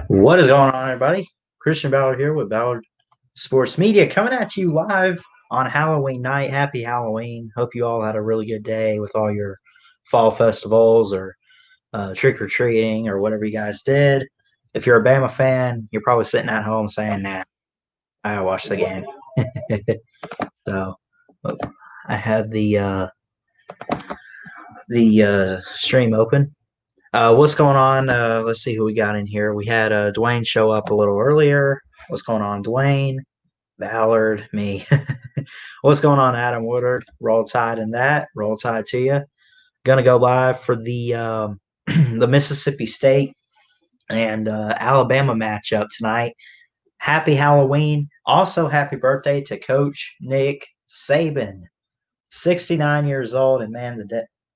What is going on, everybody? Christian Ballard here with Ballard Sports Media coming at you live on Halloween night. Happy Halloween. Hope you all had a really good day with all your fall festivals or trick or treating or whatever you guys did. If you're a Bama fan, you're probably sitting at home saying, nah, I gotta watch the game. So I had the stream open. What's going on? Let's see who we got in here. We had Dwayne show up a little earlier. What's going on, Dwayne? Ballard, me. What's going on, Adam Woodard? Roll Tide in that. Roll Tide to you. Gonna go live for the the Mississippi State and Alabama matchup tonight. Happy Halloween. Also, happy birthday to Coach Nick Saban, 69 years old, and man,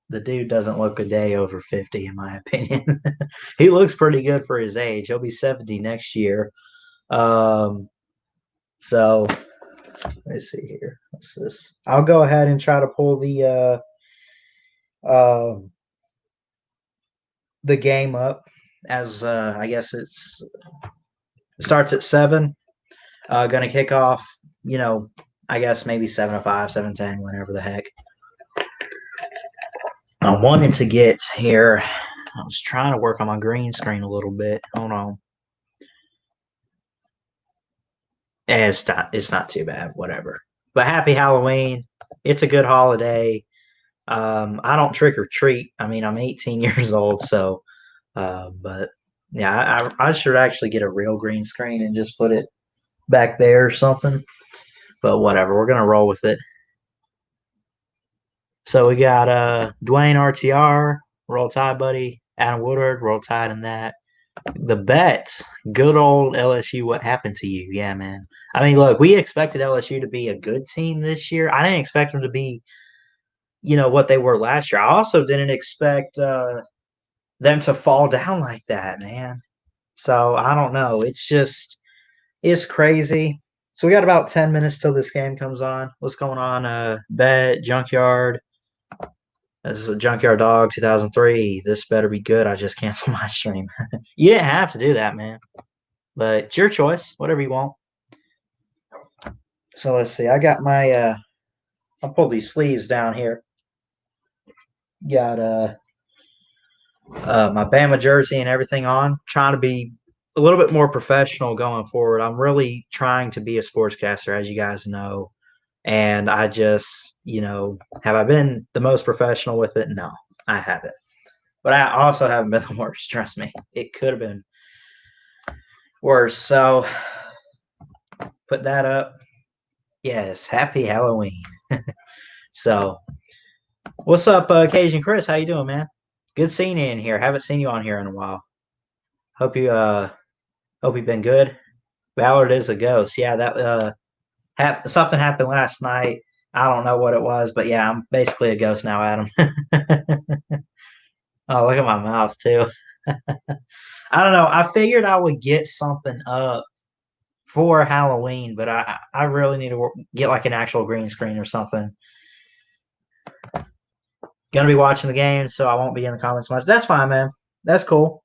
the dude doesn't look a day over 50, in my opinion. He looks pretty good for his age. He'll be 70 next year. So let's see here. What's this? I'll go ahead and try to pull the game up as I guess it starts at 7. Going to kick off, I guess maybe 7:05, 7:10, whenever the heck. I'm wanting to get here. I was trying to work on my green screen a little bit. Hold on. It's not too bad. Whatever. But happy Halloween. It's a good holiday. I don't trick or treat. I mean, I'm 18 years old, so but yeah, I should actually get a real green screen and just put it back there or something. But whatever, we're gonna roll with it. So we got Dwayne RTR, Roll Tide buddy, Adam Woodard, Roll Tide in that. The bets, good old LSU. What happened to you? Yeah, man. I mean, look, we expected LSU to be a good team this year. I didn't expect them to be, what they were last year. I also didn't expect them to fall down like that, man. So I don't know. It's crazy. So we got about 10 minutes till this game comes on. What's going on? Bet Junkyard. This is a Junkyard Dog 2003. This better be good. I just canceled my stream. You didn't have to do that, man. But it's your choice. Whatever you want. So let's see. I got my I'll pull these sleeves down here. Got my Bama jersey and everything on. Trying to be a little bit more professional going forward. I'm really trying to be a sportscaster, as you guys know. And I just, have I been the most professional with it? No, I haven't. But I also haven't been the worst. Trust me. It could have been worse. So put that up. Yes, happy Halloween. So what's up, Cajun Chris? How you doing, man? Good seeing you in here. Haven't seen you on here in a while. Hope you've been good. Ballard is a ghost. Yeah, that something happened last night. I don't know what it was, but yeah, I'm basically a ghost now, Adam. Oh, look at my mouth too. I don't know. I figured I would get something up for Halloween, but I really need to get like an actual green screen or something. Gonna be watching the game, so I won't be in the comments much. That's fine, man. That's cool.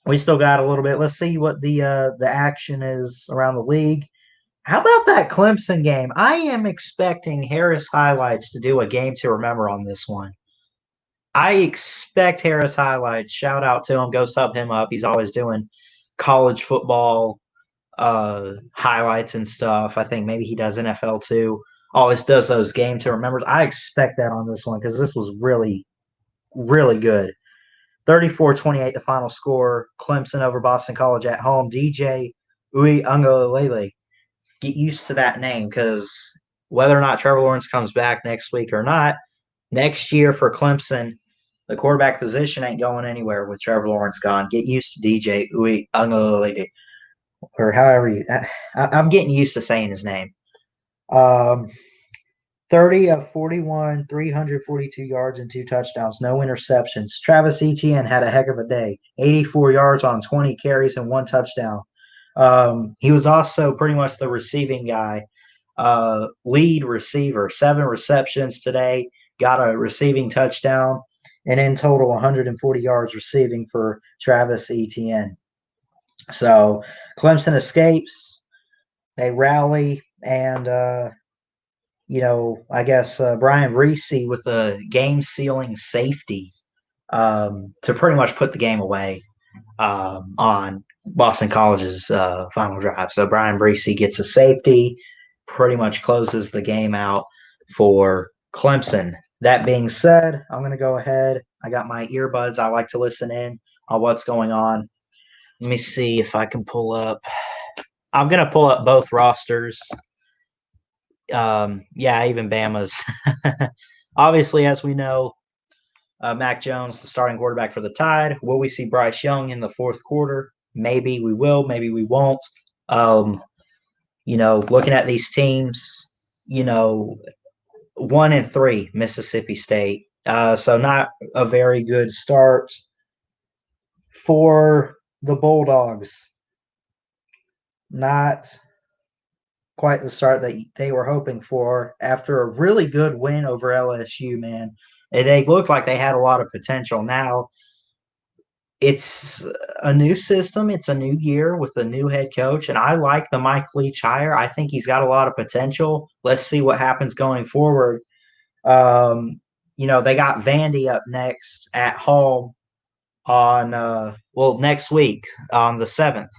We still got a little bit. Let's see what the action is around the league. How about that Clemson game? I am expecting Harris Highlights to do a game to remember on this one. I expect Harris Highlights. Shout out to him. Go sub him up. He's always doing college football highlights and stuff. I think maybe he does NFL too. Always does those game to remember. I expect that on this one because this was really, really good. 34-28 the final score. Clemson over Boston College at home. DJ Uiagalelei. Get used to that name because whether or not Trevor Lawrence comes back next week or not, next year for Clemson, the quarterback position ain't going anywhere with Trevor Lawrence gone. Get used to DJ Uiagalelei, or however I'm getting used to saying his name. 30 of 41, 342 yards and 2 touchdowns, no interceptions. Travis Etienne had a heck of a day. 84 yards on 20 carries and 1 touchdown. He was also pretty much the receiving guy, lead receiver, 7 receptions today, got a receiving touchdown, and in total 140 yards receiving for Travis Etienne. So Clemson escapes. They rally, and I guess Brian Reese with a game-sealing safety to pretty much put the game away on Boston College's final drive. So Brian Reese gets a safety, pretty much closes the game out for Clemson. That being said, I'm going to go ahead. I got my earbuds. I like to listen in on what's going on. Let me see if I can pull up. I'm going to pull up both rosters. Yeah, even Bama's. Obviously, as we know, Mac Jones, the starting quarterback for the Tide. Will we see Bryce Young in the fourth quarter? Maybe we will. Maybe we won't. Looking at these teams, 1-3 Mississippi State. So not a very good start for the Bulldogs. Not quite the start that they were hoping for after a really good win over LSU, man. They looked like they had a lot of potential. Now it's a new system. It's a new year with a new head coach, and I like the Mike Leach hire. I think he's got a lot of potential. Let's see what happens going forward. They got Vandy up next at home on next week on the 7th.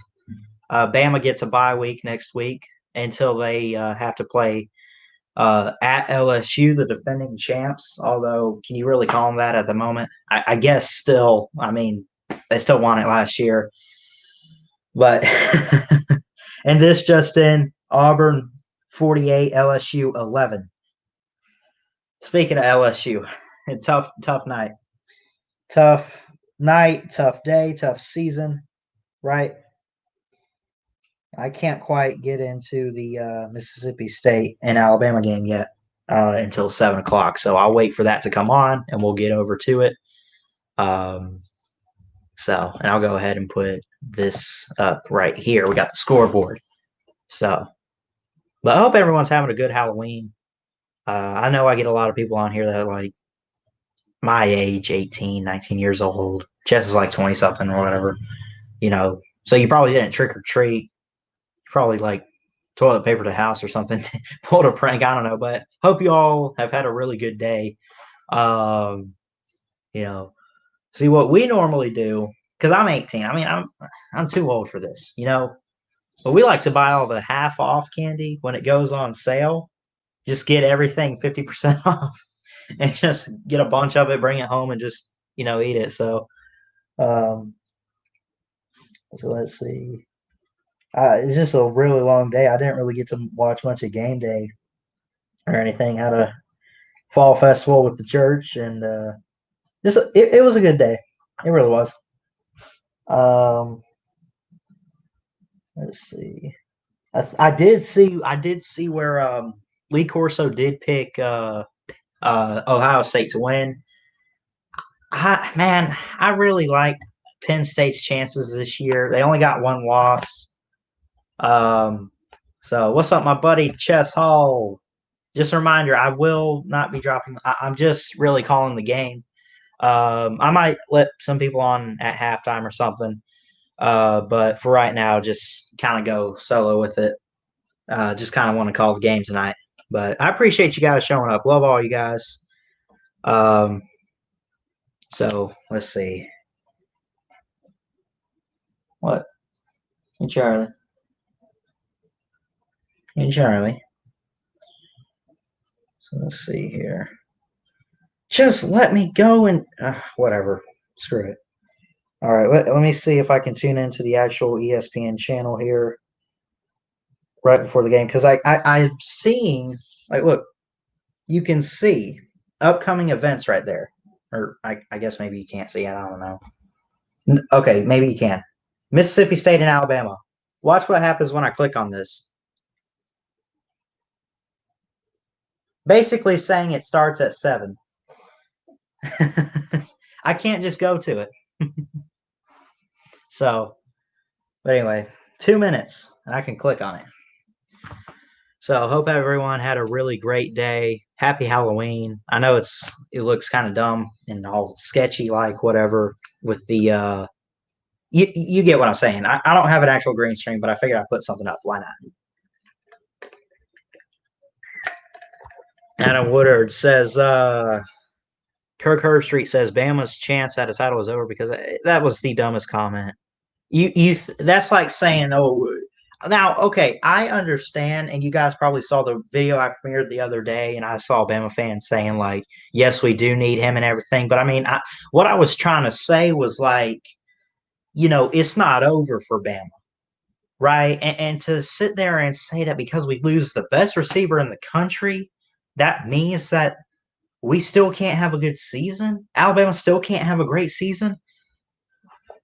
Bama gets a bye week next week until they have to play at LSU, the defending champs. Although, can you really call them that at the moment? I guess still. I mean, they still won it last year, but and this just in: Auburn 48, LSU 11. Speaking of LSU, it's tough night. Tough night, tough day, tough season, right? I can't quite get into the Mississippi State and Alabama game yet until 7 o'clock. So I'll wait for that to come on and we'll get over to it. And I'll go ahead and put this up right here. We got the scoreboard. But I hope everyone's having a good Halloween. I know I get a lot of people on here that are like my age, 18, 19 years old. Jess is like 20 something or whatever, So you probably didn't trick or treat. Probably like toilet paper the house or something, pulled a prank. I don't know, but hope you all have had a really good day. See what we normally do because I'm 18. I mean, I'm too old for this, But we like to buy all the half off candy when it goes on sale. Just get everything 50% off and just get a bunch of it, bring it home, and just eat it. So let's see. It's just a really long day. I didn't really get to watch much of game day or anything. Had a fall festival with the church, and it was a good day. It really was. Let's see. I did see where Lee Corso did pick Ohio State to win. I really like Penn State's chances this year. They only got one loss. So what's up, my buddy Chess Hall? Just a reminder, I will not be dropping. I'm just really calling the game. I might let some people on at halftime or something. But for right now, just kind of go solo with it. Just kind of want to call the game tonight. But I appreciate you guys showing up. Love all you guys. So let's see. What? Hey, Charlie. Hey, Charlie. So let's see here. Just let me go and whatever. Screw it. All right, let me see if I can tune into the actual ESPN channel here right before the game because I'm seeing look, you can see upcoming events right there, or I guess maybe you can't see it. I don't know. Okay, maybe you can. Mississippi State and Alabama. Watch what happens when I click on this. Basically saying it starts at 7. I can't just go to it. So, but anyway, 2 minutes and I can click on it. So, hope everyone had a really great day. Happy Halloween. I know it looks kind of dumb and all sketchy, like whatever, with the you get what I'm saying. I don't have an actual green screen, but I figured I'd put something up. Why not? Adam Woodard says, Kirk Herbstreit says Bama's chance at a title is over because that was the dumbest comment. That's like saying, oh, now, okay, I understand, and you guys probably saw the video I premiered the other day, and I saw Bama fans saying, like, yes, we do need him and everything. But I mean, what I was trying to say was like, it's not over for Bama, right? And to sit there and say that because we lose the best receiver in the country, that means that we still can't have a good season. Alabama still can't have a great season.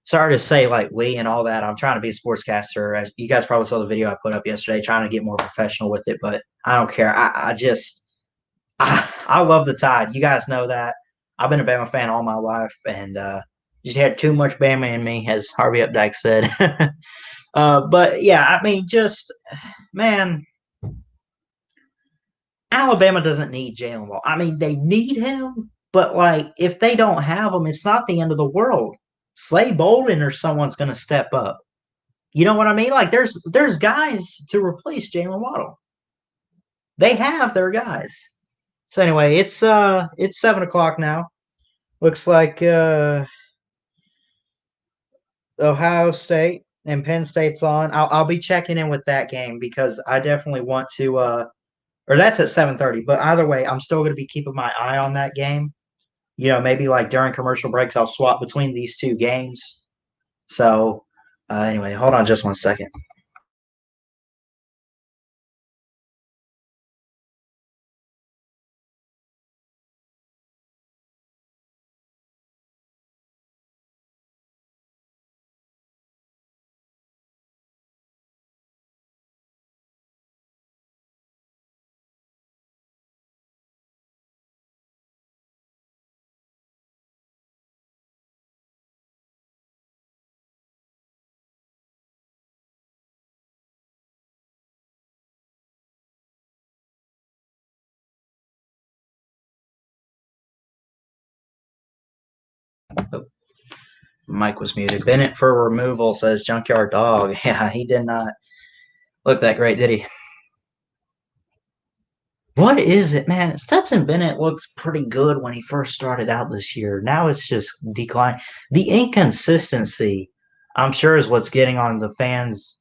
Sorry to say, like, we and all that. I'm trying to be a sportscaster. As you guys probably saw the video I put up yesterday, trying to get more professional with it, but I don't care. I love the Tide. You guys know that. I've been a Bama fan all my life, and just had too much Bama in me, as Harvey Updike said. But yeah, I mean, just man, Alabama doesn't need Jalen Wall. I mean, they need him, but like if they don't have him, it's not the end of the world. Slay Bolden or someone's going to step up. You know what I mean? Like there's guys to replace Jalen Waddle. They have their guys. So anyway, it's 7 o'clock now. Looks like Ohio State and Penn State's on. I'll be checking in with that game because I definitely want to. Or that's at 7:30. But either way, I'm still going to be keeping my eye on that game. Maybe like during commercial breaks, I'll swap between these two games. So anyway, hold on just 1 second. Oh, Mike was muted. Bennett for removal says Junkyard Dog. Yeah, he did not look that great, did he? What is it, man? Stetson Bennett looks pretty good when he first started out this year. Now it's just decline. The inconsistency, I'm sure, is what's getting on the fans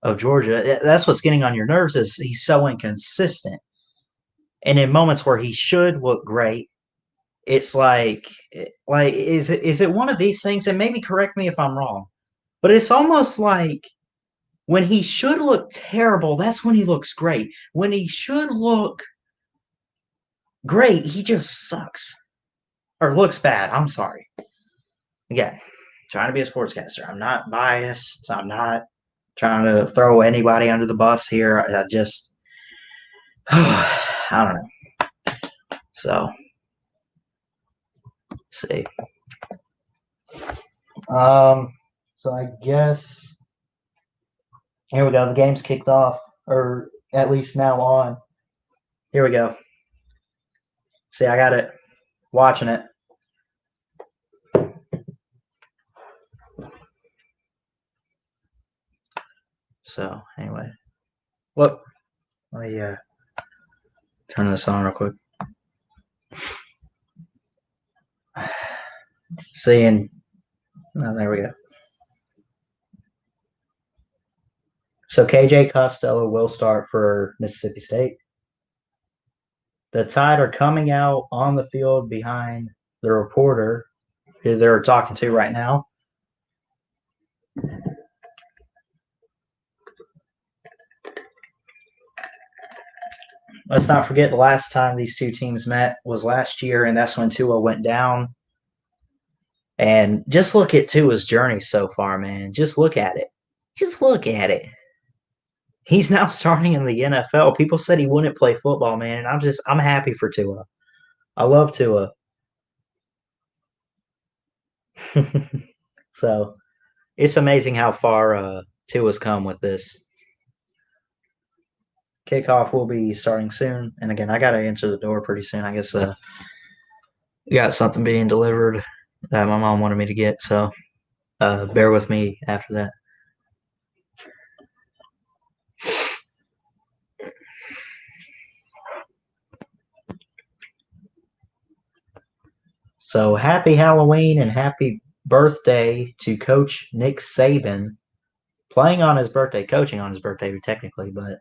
of Georgia. That's what's getting on your nerves is he's so inconsistent. And in moments where he should look great, it's like is it one of these things? And maybe correct me if I'm wrong, but it's almost like when he should look terrible, that's when he looks great. When he should look great, he just sucks or looks bad. I'm sorry. Again, trying to be a sportscaster. I'm not biased. I'm not trying to throw anybody under the bus here. I just, I don't know. So, let's see. So I guess here we go. The game's kicked off, or at least now on. Here we go. See, I got it. Watching it. So anyway, look. Let me turn this on real quick. Seeing. Oh, there we go. So KJ Costello will start for Mississippi State. The Tide are coming out on the field behind the reporter who they're talking to right now. Let's not forget the last time these two teams met was last year, and that's when Tua went down. And just look at Tua's journey so far, man. Just look at it. Just look at it. He's now starting in the NFL. People said he wouldn't play football, man, and I'm happy for Tua. I love Tua. So it's amazing how far Tua's come with this. Kickoff will be starting soon. And again, I got to answer the door pretty soon. I guess we got something being delivered that my mom wanted me to get. So Bear with me after that. So happy Halloween and happy birthday to Coach Nick Saban. Playing on his birthday, coaching on his birthday technically, but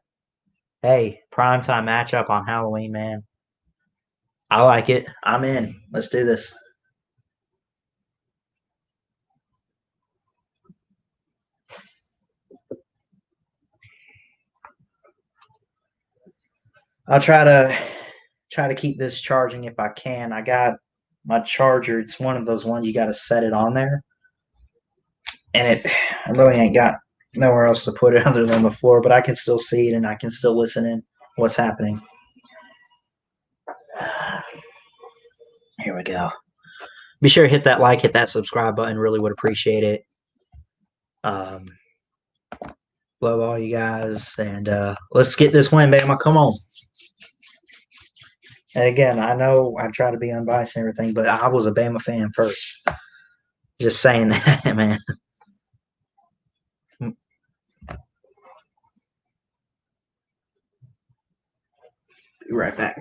hey, primetime matchup on Halloween, man. I like it. I'm in. Let's do this. I'll try to keep this charging if I can. I got my charger. It's one of those ones you got to set it on there, and I really ain't got nowhere else to put it other than the floor. But I can still see it and I can still listen in what's happening. Here we go. Be sure to hit that like, hit that subscribe button. Really would appreciate it. Um, love all you guys, and let's get this win, Bama. Come on. And again, I know I try to be unbiased and everything, but I was a Bama fan first. Just saying that, man. Be right back.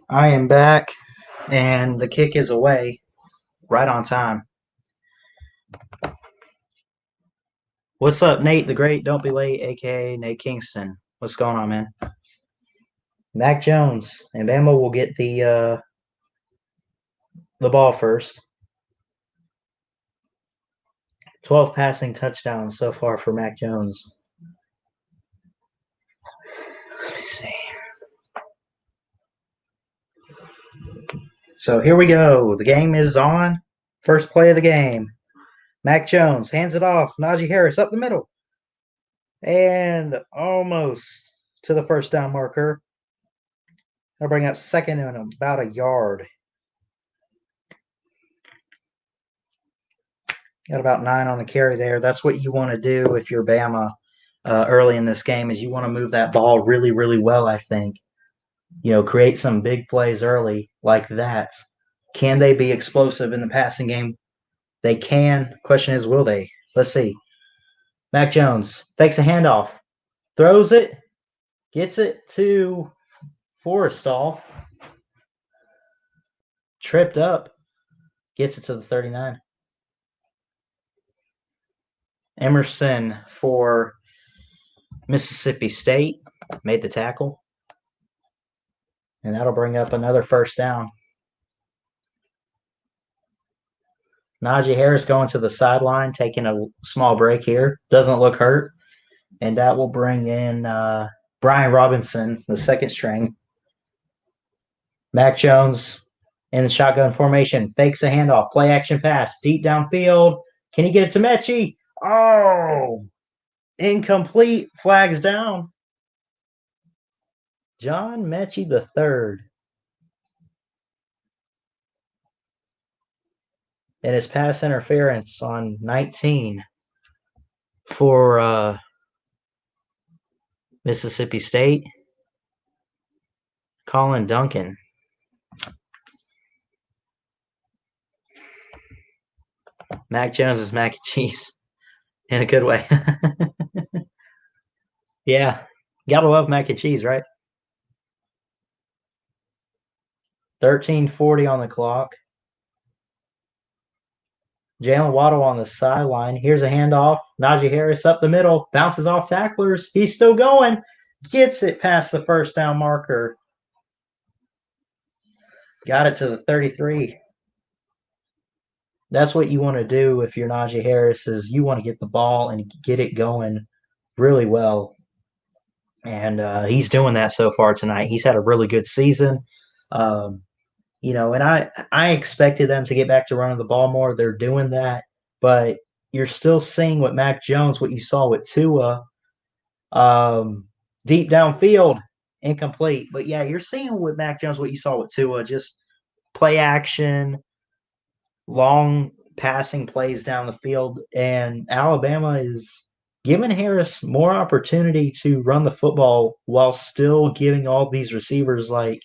I am back, and the kick is away, right on time. What's up, Nate the Great? Don't be late, aka Nate Kingston. What's going on, man? Mac Jones and Bama will get the ball first. 12 passing touchdowns so far for Mac Jones. Let me see. So here we go. The game is on. First play of the game. Mac Jones hands it off. Najee Harris up the middle. And almost to the first down marker. I'll bring up second and about a yard. Got about 9 on the carry there. That's what you want to do if you're Bama early in this game is you want to move that ball really, really well, I think. Create some big plays early like that. Can they be explosive in the passing game? They can. Question is, will they? Let's see. Mac Jones takes a handoff, throws it, gets it to Forrestal, tripped up, gets it to the 39. Emerson for Mississippi State made the tackle, and that'll bring up another first down. Najee Harris going to the sideline, taking a small break here. Doesn't look hurt, and that will bring in Brian Robinson, the second string. Mac Jones in the shotgun formation, fakes a handoff, play action pass, deep downfield. Can he get it to Mechie? Oh, incomplete, flags down. John Mechie the third. And it's pass interference on 19 for Mississippi State. Colin Duncan. Mac Jones is mac and cheese in a good way. Yeah. Gotta love mac and cheese, right? 13:40 on the clock. Jalen Waddle on the sideline. Here's a handoff. Najee Harris up the middle. Bounces off tacklers. He's still going. Gets it past the first down marker. Got it to the 33. That's what you want to do if you're Najee Harris is you want to get the ball and get it going really well. And he's doing that so far tonight. He's had a really good season. And I expected them to get back to running the ball more. They're doing that, but you're still seeing with Mac Jones what you saw with Tua, deep downfield, incomplete. But yeah, you're seeing with Mac Jones what you saw with Tua, just play action, long passing plays down the field, and Alabama is giving Harris more opportunity to run the football while still giving all these receivers like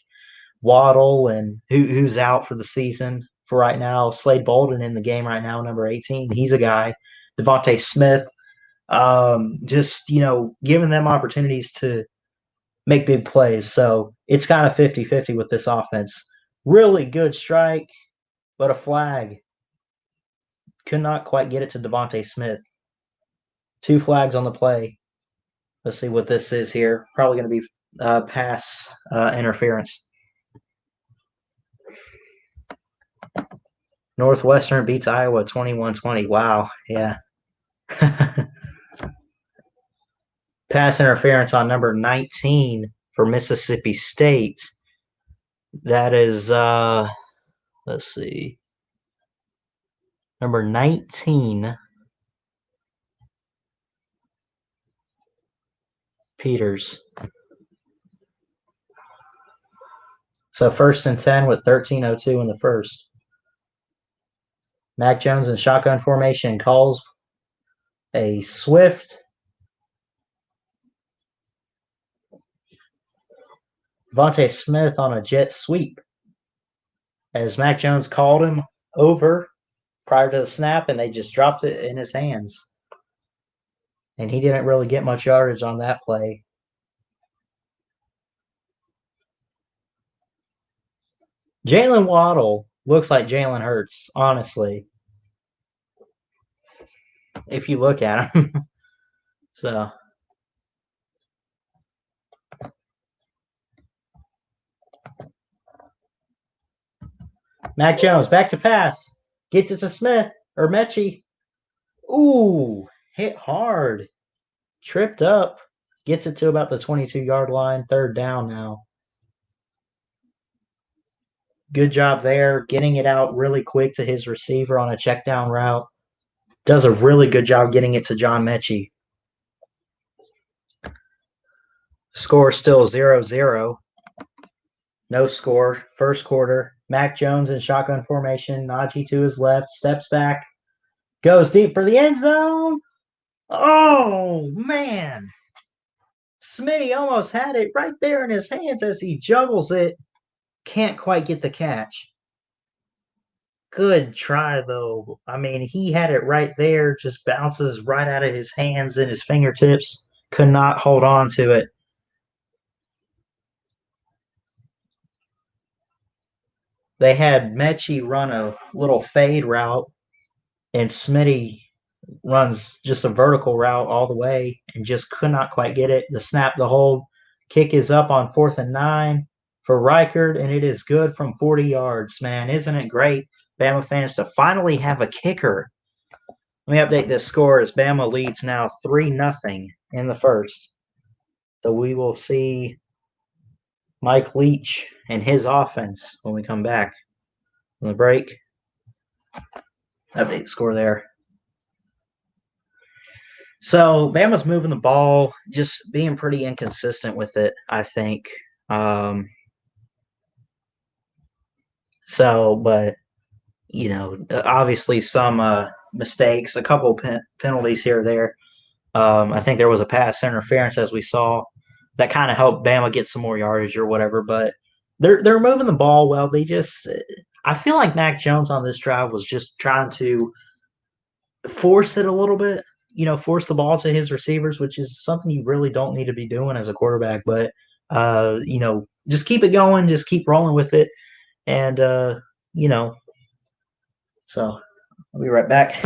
Waddle and who's out for the season for right now. Slade Bolden in the game right now, number 18. He's a guy. Devontae Smith. Just, giving them opportunities to make big plays. So it's kind of 50-50 with this offense. Really good strike, but a flag. Could not quite get it to Devontae Smith. 2 flags on the play. Let's see what this is here. Probably going to be pass interference. Northwestern beats Iowa 21-20. Wow. Yeah. Pass interference on number 19 for Mississippi State. That is, let's see, number 19, Peters. So 1st and 10 with 13:02 in the first. Mac Jones in shotgun formation calls a swift Devontae Smith on a jet sweep as Mac Jones called him over prior to the snap, and they just dropped it in his hands. And he didn't really get much yardage on that play. Jalen Waddle looks like Jalen Hurts, honestly, if you look at him. So Mac Jones back to pass. Gets it to Smith or Mechie. Ooh, hit hard. Tripped up. Gets it to about the 22-yard line. 3rd down now. Good job there. Getting it out really quick to his receiver on a check down route. Does a really good job getting it to John Mechie. Score still 0-0. No score. First quarter. Mac Jones in shotgun formation. Najee to his left. Steps back. Goes deep for the end zone. Oh, man. Smitty almost had it right there in his hands as he juggles it. Can't quite get the catch. Good try, though. I mean, he had it right there. Just bounces right out of his hands and his fingertips. Could not hold on to it. They had Mechie run a little fade route, and Smitty runs just a vertical route all the way and just could not quite get it. The snap, the hold. Kick is up on 4th and 9 for Reichard, and it is good from 40 yards, man. Isn't it great, Bama fans, to finally have a kicker? Let me update this score as Bama leads now 3-0 in the first. So we will see Mike Leach and his offense when we come back from the break. Update the score there. So Bama's moving the ball, just being pretty inconsistent with it, I think. But Obviously some mistakes, a couple penalties here or there. I think there was a pass interference as we saw that kind of helped Bama get some more yardage or whatever. But they're moving the ball well. I feel like Mac Jones on this drive was just trying to force it a little bit. Force the ball to his receivers, which is something you really don't need to be doing as a quarterback. But just keep it going, just keep rolling with it, and you know. So I'll be right back.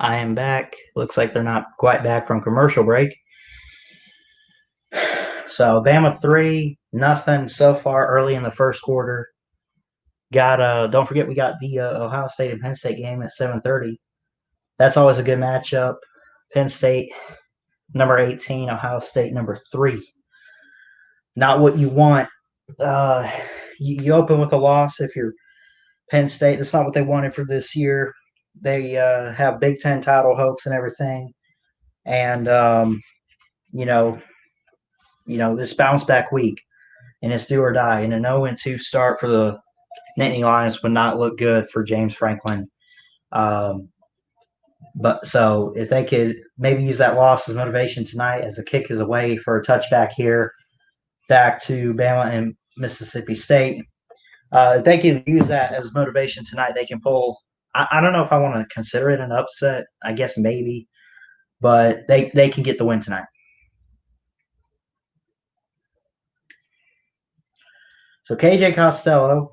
I am back. Looks like they're not quite back from commercial break. So Bama 3-0 so far early in the first quarter. Don't forget we got the Ohio State and Penn State game at 7:30. That's always a good matchup. Penn State number 18, Ohio State number 3. Not what you want. Uh, you open with a loss if you're Penn State. That's not what they wanted for this year. They have Big Ten title hopes and everything, and you know, this bounce back week, and it's do or die. And an 0-2 start for the Nittany Lions would not look good for James Franklin. Um, but so if they could maybe use that loss as motivation tonight, as the kick is away for a touchback here, back to Bama and Mississippi State. If they can use that as motivation tonight, they can pull. I don't know if I want to consider it an upset. I guess maybe, but they can get the win tonight. So KJ Costello,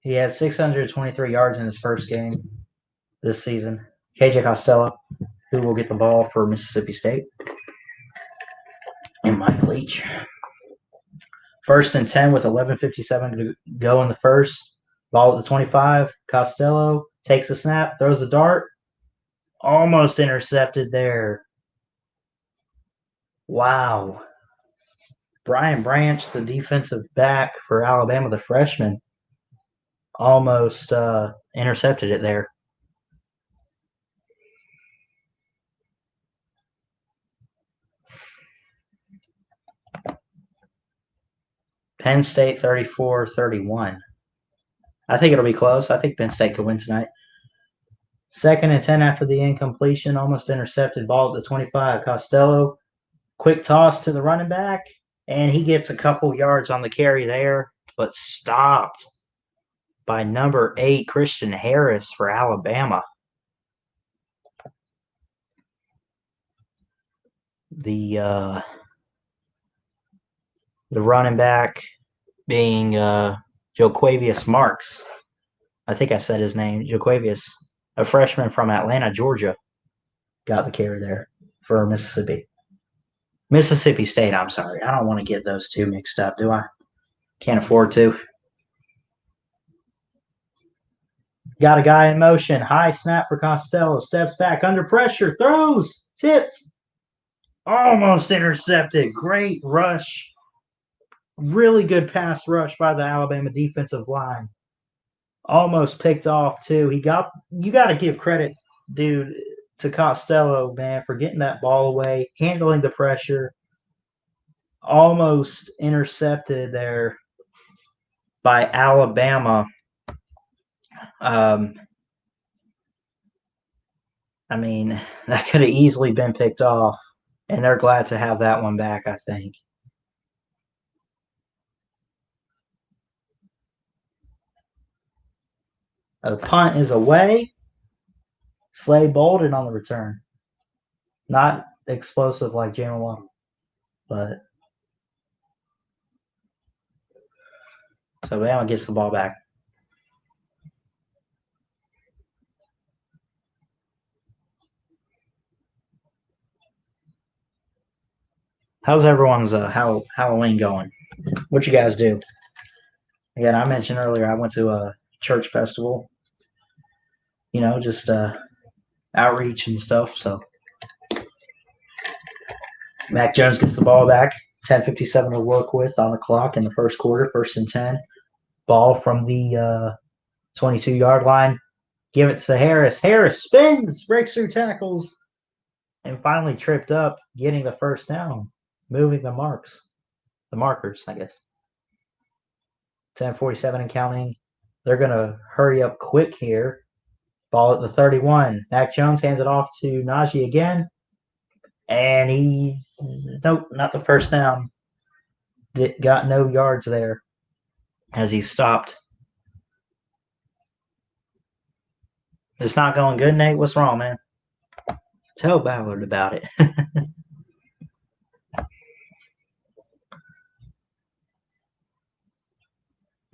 he has 623 yards in his first game this season. KJ Costello, who will get the ball for Mississippi State. And Mike Leach. 1st and 10 with 11:57 to go in the first. Ball at the 25. Costello takes a snap, throws a dart. Almost intercepted there. Wow. Brian Branch, the defensive back for Alabama, the freshman, almost intercepted it there. Penn State 34-31. I think it'll be close. I think Penn State could win tonight. 2nd and 10 after the incompletion, almost intercepted ball at the 25. Costello, quick toss to the running back, and he gets a couple yards on the carry there, but stopped by number 8, Christian Harris for Alabama. The running back being Joquavius Marks. I think I said his name, Joquavius, a freshman from Atlanta, Georgia, got the carry there for Mississippi. Mississippi State, I'm sorry. I don't want to get those two mixed up, do I? Can't afford to. Got a guy in motion. High snap for Costello. Steps back under pressure. Throws. Tips. Almost intercepted. Great rush. Really good pass rush by the Alabama defensive line. Almost picked off too. You got to give credit, dude, to Costello, man, for getting that ball away, handling the pressure. Almost intercepted there by Alabama. I mean, that could have easily been picked off, and they're glad to have that one back, I think. The punt is away. Slay Bolden on the return. Not explosive like Jalen Waddle, but so Bama gets the ball back. How's everyone's Halloween going? What you guys do? Again, I mentioned earlier I went to a church festival. Just outreach and stuff. So Mac Jones gets the ball back. 10:57 to work with on the clock in the first quarter. 1st and 10. Ball from the 22-yard line. Give it to Harris. Harris spins, breaks through tackles, and finally tripped up, getting the first down, moving the markers, I guess. 10:47 and counting. They're going to hurry up quick here. Ball at the 31. Mac Jones hands it off to Najee again. And nope, not the first down. Got no yards there as he stopped. It's not going good, Nate. What's wrong, man? Tell Ballard about it.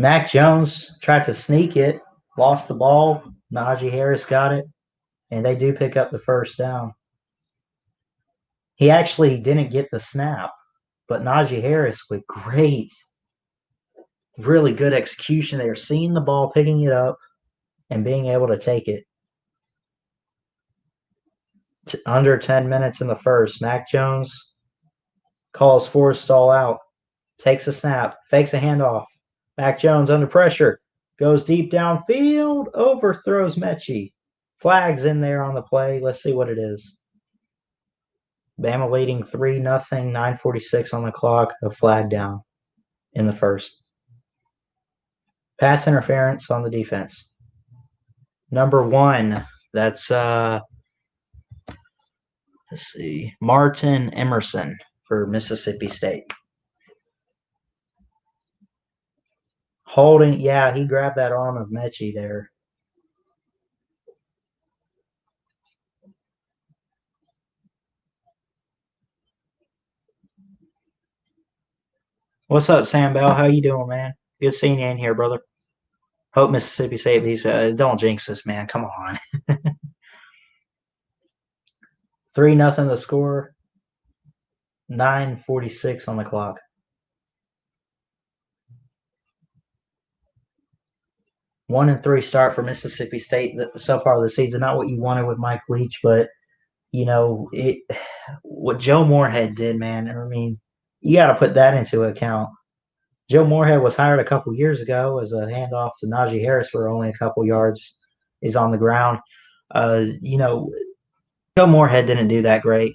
Mac Jones tried to sneak it, lost the ball. Najee Harris got it, and they do pick up the first down. He actually didn't get the snap, but Najee Harris with great, really good execution there, seeing the ball, picking it up, and being able to take it. Under 10 minutes in the first, Mac Jones calls for a stall out, takes a snap, fakes a handoff. Mac Jones under pressure, goes deep downfield, overthrows Mechie. Flags in there on the play. Let's see what it is. Bama leading 3-0, 9:46 on the clock, a flag down in the first. Pass interference on the defense. Number 1, that's let's see, Martin Emerson for Mississippi State. Holding, yeah, he grabbed that arm of Mechie there. What's up, Sam Bell? How you doing, man? Good seeing you in here, brother. Hope Mississippi State beats. Don't jinx this, man. Come on. 3-0 the score. 9:46 on the clock. 1-3 start for Mississippi State so far this season. Not what you wanted with Mike Leach, but what Joe Moorhead did, man. I mean, you got to put that into account. Joe Moorhead was hired a couple years ago as a handoff to Najee Harris for only a couple yards. Is on the ground. Joe Moorhead didn't do that great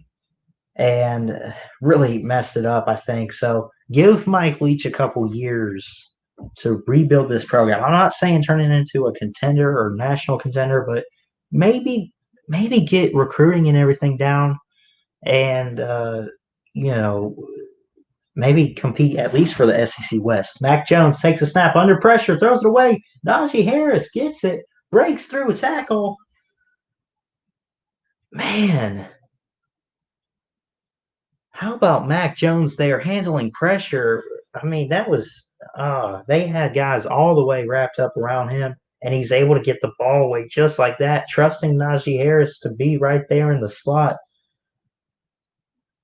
and really messed it up, I think. So give Mike Leach a couple years to rebuild this program. I'm not saying turn it into a contender or national contender, but maybe get recruiting and everything down and, maybe compete at least for the SEC West. Mac Jones takes a snap under pressure, throws it away. Najee Harris gets it, breaks through a tackle. Man, how about Mac Jones there handling pressure? I mean, that was they had guys all the way wrapped up around him, and he's able to get the ball away just like that, trusting Najee Harris to be right there in the slot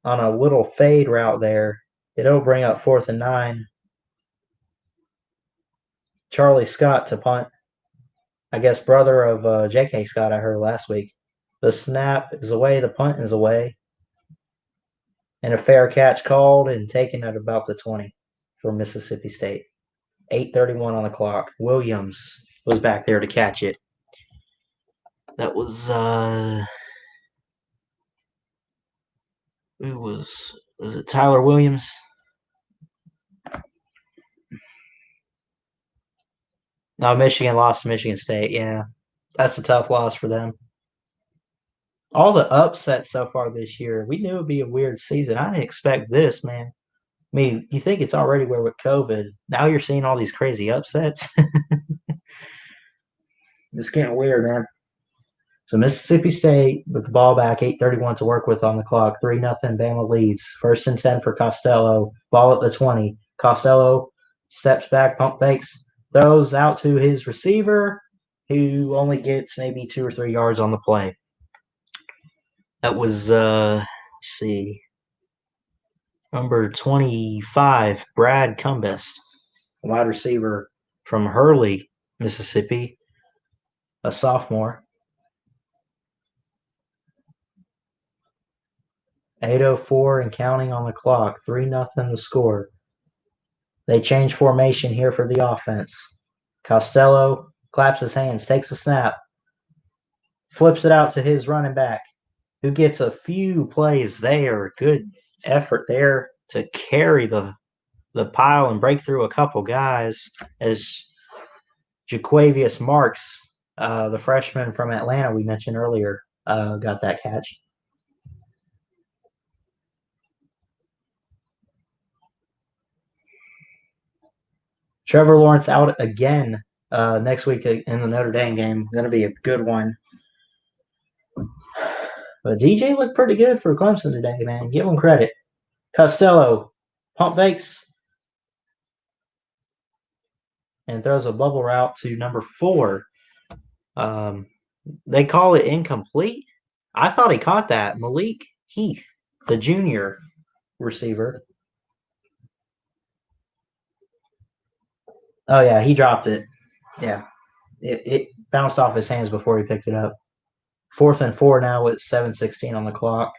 on a little fade route there. It'll bring up 4th and 9. Charlie Scott to punt. I guess brother of J.K. Scott. I heard last week. The snap is away. The punt is away, and a fair catch called and taken at about the 20 for Mississippi State. 8:31 on the clock. Williams was back there to catch it. That was who was it Tyler Williams? No, Michigan lost to Michigan State. Yeah, that's a tough loss for them. All the upsets so far this year, we knew it'd be a weird season. I didn't expect this, man. I mean, you think it's already where with COVID. Now you're seeing all these crazy upsets. It's getting weird, man. So Mississippi State with the ball back, 8:31 to work with on the clock, 3-0 Bama leads. First and 10 for Costello. Ball at the 20. Costello steps back, pump fakes, throws out to his receiver, who only gets maybe 2 or 3 yards on the play. That was let's see, number 25, Brad Cumbest, wide receiver from Hurley, Mississippi, a sophomore. 8:04 and counting on the clock. 3-0 the score. They change formation here for the offense. Costello claps his hands, takes a snap, flips it out to his running back, who gets a few plays there. Good effort there to carry the pile and break through a couple guys as Jaquavius Marks, the freshman from Atlanta we mentioned earlier, got that catch. Trevor Lawrence out again next week in the Notre Dame game. Going to be a good one. But DJ looked pretty good for Clemson today, man. Give him credit. Costello pump fakes and throws a bubble route to number 4. Um, they call it incomplete. I thought he caught that. Malik Heath, the junior receiver. Oh, yeah, he dropped it. Yeah, it bounced off his hands before he picked it up. 4th and 4 now with 7:16 on the clock.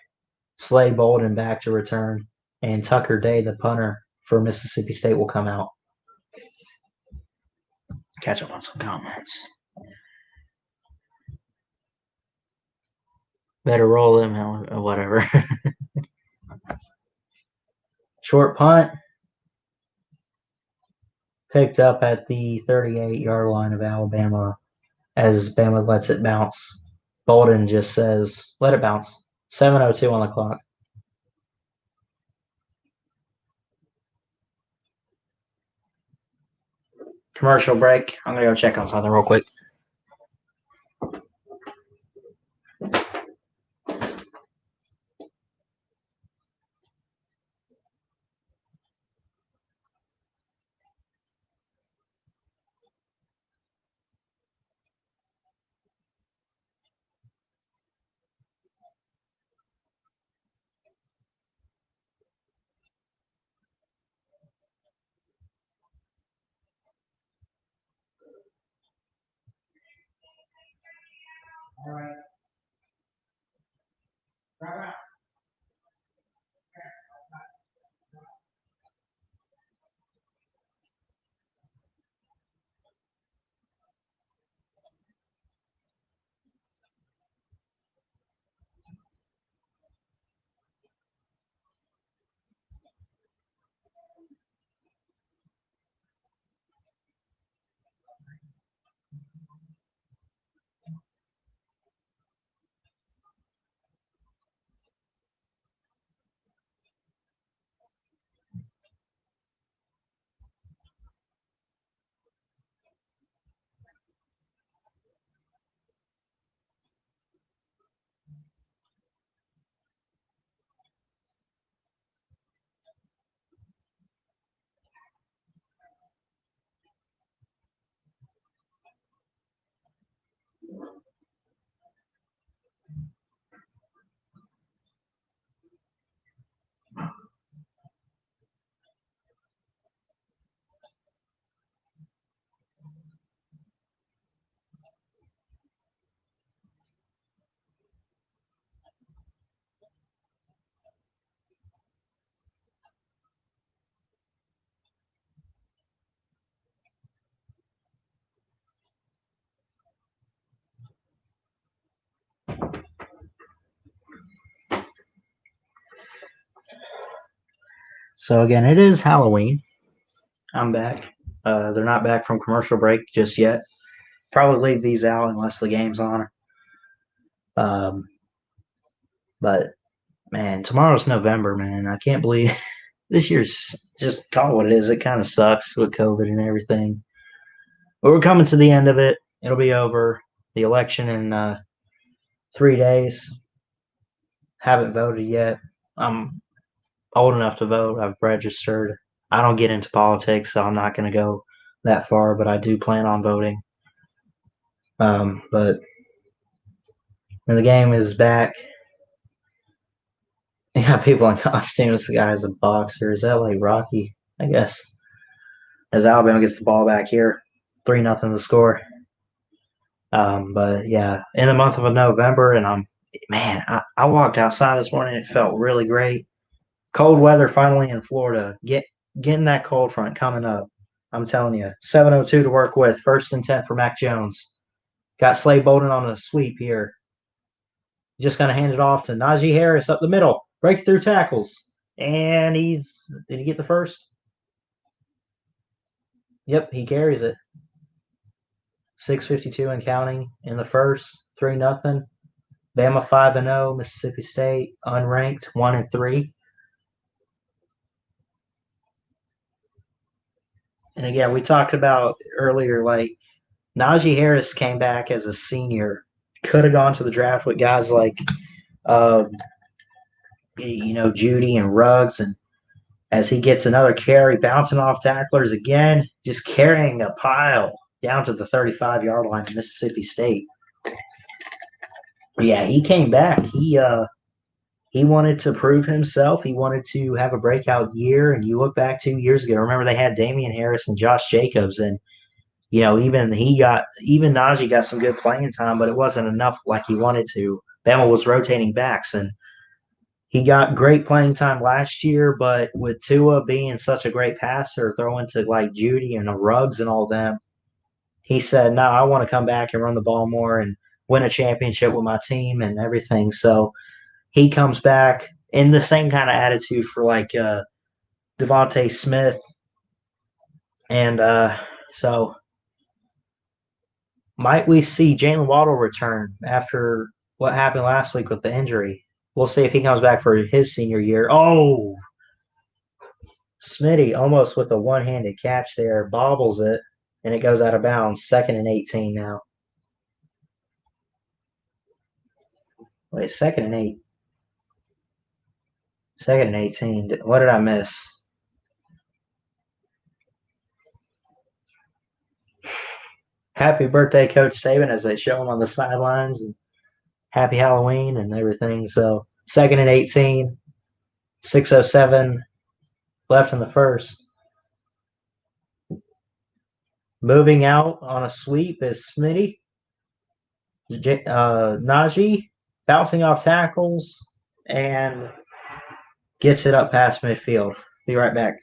Slade Bolden back to return, and Tucker Day, the punter for Mississippi State, will come out. Catch up on some comments. Better roll them, whatever. Short punt. Picked up at the 38-yard line of Alabama as Bama lets it bounce. Bolden just says, let it bounce. 7:02 on the clock. Commercial break. I'm going to go check on something real quick. All right. So again, it is Halloween. I'm back. They're not back from commercial break just yet. Probably leave these out unless the game's on. Um, but man, tomorrow's November, man. I can't believe this year's just call it what it is. It kind of sucks with COVID and everything. But we're coming to the end of it. It'll be over. The election in 3 days. Haven't voted yet. I'm old enough to vote. I've registered. I don't get into politics, so I'm not going to go that far, but I do plan on voting. But when the game is back, you got people in costumes. The guy's a boxer. Is that like Rocky? I guess. As Alabama gets the ball back here, 3-0 the score. But yeah, in the month of November, and I walked outside this morning. It felt really great. Cold weather finally in Florida. Getting that cold front coming up. I'm telling you, 7:02 to work with. First and 10 for Mac Jones. Got Slade Bolden on a sweep here. Just gonna hand it off to Najee Harris up the middle. Breakthrough tackles, and did he get the first? Yep, he carries it. 6:52 and counting in the first. 3-0. Bama 5-0. Mississippi State unranked 1-3. And again, we talked about earlier, like Najee Harris came back as a senior, could have gone to the draft with guys like, uh, Judy and Ruggs, and as he gets another carry, bouncing off tacklers again, just carrying a pile down to the 35-yard line of Mississippi State. Yeah, he came back. He wanted to prove himself. He wanted to have a breakout year. And you look back 2 years ago. Remember they had Damian Harris and Josh Jacobs, and even Najee got some good playing time, but it wasn't enough like he wanted to. Bama was rotating backs, and he got great playing time last year, but with Tua being such a great passer, throwing to like Judy and the Ruggs and all them, he said, "No, I want to come back and run the ball more and win a championship with my team and everything." So he comes back in the same kind of attitude for like Devontae Smith, and so might we see Jalen Waddle return after what happened last week with the injury? We'll see if he comes back for his senior year. Oh, Smitty almost with a one-handed catch there, bobbles it, and it goes out of bounds. 2nd and 18 now. Wait, 2nd and 8. 2nd and 18. What did I miss? Happy birthday, Coach Saban, as they show him on the sidelines, and happy Halloween and everything. So 2nd and 18, 6:07 left in the first. Moving out on a sweep is Smitty. Najee bouncing off tackles and gets it up past midfield. Be right back.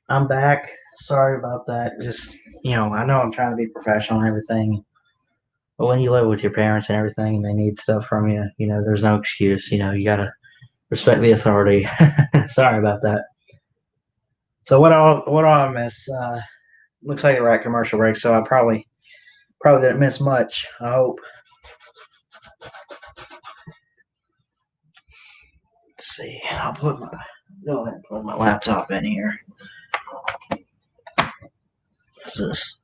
I'm back. Sorry about that. Just, I know I'm trying to be professional and everything, but when you live with your parents and everything and they need stuff from you, there's no excuse. You got to respect the authority. Sorry about that. So what all I miss? Looks like we're at commercial break, so I probably didn't miss much. I hope. Let's see. Go ahead and plug my laptop in here. What's this?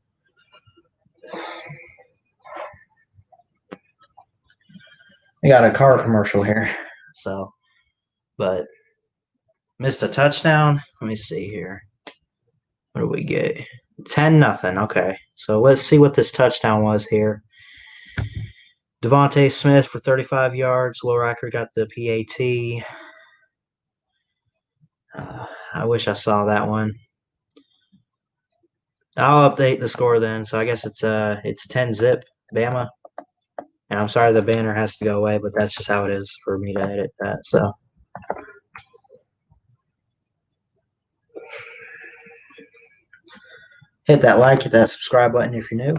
I got a car commercial here. So, but missed a touchdown. Let me see here. What do we get? 10-0. Okay. So let's see what this touchdown was here. Devontae Smith for 35 yards. Will Riker got the PAT. I wish I saw that one. I'll update the score then. So I guess it's 10-0 Bama. And I'm sorry the banner has to go away, but that's just how it is for me to edit that. So hit that like, hit that subscribe button if you're new.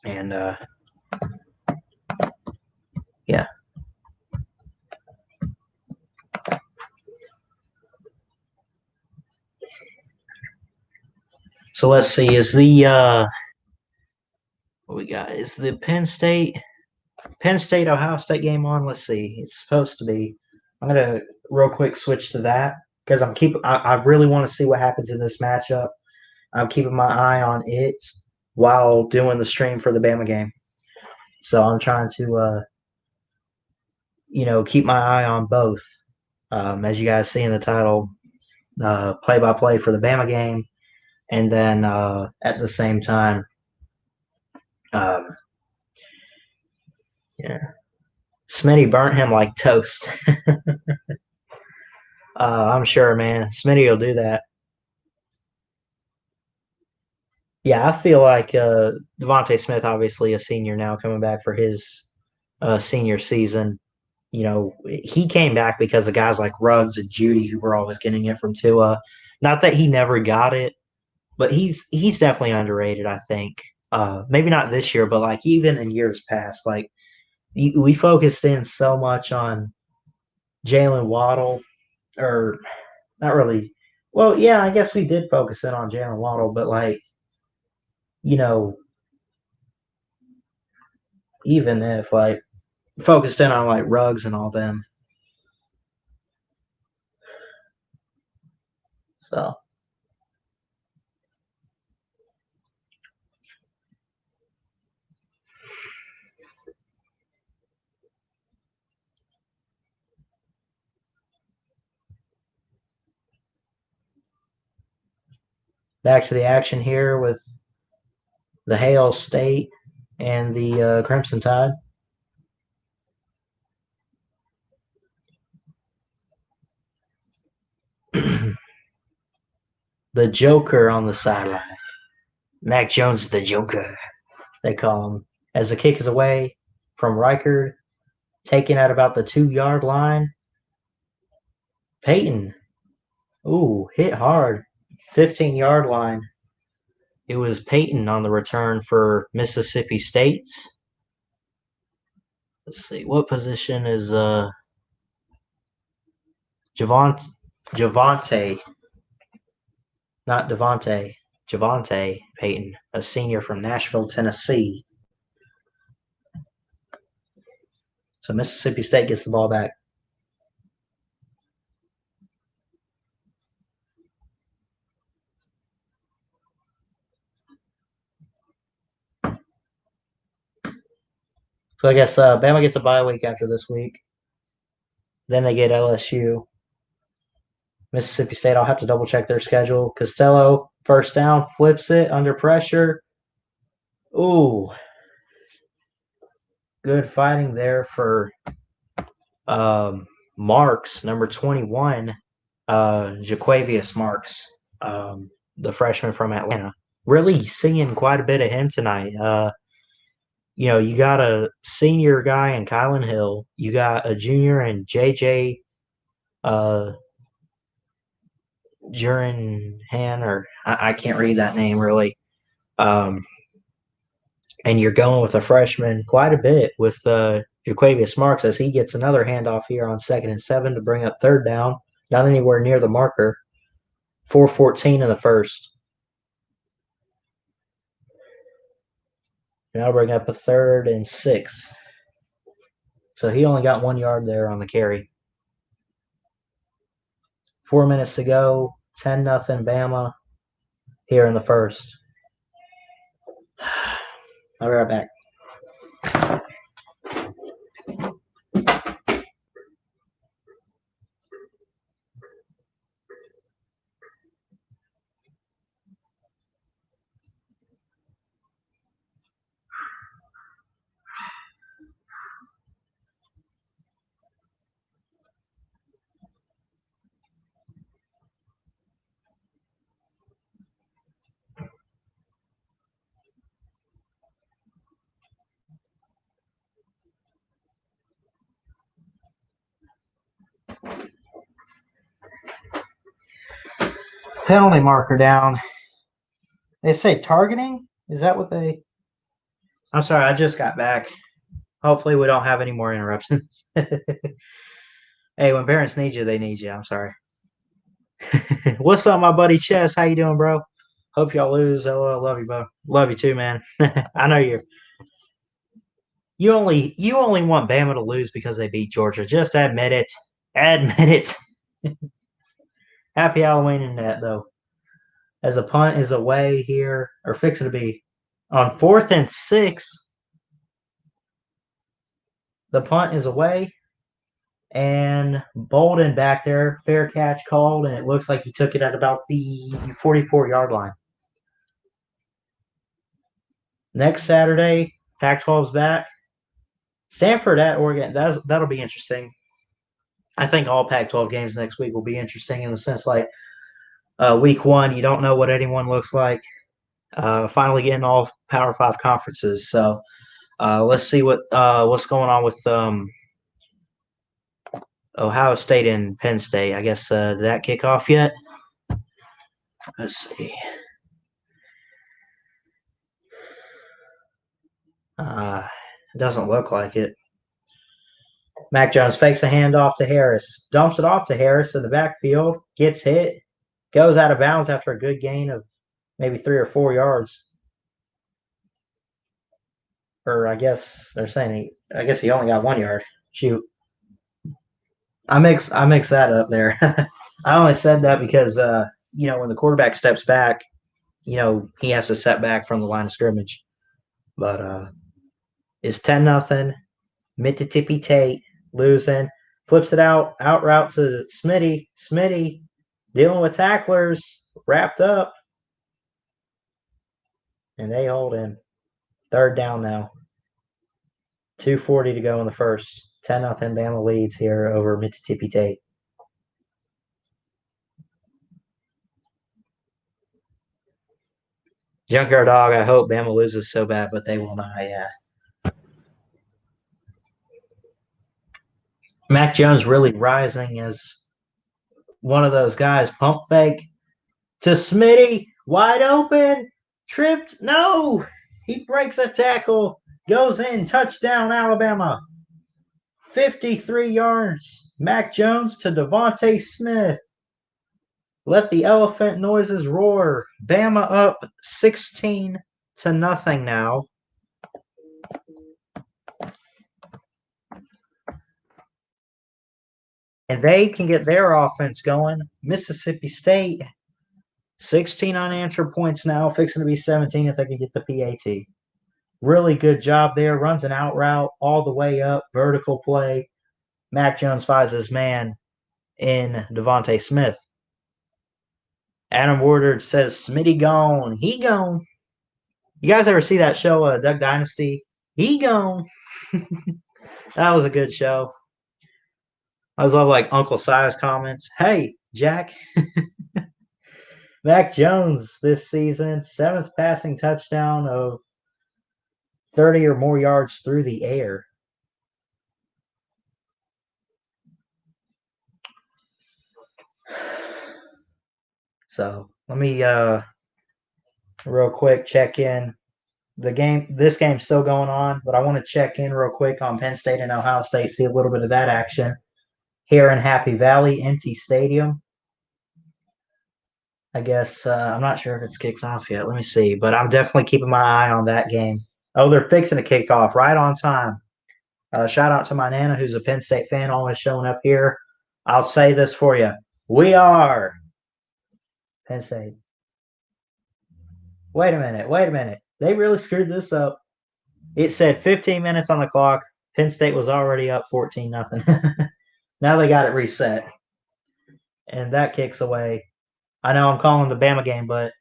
And yeah. So let's see. Is the what we got? Is the Penn State Ohio State game on? Let's see. It's supposed to be. I'm gonna real quick switch to that because I really want to see what happens in this matchup. I'm keeping my eye on it while doing the stream for the Bama game. So I'm trying to keep my eye on both. As you guys see in the title, play by play for the Bama game, and then at the same time, um, yeah, Smitty burnt him like toast. I'm sure, man. Smitty will do that. Yeah, I feel like Devontae Smith, obviously a senior now, coming back for his senior season. He came back because of guys like Ruggs and Judy who were always getting it from Tua. Not that he never got it, but he's definitely underrated, I think. Maybe not this year, but like even in years past, like we focused in so much on Jalen Waddle, or not really. Well, yeah, I guess we did focus in on Jalen Waddle, but like you know, even if like focused in on like Ruggs and all them, so back to the action here with the Hail State and the Crimson Tide. The Joker on the sideline. Mac Jones, the Joker, they call him. As the kick is away from Riker, taken at about the 2-yard line. Peyton, ooh, hit hard. 15-yard line. It was Peyton on the return for Mississippi State. Let's see, what position is Javante, Javante, not Devontae, Javante Payton, a senior from Nashville, Tennessee. So Mississippi State gets the ball back. So I guess Bama gets a bye week after this week. Then they get LSU. Mississippi State, I'll have to double check their schedule. Costello, first down, flips it under pressure. Ooh, good fighting there for Marks, number 21, Jaquavius Marks, the freshman from Atlanta. Really seeing quite a bit of him tonight. You got a senior guy in Kylan Hill. You got a junior in JJ. Jurinhan, or I can't read that name really. Um, and you're going with a freshman quite a bit with Jaquavius Marks as he gets another handoff here on 2nd and 7 to bring up third down. Not anywhere near the marker. 4:14 in the first. Now bring up a 3rd and 6. So he only got 1 yard there on the carry. 4 minutes to go. 10-0 Bama here in the first. I'll be right back. Penalty marker down. They say targeting? Is that what they? I'm sorry, I just got back. Hopefully, we don't have any more interruptions. Hey, when parents need you, they need you. I'm sorry. What's up, my buddy Chess? How you doing, bro? Hope y'all lose. LOL, love you, bro. Love you too, man. I know you only want Bama to lose because they beat Georgia. Just admit it. Admit it. Happy Halloween in that though. As a punt is away here, or fixing to be on 4th and 6. The punt is away. And Bolden back there, fair catch called, and it looks like he took it at about the 44-yard line. Next Saturday, Pac-12's back. Stanford at Oregon. That'll be interesting. I think all Pac-12 games next week will be interesting in the sense like week 1, you don't know what anyone looks like. Finally getting all Power 5 conferences. So let's see what's going on with Ohio State and Penn State. I guess did that kick off yet? Let's see. It doesn't look like it. Mac Jones fakes a handoff to Harris, dumps it off to Harris in the backfield, gets hit, goes out of bounds after a good gain of maybe 3 or 4 yards. Or I guess they're saying I guess he only got 1 yard. Shoot. I mix that up there. I only said that because when the quarterback steps back, he has to step back from the line of scrimmage. But it's 10-0. Mississippi Tate losing. Flips it out route to Smitty. Smitty dealing with tacklers. Wrapped up. And they hold him. 3rd down now. 2:40 to go in the first. 10-0 Bama leads here over Mississippi Tate. Junkyard Dog, I hope Bama loses so bad, but they will not, yeah. Mac Jones really rising as one of those guys. Pump fake to Smitty. Wide open. Tripped. No. He breaks a tackle. Goes in. Touchdown, Alabama. 53 yards. Mac Jones to Devontae Smith. Let the elephant noises roar. Bama up 16-0 now. And they can get their offense going. Mississippi State, 16 unanswered points now, fixing to be 17 if they can get the PAT. Really good job there. Runs an out route all the way up, vertical play. Mac Jones finds his man in Devontae Smith. Adam Woodard says, Smitty gone. He gone. You guys ever see that show, Duck Dynasty? He gone. That was a good show. I love like Uncle Si's comments. Hey, Jack. Mac Jones this season, 7th passing touchdown of 30 or more yards through the air. So let me real quick check in. This game's still going on, but I want to check in real quick on Penn State and Ohio State, see a little bit of that action here in Happy Valley, empty stadium. I guess I'm not sure if it's kicked off yet. Let me see, but I'm definitely keeping my eye on that game. Oh, they're fixing to kick off right on time. Shout out to my Nana, who's a Penn State fan, always showing up here. I'll say this for you. We are Penn State. Wait a minute. They really screwed this up. It said 15 minutes on the clock. Penn State was already up 14-0. Now they got it reset. And that kicks away. I know I'm calling the Bama game, but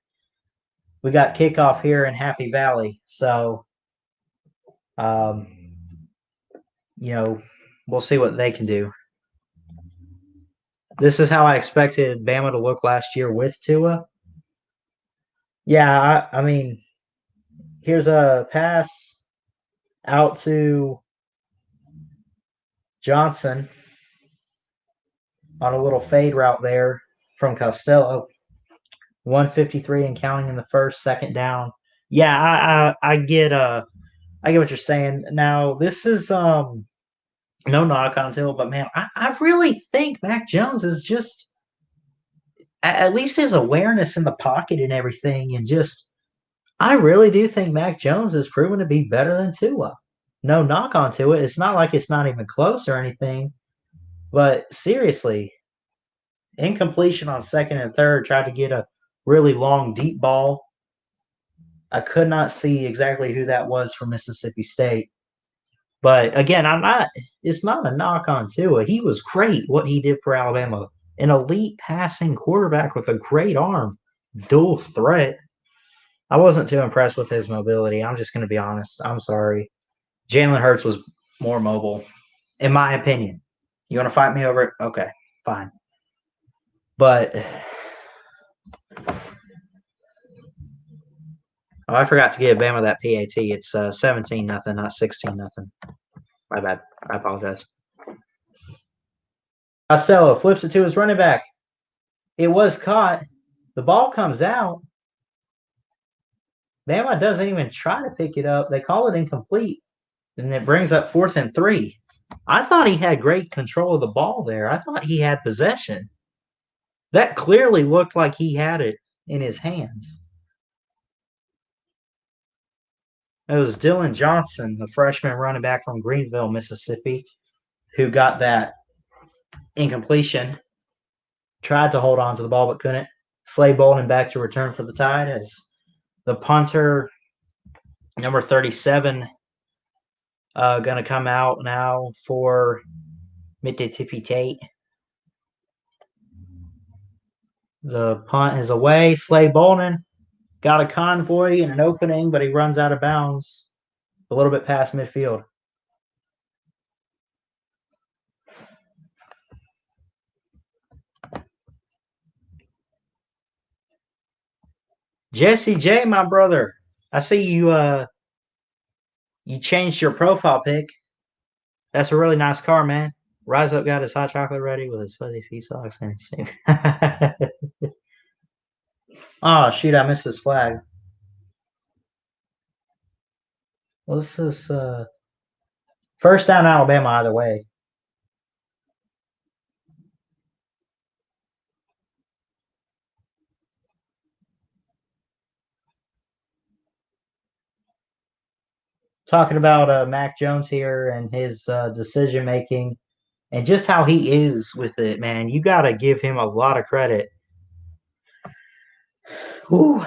we got kickoff here in Happy Valley. So, um, we'll see what they can do. This is how I expected Bama to look last year with Tua. Yeah, I mean, here's a pass out to Johnson on a little fade route there from Costello. 153 and counting in the first, second down. Yeah, I get what you're saying. Now this is no knock on Tua, but man, I really think Mac Jones is just at least his awareness in the pocket and everything, and just I really do think Mac Jones has proven to be better than Tua. No knock on Tua. It's not like it's not even close or anything, but seriously, incompletion on second and third, tried to get a really long deep ball. I could not see exactly who that was from Mississippi State. But again, it's not a knock on Tua. He was great what he did for Alabama. An elite passing quarterback with a great arm, dual threat. I wasn't too impressed with his mobility. I'm just going to be honest. I'm sorry. Jalen Hurts was more mobile, in my opinion. You want to fight me over it? Okay, fine. But I forgot to give Bama that PAT. It's 17-0, not 16-0. My bad. I apologize. Costello flips it to his running back. It was caught. The ball comes out. Bama doesn't even try to pick it up. They call it incomplete, and it brings up 4th and 3. I thought he had great control of the ball there. I thought he had possession. That clearly looked like he had it in his hands. It was Dylan Johnson, the freshman running back from Greenville, Mississippi, who got that incompletion. Tried to hold on to the ball but couldn't. Slade Bolden back to return for the Tide as the punter, number 37, going to come out now for Mississippi State. The punt is away. Slade Bolden got a convoy and an opening, but he runs out of bounds a little bit past midfield. Jesse J, my brother, I see you changed your profile pic. That's a really nice car, man. Rise Up got his hot chocolate ready with his fuzzy feet socks and his Oh, shoot, I missed this flag. Well, this is first down Alabama either way. Talking about Mac Jones here and his decision making and just how he is with it, man. You got to give him a lot of credit. Ooh.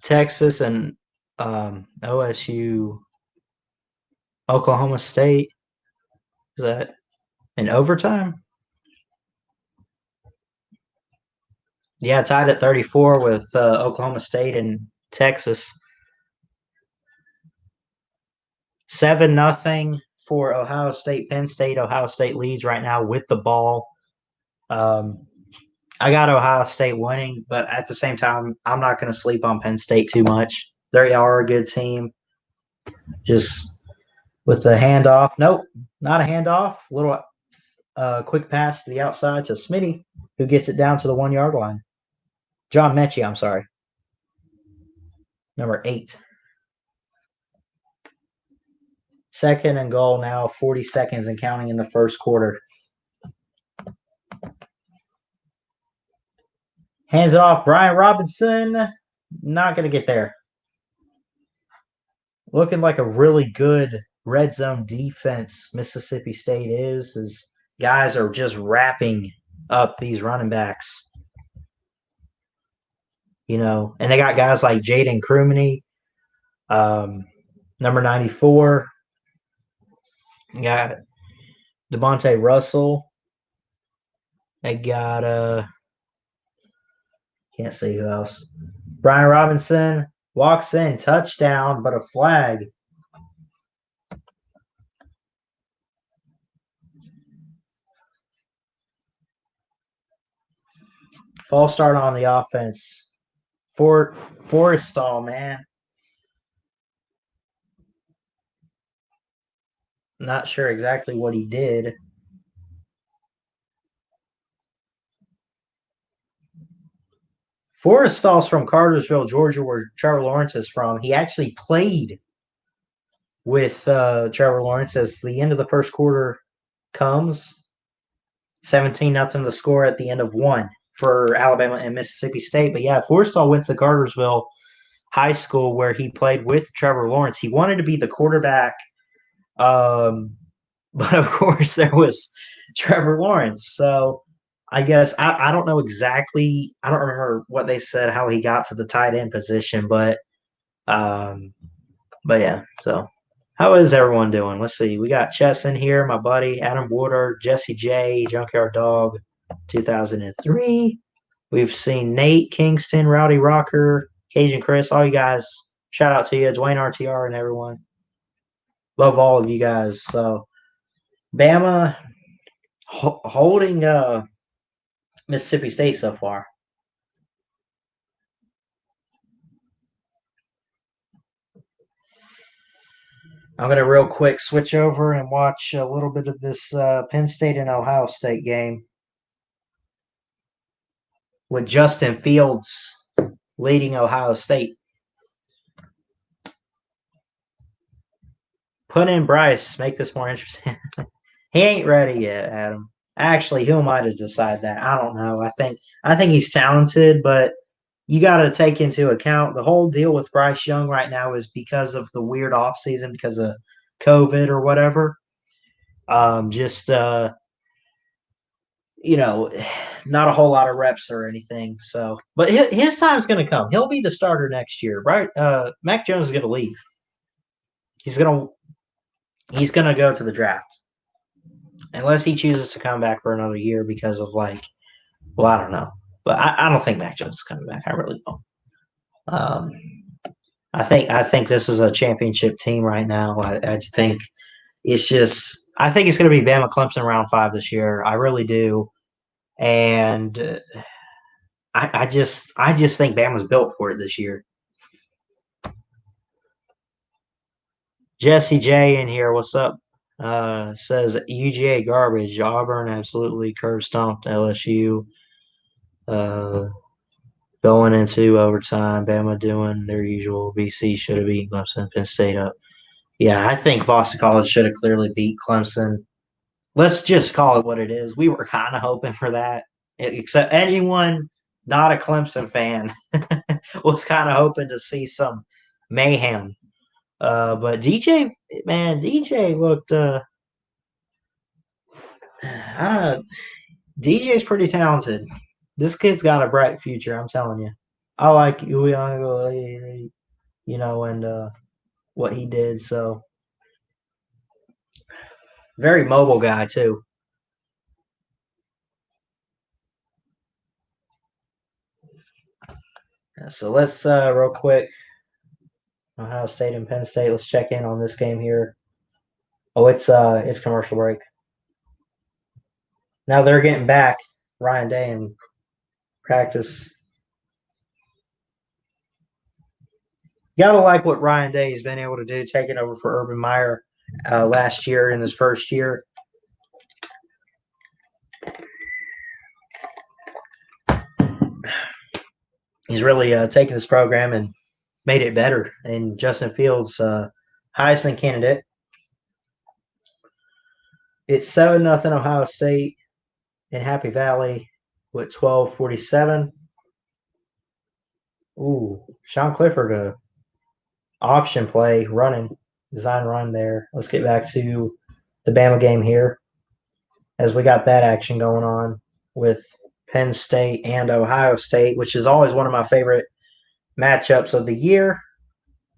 Texas and OSU, Oklahoma State. Is that in overtime? Yeah, tied at 34 with Oklahoma State and Texas. 7-0 for Ohio State, Penn State. Ohio State leads right now with the ball. I got Ohio State winning, but at the same time, I'm not going to sleep on Penn State too much. They are a good team. Just with the handoff. Nope, not a handoff. Little quick pass to the outside to Smitty. who gets it down to the 1 yard line. John Mechie, I'm sorry. Number 8. Second and goal now, 40 seconds and counting in the first quarter. Hands it off, Brian Robinson. Not going to get there. Looking like a really good red zone defense Mississippi State is guys are just wrapping up these running backs. And they got guys like Jaden Crumeny, number 94. You got Devontae Russell. They got can't see who else. Brian Robinson walks in, touchdown, but a flag. False start on the offense. Forrestall, man. Not sure exactly what he did. Forrestall's from Cartersville, Georgia, where Trevor Lawrence is from. He actually played with Trevor Lawrence as the end of the first quarter comes. 17-0 the score at the end of 1 for Alabama and Mississippi State. But yeah, Forrestall went to Cartersville High School where he played with Trevor Lawrence. He wanted to be the quarterback, but of course there was Trevor Lawrence. So I guess I don't know exactly. I don't remember what they said, how he got to the tight end position, but yeah. So how is everyone doing? Let's see. We got Chess in here, my buddy Adam Woodard, Jesse J, Junkyard Dog, 2003. We've seen Nate Kingston, Rowdy Rocker, Cajun Chris, all you guys. Shout out to you, Dwayne RTR, and everyone. Love all of you guys. So Bama holding Mississippi State so far. I'm going to real quick switch over and watch a little bit of this Penn State and Ohio State game with Justin Fields leading Ohio State. Put in Bryce, make this more interesting. He ain't ready yet, Adam. Actually, who am I to decide that? I don't know. I think he's talented, but you got to take into account the whole deal with Bryce Young right now is because of the weird offseason because of COVID or whatever. Not a whole lot of reps or anything. So, but his time's going to come. He'll be the starter next year, right? Mac Jones is going to leave. He's going to go to the draft. Unless he chooses to come back for another year because of I don't know. But I don't think Mac Jones is coming back. I really don't. I think this is a championship team right now. I think it's just I think it's going to be Bama Clemson round 5 this year. I really do, and I just think Bama's built for it this year. Jesse J in here, what's up? Says UGA garbage. Auburn absolutely curb stomped LSU. Going into overtime, Bama doing their usual. BC should have beat Clemson, Penn State up. Yeah, I think Boston College should have clearly beat Clemson. Let's just call it what it is. We were kind of hoping for that, except anyone not a Clemson fan was kind of hoping to see some mayhem. But DJ looked. I don't know. DJ's pretty talented. This kid's got a bright future. I'm telling you. I like Uiagalelei, and what he did. So very mobile guy too. So let's real quick. Ohio State and Penn State. Let's check in on this game here. Oh, it's commercial break. Now they're getting back Ryan Day in practice. Gotta like what Ryan Day has been able to do, taking over for Urban Meyer last year in his first year. He's really taken this program and made it better. And Justin Fields, Heisman candidate. It's 7-0 Ohio State in Happy Valley with 12:47. Ooh, Sean Clifford, option play, running, design run there. Let's get back to the Bama game here as we got that action going on with Penn State and Ohio State, which is always one of my favorite matchups of the year.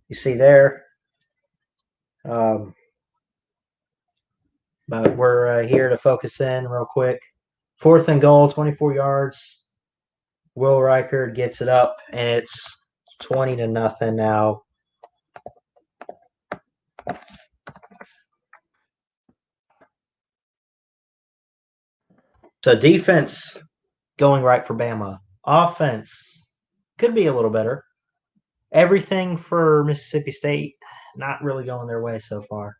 You see there. Um, but we're here to focus in real quick. 4th and goal, 24 yards. Will Riker gets it up, and it's 20-0 now. So defense going right for Bama. Offense could be a little better. Everything for Mississippi State not really going their way so far.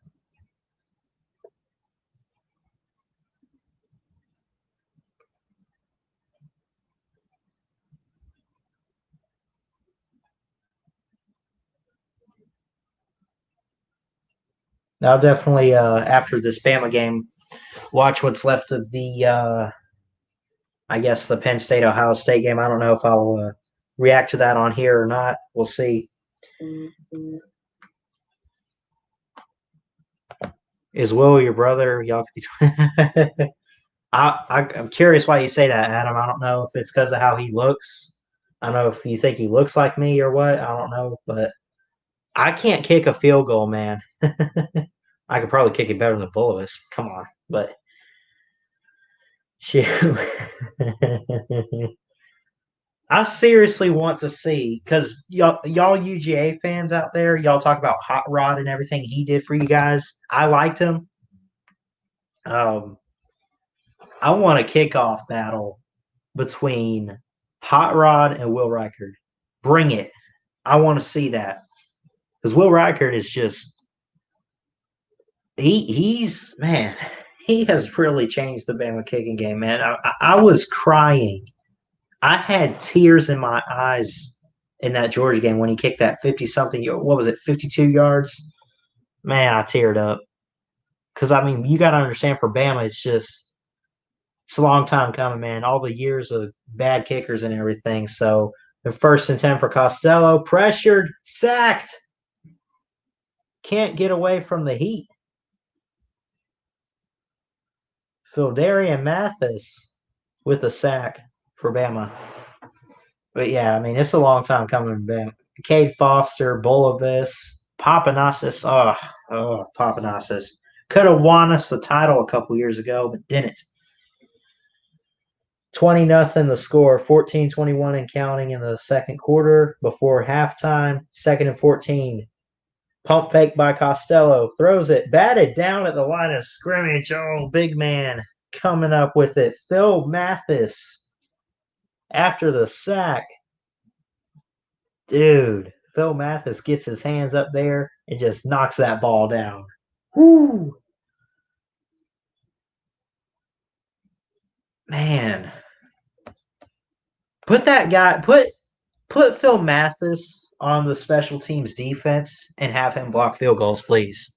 I'll definitely, after this Bama game, watch what's left of the, I guess, the Penn State Ohio State game. I don't know if I'll react to that on here or not. We'll see. Is Will your brother? Y'all I'm curious why you say that, Adam. I don't know if it's because of how he looks. I don't know if you think he looks like me or what. I don't know, but I can't kick a field goal, man. I could probably kick it better than both of us. Come on, but shoot. I seriously want to see because y'all UGA fans out there, y'all talk about Hot Rod and everything he did for you guys. I liked him. I want a kickoff battle between Hot Rod and Will Reichard. Bring it. I want to see that because Will Reichard is just he's man. He has really changed the Bama kicking game, man. I was crying. I had tears in my eyes in that Georgia game when he kicked that 50 something. What was it, 52 yards? Man, I teared up because I mean you got to understand for Bama, it's a long time coming, man. All the years of bad kickers and everything. So the 1st and 10 for Costello, pressured, sacked, can't get away from the heat. Phildarian Mathis with a sack for Bama. But yeah, I mean, it's a long time coming, Bama. Cade Foster, Bolivis, Papanassis. Papanassis. Could have won us the title a couple years ago, but didn't. 20-0 the score, 14-21 and counting in the second quarter before halftime. 2nd and 14. Pump fake by Costello. Throws it. Batted down at the line of scrimmage. Oh, big man coming up with it. Phil Mathis after the sack. Dude, Phil Mathis gets his hands up there and just knocks that ball down. Woo! Man. Put that guy, put Phil Mathis on the special teams defense and have him block field goals, please.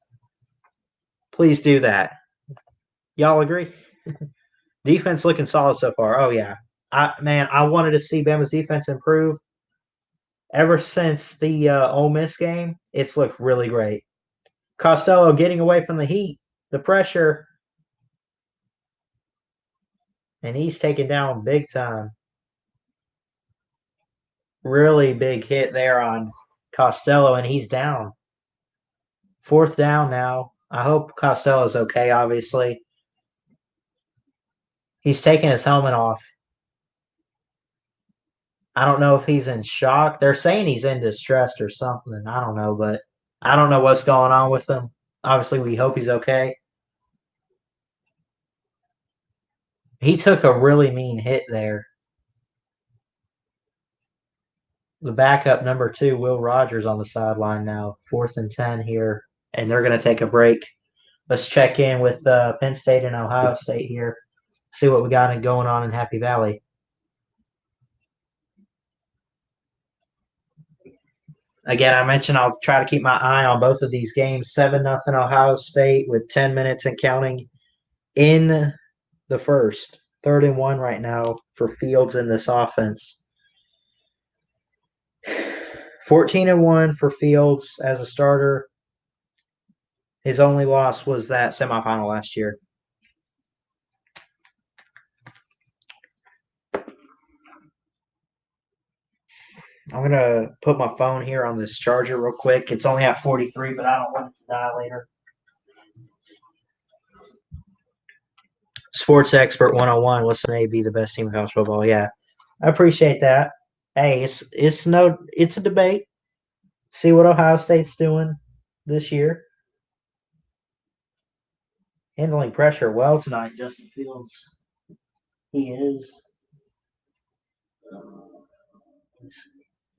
Please do that. Y'all agree? Defense looking solid so far. Oh yeah. I wanted to see Bama's defense improve. Ever since the Ole Miss game, it's looked really great. Costello getting away from the heat, the pressure, and he's taken down big time. Really big hit there on Costello, and he's down. 4th down now. I hope Costello's okay, obviously. He's taking his helmet off. I don't know if he's in shock. They're saying he's in distress or something. I don't know, but I don't know what's going on with him. Obviously, we hope he's okay. He took a really mean hit there. The backup number 2, Will Rogers, on the sideline now. 4th and 10 here, and they're going to take a break. Let's check in with Penn State and Ohio State here. See what we got going on in Happy Valley. Again, I mentioned I'll try to keep my eye on both of these games. 7-0 Ohio State with 10 minutes and counting in the first. 3rd and 1 right now for Fields in this offense. 14-1 for Fields as a starter. His only loss was that semifinal last year. I'm going to put my phone here on this charger real quick. It's only at 43, but I don't want it to die later. Sports Expert 101. What's the be the best team in college football? Yeah, I appreciate that. Hey, it's a debate. See what Ohio State's doing this year. Handling pressure well tonight, Justin Fields. He is.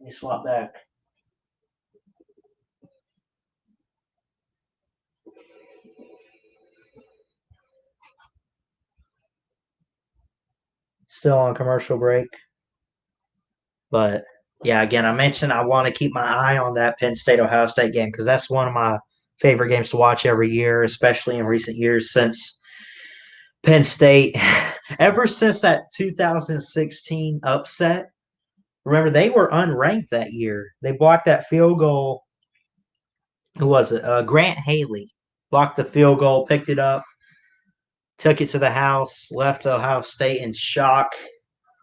Let me swap back. Still on commercial break. But yeah, again, I mentioned I want to keep my eye on that Penn State Ohio State game because that's one of my favorite games to watch every year, especially in recent years since Penn State, ever since that 2016 upset. Remember, they were unranked that year. They blocked that field goal. Who was it? Grant Haley blocked the field goal, picked it up, took it to the house, left Ohio State in shock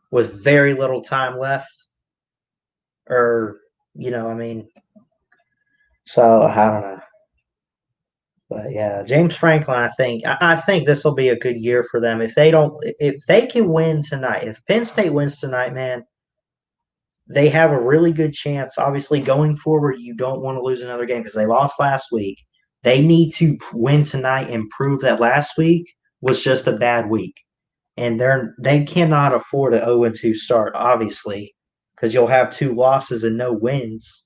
with very little time left. Or, I mean, so I don't know. But yeah, James Franklin, I think this will be a good year for them. If they can win tonight, if Penn State wins tonight, man, they have a really good chance. Obviously, going forward, you don't want to lose another game because they lost last week. They need to win tonight and prove that last week was just a bad week, and they cannot afford an 0-2 start, obviously, because you'll have 2 losses and no wins.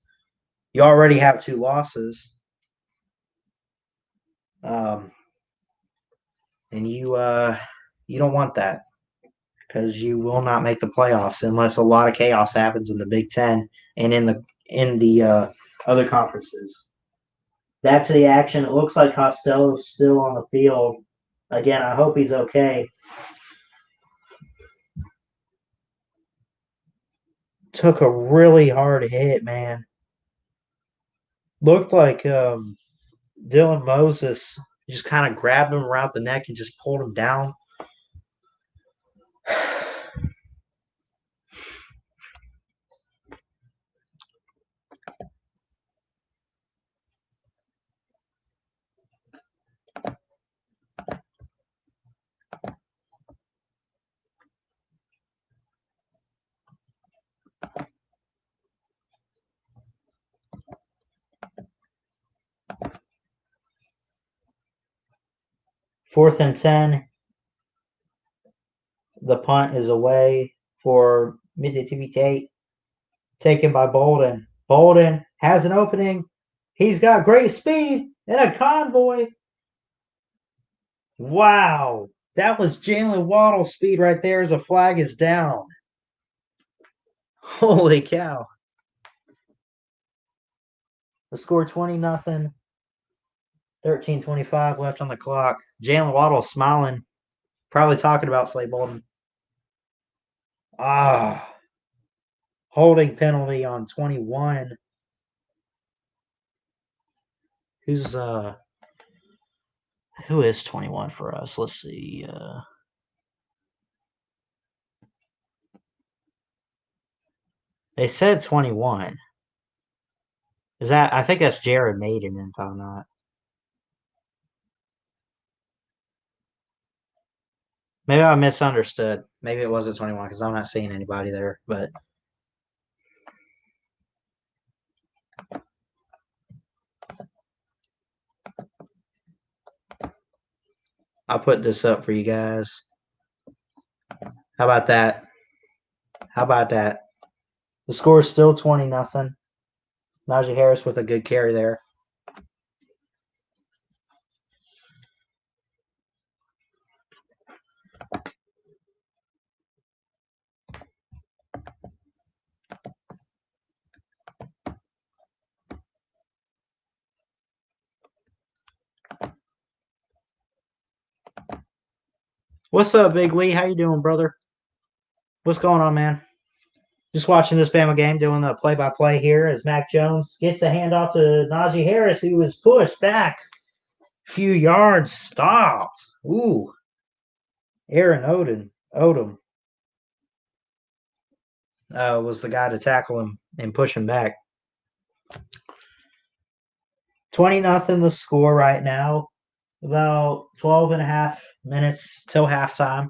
You already have 2 losses, and you don't want that because you will not make the playoffs unless a lot of chaos happens in the Big Ten and in the other conferences. Back to the action. It looks like Costello's still on the field. Again, I hope he's okay. Took a really hard hit, man. Looked like Dylan Moses just kind of grabbed him around the neck and just pulled him down. 4th and 10. The punt is away for Mississippi State, taken by Bolden. Bolden has an opening. He's got great speed and a convoy. Wow. That was Jalen Waddle's speed right there as a flag is down. Holy cow. The score 20-0. 13:25 left on the clock. Jalen Waddle smiling, probably talking about Slade Bolden. Holding penalty on 21. Who's who is 21 for us? Let's see. They said 21. I think that's Jared Maiden, if I'm not. Maybe I misunderstood. Maybe it wasn't 21 because I'm not seeing anybody there, but I'll put this up for you guys. How about that? How about that? The score is still 20-0. Najee Harris with a good carry there. What's up, Big Lee? How you doing, brother? What's going on, man? Just watching this Bama game, doing the play-by-play here as Mac Jones gets a handoff to Najee Harris, who was pushed back a few yards, stopped. Ooh, Aaron Odom was the guy to tackle him and push him back. 20-0 the score right now. About 12 and a half minutes till halftime.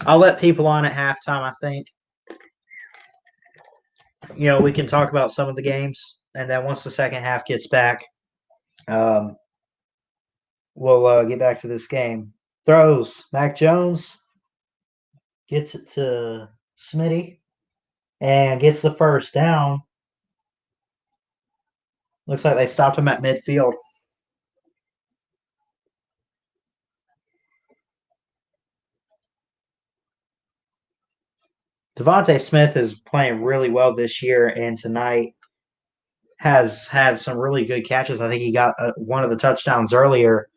I'll let people on at halftime, I think. We can talk about some of the games, and then once the second half gets back, um, we'll get back to this game. Throws. Mac Jones gets it to Smitty and gets the first down. Looks like they stopped him at midfield. Devontae Smith is playing really well this year, and tonight has had some really good catches. I think he got one of the touchdowns earlier.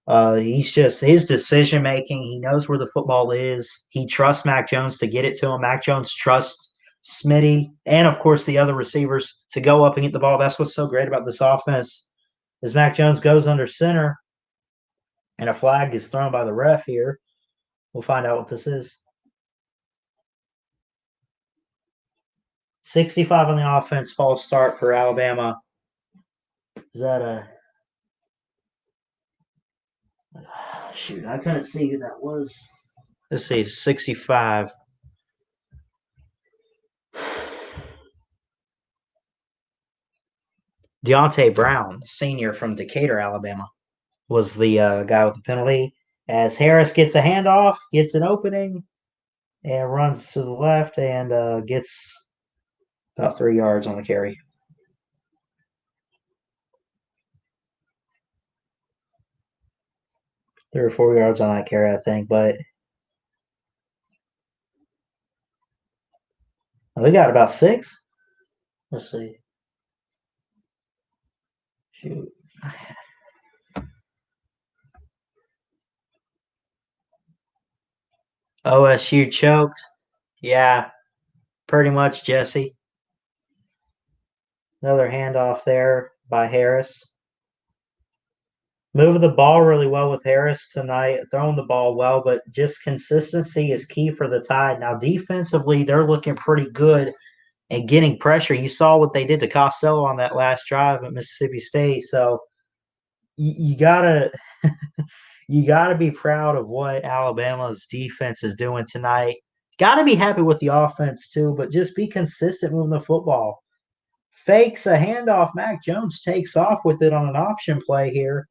He's just his decision making. He knows where the football is. He trusts Mac Jones to get it to him. Mac Jones trusts Smitty and of course the other receivers to go up and get the ball. That's what's so great about this offense. As Mac Jones goes under center, and a flag is thrown by the ref here. We'll find out what this is. 65 on the offense, false start for Alabama. Is that a shoot? I couldn't see who that was. Let's see, 65. Deontay Brown, senior from Decatur, Alabama, was the guy with the penalty. As Harris gets a handoff, gets an opening, and runs to the left and gets about 3 yards on the carry. 3 or 4 yards on that carry, I think. But we got about 6. Let's see. Shoot. OSU choked. Yeah, pretty much, Jesse. Another handoff there by Harris. Moving the ball really well with Harris tonight, throwing the ball well, but just consistency is key for the Tide. Now, defensively, they're looking pretty good and getting pressure. You saw what they did to Costello on that last drive at Mississippi State. So you gotta you gotta be proud of what Alabama's defense is doing tonight. Gotta be happy with the offense too, but just be consistent moving the football. Fakes a handoff. Mac Jones takes off with it on an option play here.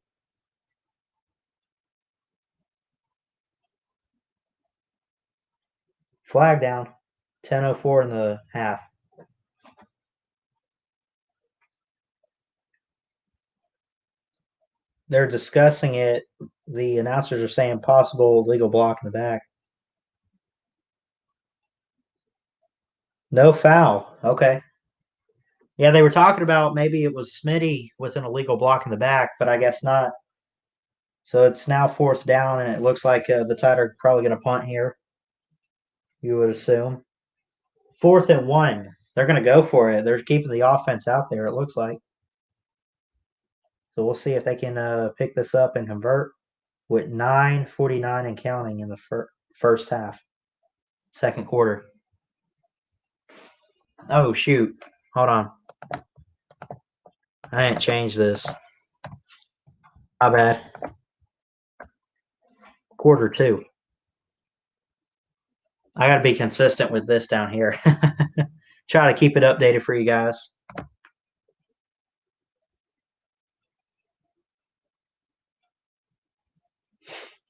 Flag down. 10:04 in the half. They're discussing it. The announcers are saying possible legal block in the back. No foul. Okay. Yeah, they were talking about maybe it was Smitty with an illegal block in the back, but I guess not. So it's now fourth down, and it looks like the Tide are probably going to punt here. You would assume 4th and 1. They're going to go for it. They're keeping the offense out there. It looks like. So we'll see if they can pick this up and convert with 9:49 and counting in the first half, second quarter. Oh shoot! Hold on. I didn't change this. My bad. Quarter 2. I got to be consistent with this down here. Try to keep it updated for you guys.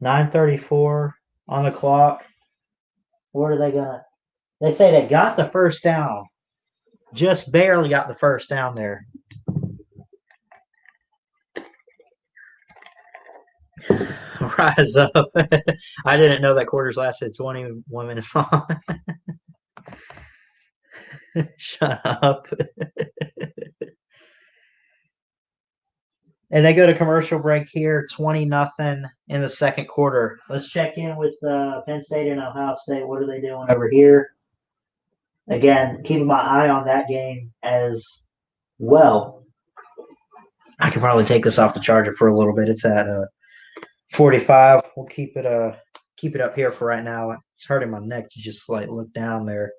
9:34 on the clock. What are they gonna? They say they got the first down. Just barely got the first down there. Rise up. I didn't know that quarters lasted 21 minutes long. Shut up. And they go to commercial break here, 20-0 in the second quarter. Let's check in with Penn State and Ohio State. What are they doing over here? Again, keeping my eye on that game as well. I can probably take this off the charger for a little bit. It's at 45. We'll keep it up here for right now. It's hurting my neck to just like look down there.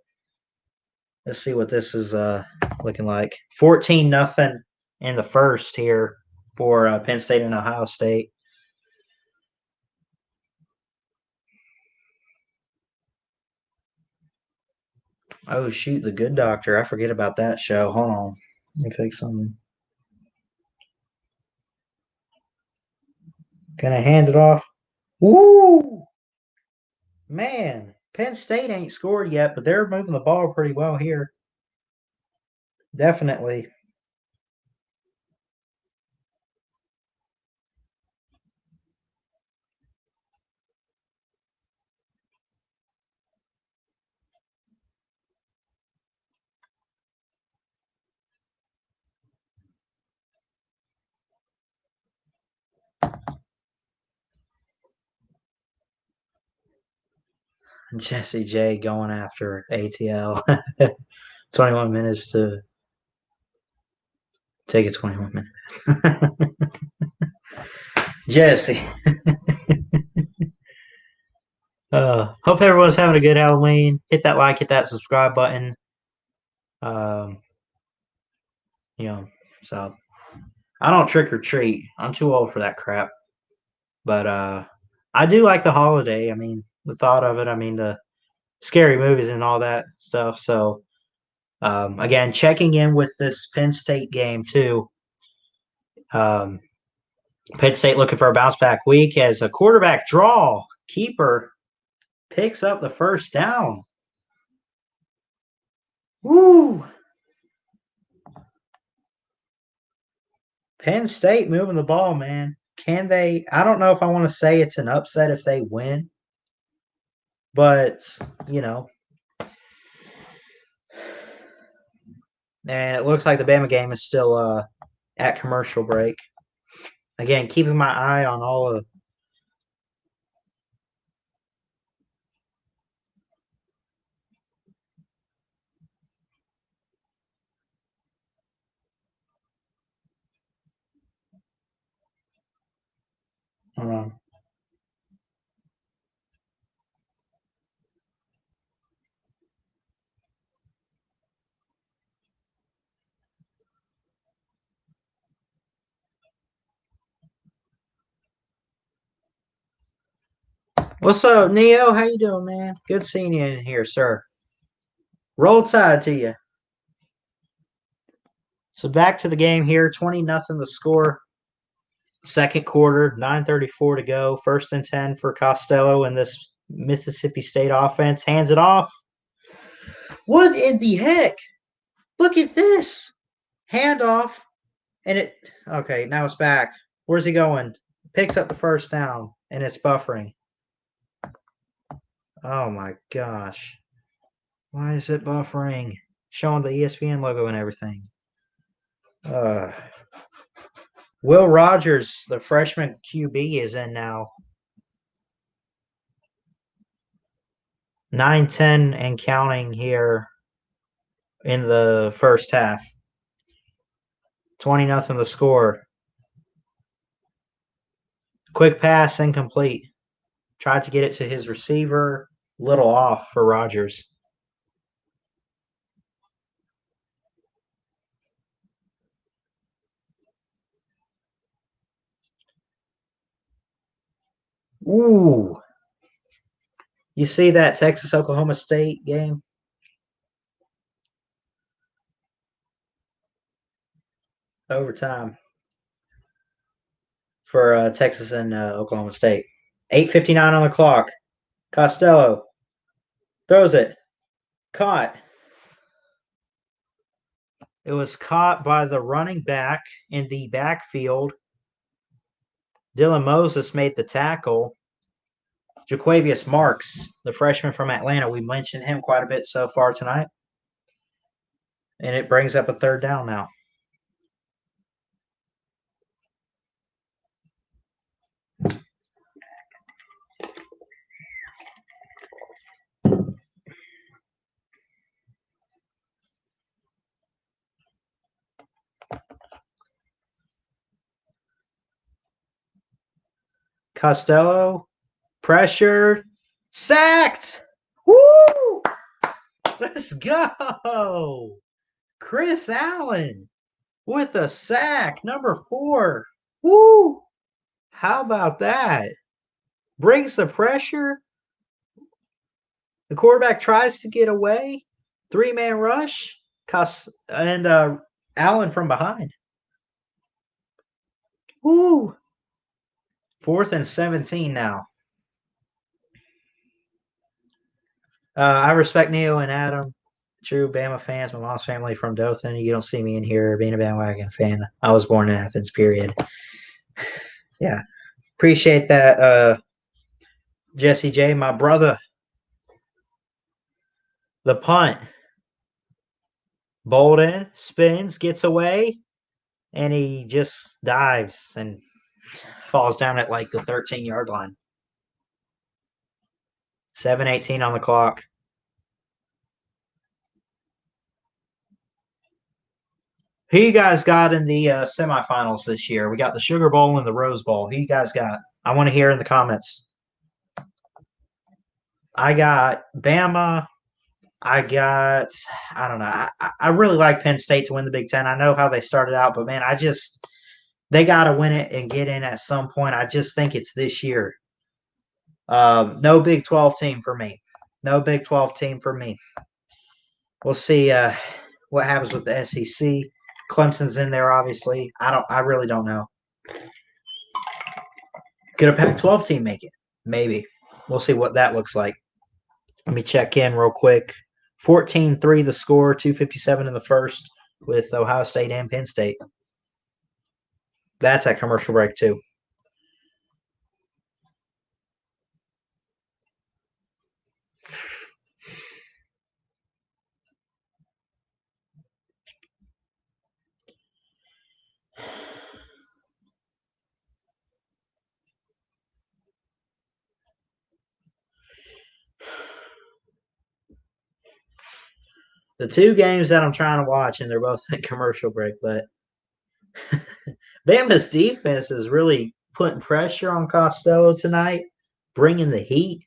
Let's see what this is looking like. 14-0 in the first here for Penn State and Ohio State. Oh shoot, The Good Doctor. I forget about that show. Hold on. Let me fix something. Can I hand it off? Woo! Man, Penn State ain't scored yet, but they're moving the ball pretty well here. Definitely. Jesse J going after ATL. 21 minutes to take it 21 minutes. Jesse. Hope everyone's having a good Halloween. Hit that like, hit that subscribe button. Um, so I don't trick or treat. I'm too old for that crap. But I do like the holiday. I mean, the thought of it. I mean, the scary movies and all that stuff. So again, checking in with this Penn State game too. Um, Penn State looking for a bounce back week as a quarterback draw. Keeper picks up the first down. Woo! Penn State moving the ball, man. Can they? I don't know if I want to say it's an upset if they win, but you know, and it looks like the Bama game is still at commercial break. Again, keeping my eye on all of. Uh, what's up, Neo? How you doing, man? Good seeing you in here, sir. Roll Tide to you. So back to the game here, 20-0 the score. Second quarter, 9:34 to go. First and 10 for Costello and this Mississippi State offense. Hands it off. What in the heck? Look at this. Handoff. And it, okay, now it's back. Where's he going? Picks up the first down, and it's buffering. Oh my gosh. Why is it buffering? Showing the ESPN logo and everything. Will Rogers, the freshman QB, is in now. 9-10 and counting here in the first half. 20-0 the score. Quick pass, incomplete. Tried to get it to his receiver. Little off for Rogers. Ooh. You see that Texas Oklahoma State game? Overtime for Texas and Oklahoma State. 8:59 on the clock. Costello throws it. Caught. It was caught by the running back in the backfield. Dylan Moses made the tackle. Jaquavius Marks, the freshman from Atlanta, we mentioned him quite a bit so far tonight. And it brings up a third down now. Costello, pressured, sacked. Woo! Let's go. Chris Allen with a sack, number 4. Woo! How about that? Brings the pressure. The quarterback tries to get away. 3-man rush. And Allen from behind. Woo! 4th and 17 now. I respect Neo and Adam. True Bama fans. My mom's family from Dothan. You don't see me in here being a bandwagon fan. I was born in Athens, period. Yeah. Appreciate that, Jesse J, my brother. The punt. Bolden spins, gets away, and he just dives and falls down at like the 13-yard line. 7:18 on the clock. Who you guys got in the semifinals this year? We got the Sugar Bowl and the Rose Bowl. Who you guys got? I want to hear in the comments. I got Bama. I don't know. I really like Penn State to win the Big Ten. I know how they started out, but man, they got to win it and get in at some point. I just think it's this year. No Big 12 team for me. No Big 12 team for me. We'll see what happens with the SEC. Clemson's in there, obviously. I really don't know. Could a Pac-12 team make it? Maybe. We'll see what that looks like. Let me check in real quick. 14-3 the score, 2:57 in the first with Ohio State and Penn State. That's at commercial break, too. The two games that I'm trying to watch, and they're both at commercial break, but Bama's defense is really putting pressure on Costello tonight, bringing the heat,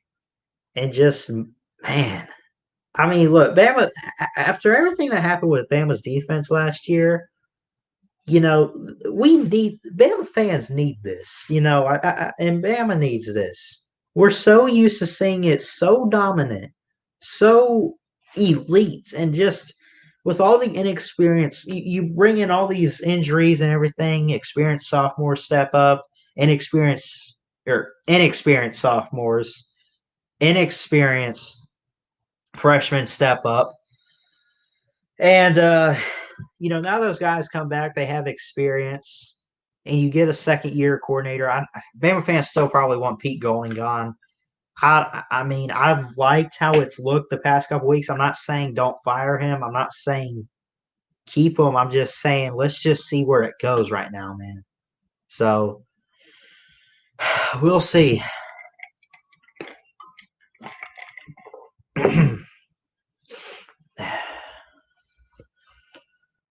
and just, man. I mean, look, Bama, after everything that happened with Bama's defense last year, Bama fans need this, and Bama needs this. We're so used to seeing it so dominant, so elite, and just with all the inexperience, you bring in all these injuries and everything. Experienced sophomores step up, inexperienced sophomores, inexperienced freshmen step up, and now those guys come back, they have experience, and you get a second-year coordinator. Bama fans still probably want Pete Golding gone. I mean, I've liked how it's looked the past couple weeks. I'm not saying don't fire him. I'm not saying keep him. I'm just saying let's just see where it goes right now, man. So we'll see.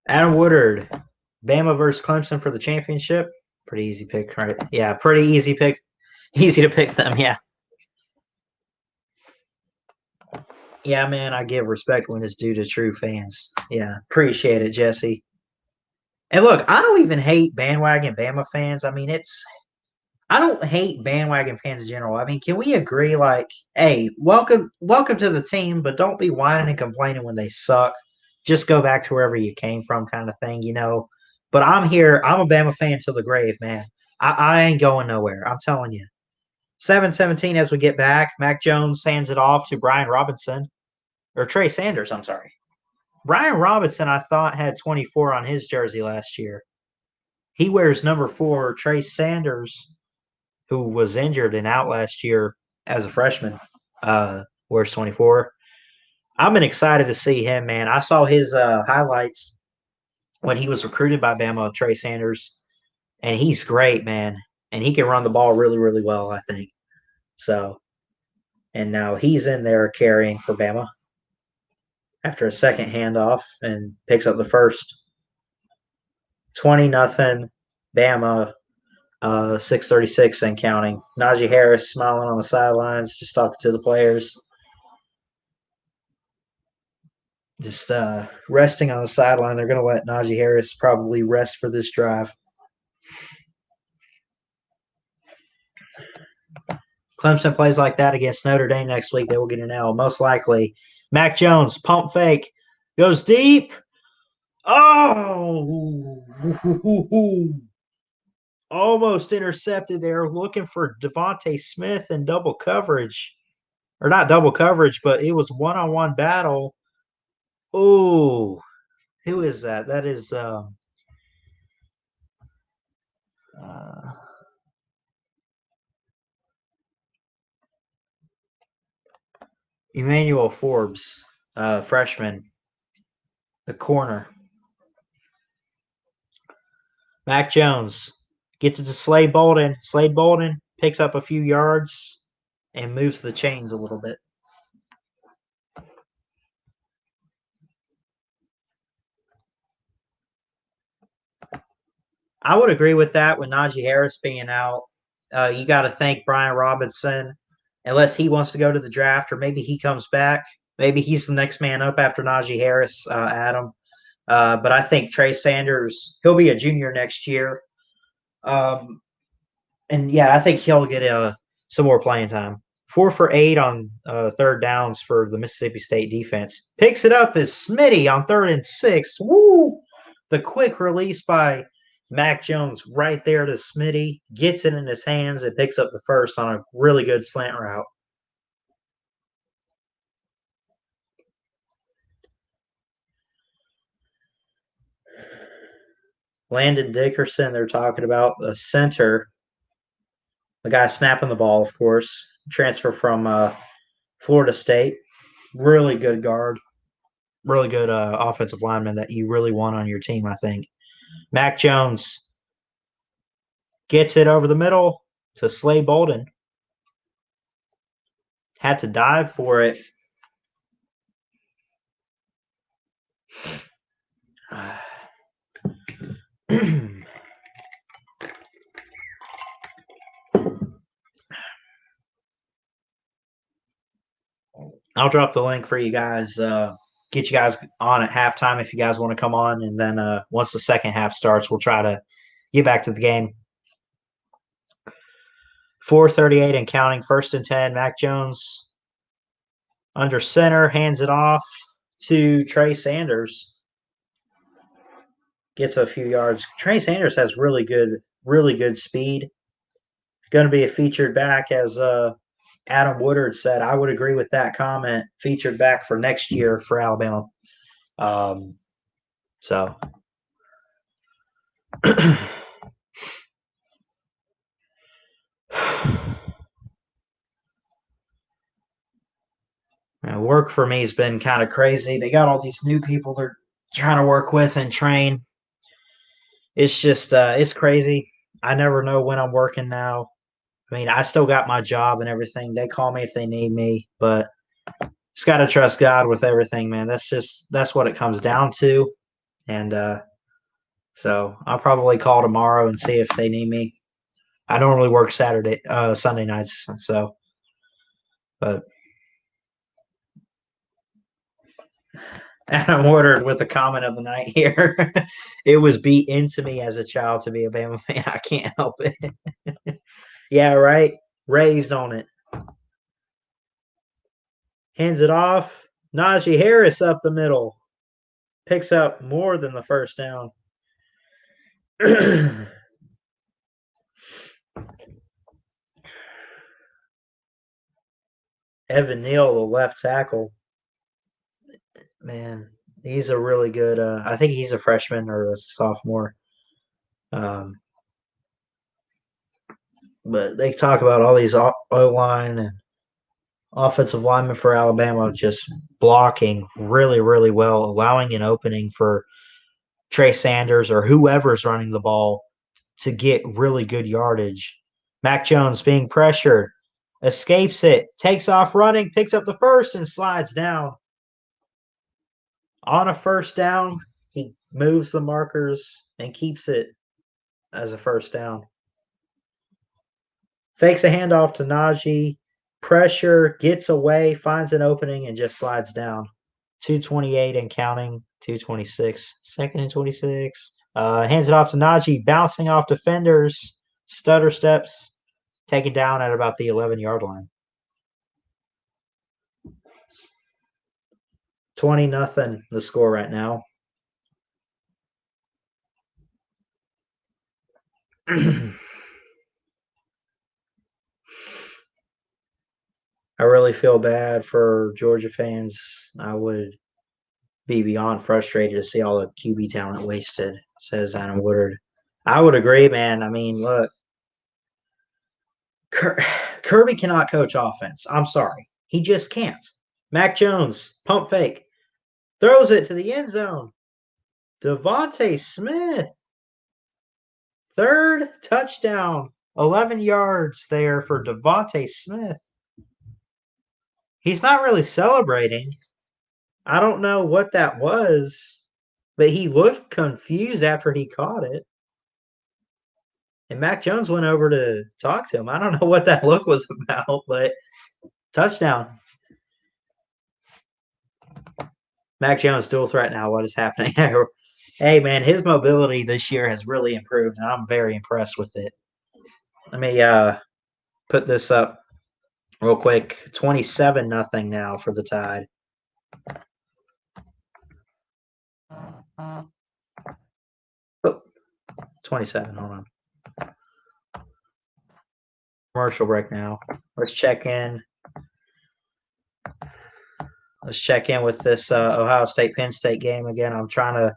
Adam Woodard, Bama versus Clemson for the championship. Pretty easy pick, right? Yeah, pretty easy pick. Easy to pick them, yeah. Yeah, man, I give respect when it's due to true fans. Yeah, appreciate it, Jesse. And look, I don't even hate bandwagon Bama fans. I mean, I don't hate bandwagon fans in general. I mean, can we agree, like, hey, welcome to the team, but don't be whining and complaining when they suck. Just go back to wherever you came from, kind of thing, But I'm here. I'm a Bama fan till the grave, man. I ain't going nowhere. I'm telling you. 7:17 as we get back. Mac Jones hands it off to Brian Robinson. Or Trey Sanders, I'm sorry. Brian Robinson, I thought, had 24 on his jersey last year. He wears number 4. Trey Sanders, who was injured and out last year as a freshman, wears 24. I've been excited to see him, man. I saw his highlights when he was recruited by Bama, Trey Sanders, and he's great, man. And he can run the ball really, really well, I think. So, and now he's in there carrying for Bama after a second handoff and picks up the first. 20-0 Bama. 6:36 and counting. Najee Harris smiling on the sidelines, just talking to the players. Just resting on the sideline. They're going to let Najee Harris probably rest for this drive. Clemson plays like that against Notre Dame next week, they will get an L, most likely. Mac Jones, pump fake, goes deep. Oh, almost intercepted there, looking for Devontae Smith in double coverage. Or not double coverage, but it was one-on-one battle. Oh, who is that? That is uh, Emmanuel Forbes, freshman, the corner. Mac Jones gets it to Slade Bolden. Slade Bolden picks up a few yards and moves the chains a little bit. I would agree with that with Najee Harris being out. You got to thank Brian Robinson, unless he wants to go to the draft or maybe he comes back. Maybe he's the next man up after Najee Harris, Adam. But I think Trey Sanders, he'll be a junior next year. And yeah, I think he'll get some more playing time. 4 for 8 on third downs for the Mississippi State defense. Picks it up as Smitty on 3rd and 6. Woo! The quick release by Mac Jones right there to Smitty. Gets it in his hands and picks up the first on a really good slant route. Landon Dickerson, they're talking about the center. The guy snapping the ball, of course. Transfer from Florida State. Really good guard. Really good offensive lineman that you really want on your team, I think. Mac Jones gets it over the middle to Slade Bolden. Had to dive for it. I'll drop the link for you guys. Get you guys on at halftime if you guys want to come on, and then once the second half starts, we'll try to get back to the game. 4:38 and counting, 1st and 10. Mac Jones under center, hands it off to Trey Sanders. Gets a few yards. Trey Sanders has really good speed. Going to be a featured back, as Adam Woodard said. I would agree with that comment. Featured back for next year for Alabama. So work for me has been kind of crazy. They got all these new people they're trying to work with and train. It's just it's crazy. I never know when I'm working now. I mean, I still got my job and everything. They call me if they need me, but just got to trust God with everything, man. That's what it comes down to. And so I'll probably call tomorrow and see if they need me. I normally work Sunday nights, so but Adam ordered with the comment of the night here. It was beat into me as a child to be a Bama fan. I can't help it. Yeah, right. Raised on it. Hands it off. Najee Harris up the middle. Picks up more than the first down. Evan Neal, the left tackle. Man, he's a really good. I think he's a freshman or a sophomore. Um, but they talk about all these O line and offensive linemen for Alabama just blocking really, really well, allowing an opening for Trey Sanders or whoever's running the ball to get really good yardage. Mac Jones being pressured, escapes it, takes off running, picks up the first, and slides down. On a first down, he moves the markers and keeps it as a first down. Fakes a handoff to Najee. Pressure, gets away, finds an opening, and just slides down. 228 and counting. 226. Second and 26. Hands it off to Najee, bouncing off defenders. Stutter steps. Taken down at about the 11-yard line. 20-0 the score right now. I really feel bad for Georgia fans. I would be beyond frustrated to see all the QB talent wasted, says Adam Woodard. I would agree, man. I mean, look, Kirby cannot coach offense. I'm sorry. He just can't. Mac Jones, pump fake, throws it to the end zone. Devontae Smith, third touchdown, 11 yards there for Devontae Smith. He's not really celebrating. I don't know what that was, but he looked confused after he caught it. And Mac Jones went over to talk to him. I don't know what that look was about, but touchdown. Mac Jones dual threat now. What is happening? Hey, man, his mobility this year has really improved, and I'm very impressed with it. Let me put this up real quick. 27-0 now for the Tide. Oh, 27. Hold on. Commercial break now. Let's check in. Let's check in with this Ohio State-Penn State game again. I'm trying to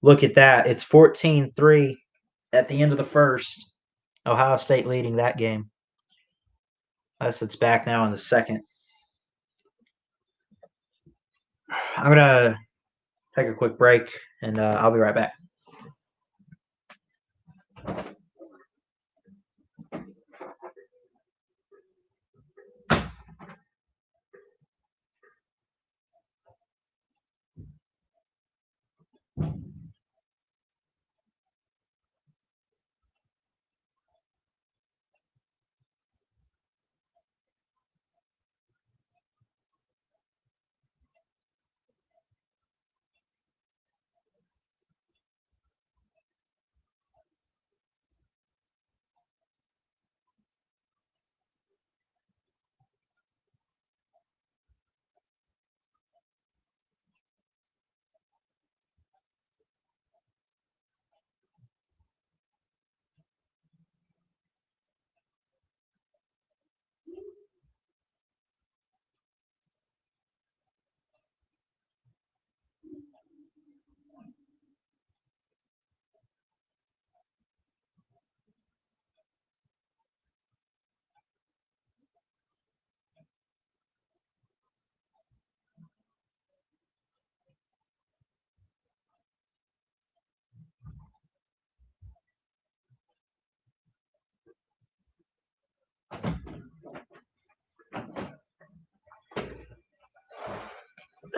look at that. It's 14-3 at the end of the first. Ohio State leading that game. Unless it's back now in the second. I'm going to take a quick break, and I'll be right back.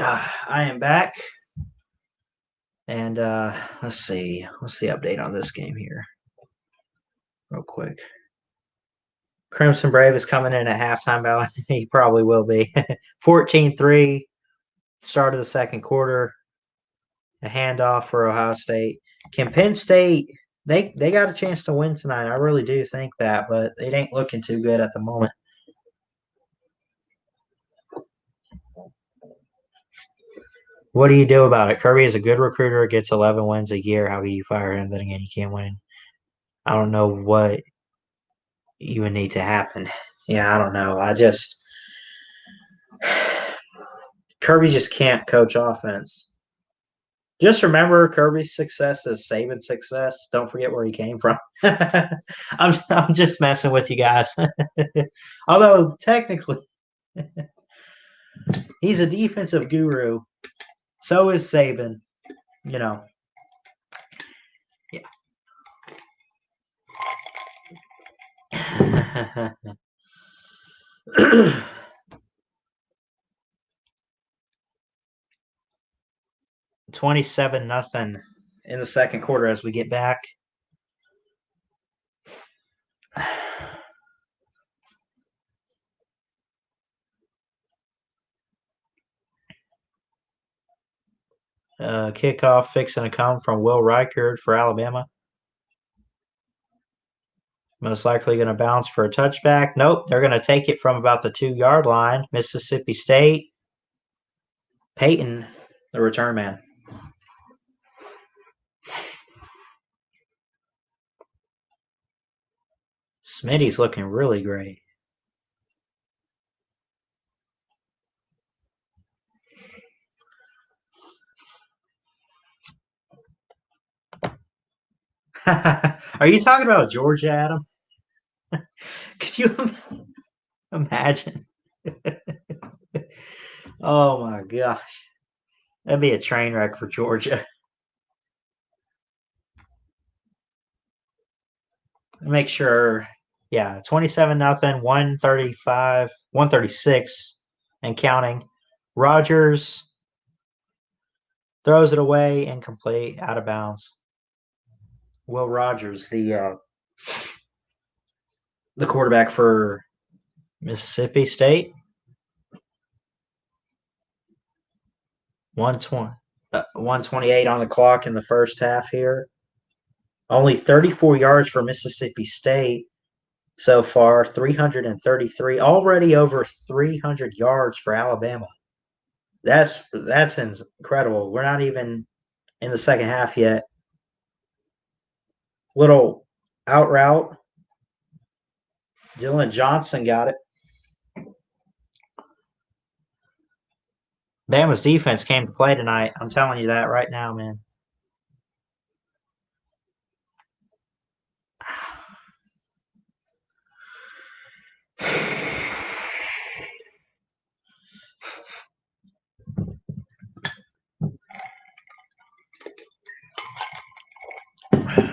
I am back. And let's see. What's the update on this game here? Real quick. Crimson Brave is coming in at halftime, but he probably will be. 14-3, start of the second quarter. A handoff for Ohio State. Can Penn State, they got a chance to win tonight. I really do think that, but it ain't looking too good at the moment. What do you do about it? Kirby is a good recruiter, gets 11 wins a year. How can you fire him? Then again, you can't win. I don't know what you would need to happen. Yeah, I don't know. Kirby just can't coach offense. Just remember Kirby's success is Saban's success. Don't forget where he came from. I'm just messing with you guys. Although technically he's a defensive guru. So is Saban. You know. Yeah. 27-0 in the second quarter as we get back. Kickoff fixing to come from Will Reichard for Alabama. Most likely going to bounce for a touchback. Nope, they're going to take it from about the 2-yard line. Mississippi State. Peyton, the return man. Smitty's looking really great. Are you talking about Georgia, Adam? Could you imagine? Oh my gosh. That'd be a train wreck for Georgia. Make sure, yeah, 27-0, 135, 136 and counting. Rogers throws it away, incomplete, out of bounds. Will Rogers, the quarterback for Mississippi State. 128 on the clock in the first half here. Only 34 yards for Mississippi State so far, 333. Already over 300 yards for Alabama. That's incredible. We're not even in the second half yet. Little out route. Dylan Johnson got it. Bama's defense came to play tonight. I'm telling you that right now, man.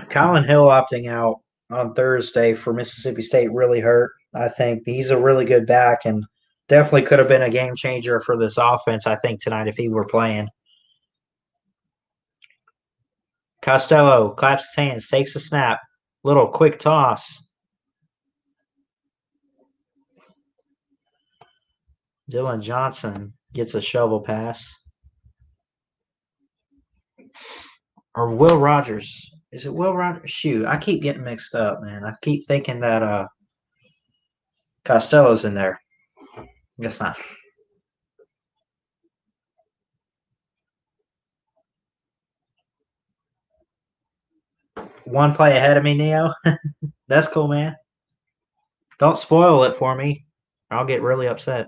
Colin Hill opting out on Thursday for Mississippi State really hurt. I think he's a really good back and definitely could have been a game changer for this offense, I think, tonight if he were playing. Costello claps his hands, takes a snap. Little quick toss. Dylan Johnson gets a shovel pass. Or Will Rogers. Is it Will Rogers? Shoot, I keep getting mixed up, man. I keep thinking that Costello's in there. Guess not. One play ahead of me, Neo. That's cool, man. Don't spoil it for me. I'll get really upset.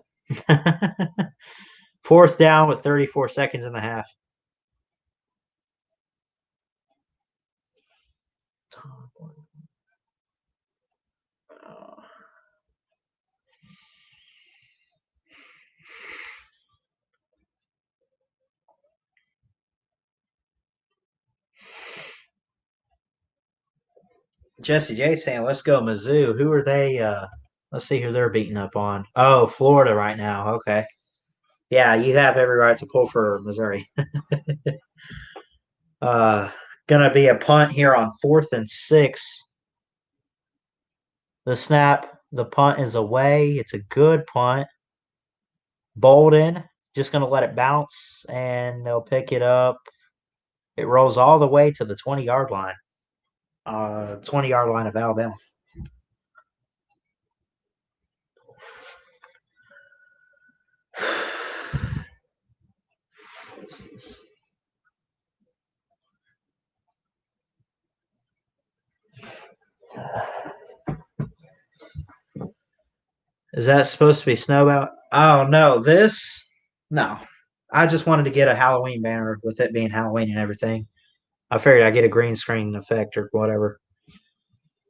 4th down with 34 seconds in the half. Jesse J saying, let's go Mizzou. Who are they? Let's see who they're beating up on. Oh, Florida right now. Okay. Yeah, you have every right to pull for Missouri. Gonna be a punt here on 4th and 6. The snap, the punt is away. It's a good punt. Bolden just gonna let it bounce and they'll pick it up. It rolls all the way to the 20-yard line. 20-yard line of Alabama. Is that supposed to be snow out? Oh no, no. I just wanted to get a Halloween banner with it being Halloween and everything. I figured I'd get a green screen effect or whatever.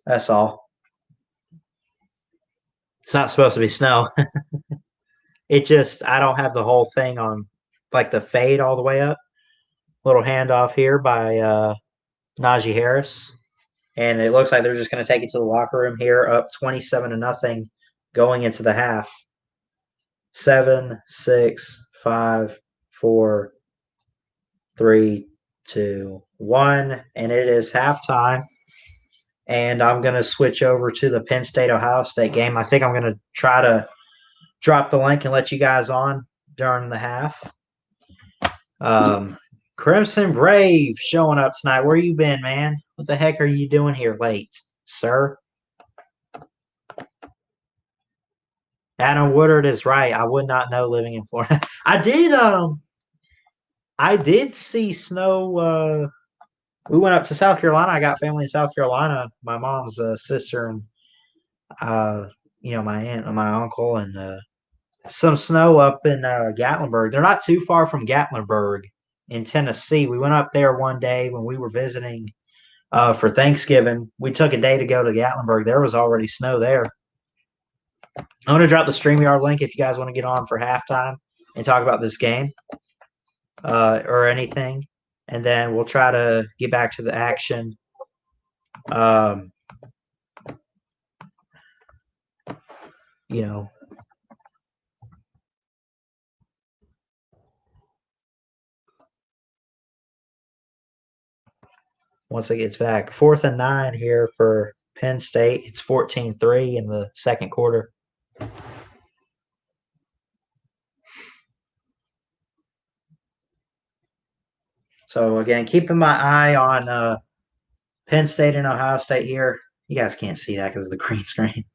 That's all. It's not supposed to be snow. I don't have the whole thing on, like the fade all the way up. Little handoff here by Najee Harris. And it looks like they're just going to take it to the locker room here, up 27-0 going into the half. 7, 6, 5, 4, 3, 2, 1. And it is halftime. And I'm going to switch over to the Penn State Ohio State game. I think I'm going to try to drop the link and let you guys on during the half. Crimson Brave showing up tonight. Where you been, man? What the heck are you doing here late, sir? Adam Woodard is right. I would not know living in Florida. I did see snow. We went up to South Carolina. I got family in South Carolina. My mom's sister and uh, my aunt and my uncle, and some snow up in Gatlinburg. They're not too far from Gatlinburg in Tennessee. We went up there one day when we were visiting for Thanksgiving. We took a day to go to Gatlinburg. There was already snow there. I'm going to drop the StreamYard link if you guys want to get on for halftime and talk about this game or anything. And then we'll try to get back to the action. Um, you know, once it gets back. 4th and 9 here for Penn State. It's 14-3 in the second quarter. So, again, keeping my eye on Penn State and Ohio State here. You guys can't see that because of the green screen.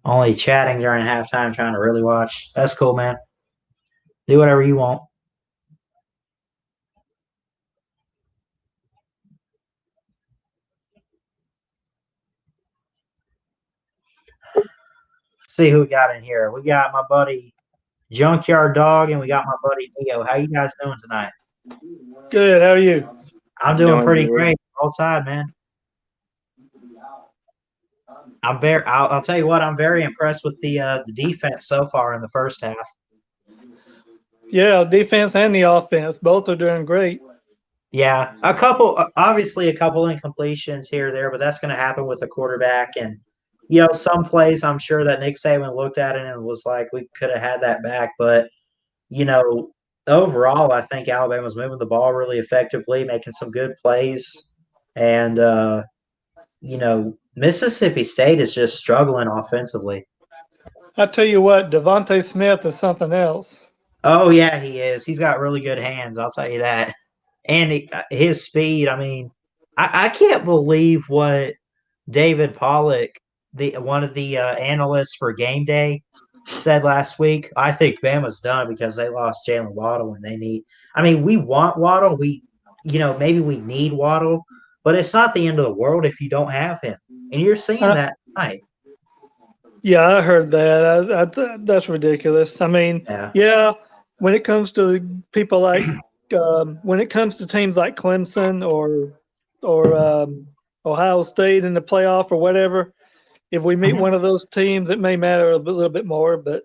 Only chatting during halftime, trying to really watch. That's cool, man. Do whatever you want. See who we got in here. We got my buddy Junkyard Dog, and we got my buddy Neo. How you guys doing tonight? Good. How are you? I'm doing pretty great. All time, man. I'll tell you what. I'm very impressed with the defense so far in the first half. Yeah, defense and the offense both are doing great. Yeah, obviously a couple incompletions here or there, but that's going to happen with a quarterback. And some plays I'm sure that Nick Saban looked at it and was like, we could have had that back. But overall, I think Alabama's moving the ball really effectively, making some good plays, and Mississippi State is just struggling offensively. I tell you what, Devontae Smith is something else. Oh yeah, he is. He's got really good hands. I'll tell you that. And his speed. I mean, I can't believe what David Pollock, one of the analysts for Game Day, said last week. I think Bama's done because they lost Jalen Waddle and they need. I mean, we want Waddle. Maybe we need Waddle, but it's not the end of the world if you don't have him. And you're seeing that tonight. Yeah, I heard that. That's ridiculous. I mean, yeah, when it comes to people like, when it comes to teams like Clemson or Ohio State in the playoff or whatever, if we meet one of those teams, it may matter a little bit more. But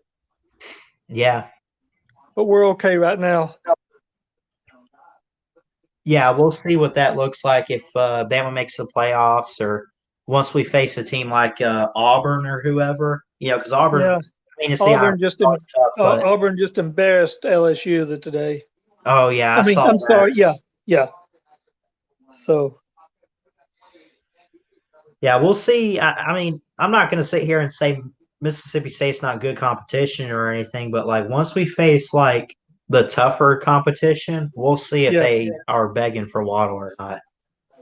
we're okay right now. Yeah, we'll see what that looks like if Bama makes the playoffs or once we face a team like Auburn or whoever. Because Auburn. Yeah. I mean, it's Auburn tough, Auburn just embarrassed LSU today. Oh yeah, I'm sorry. Yeah. So. Yeah, we'll see. I mean, I'm not going to sit here and say Mississippi State's not good competition or anything, but like once we face like the tougher competition, we'll see if they are begging for Waddle or not.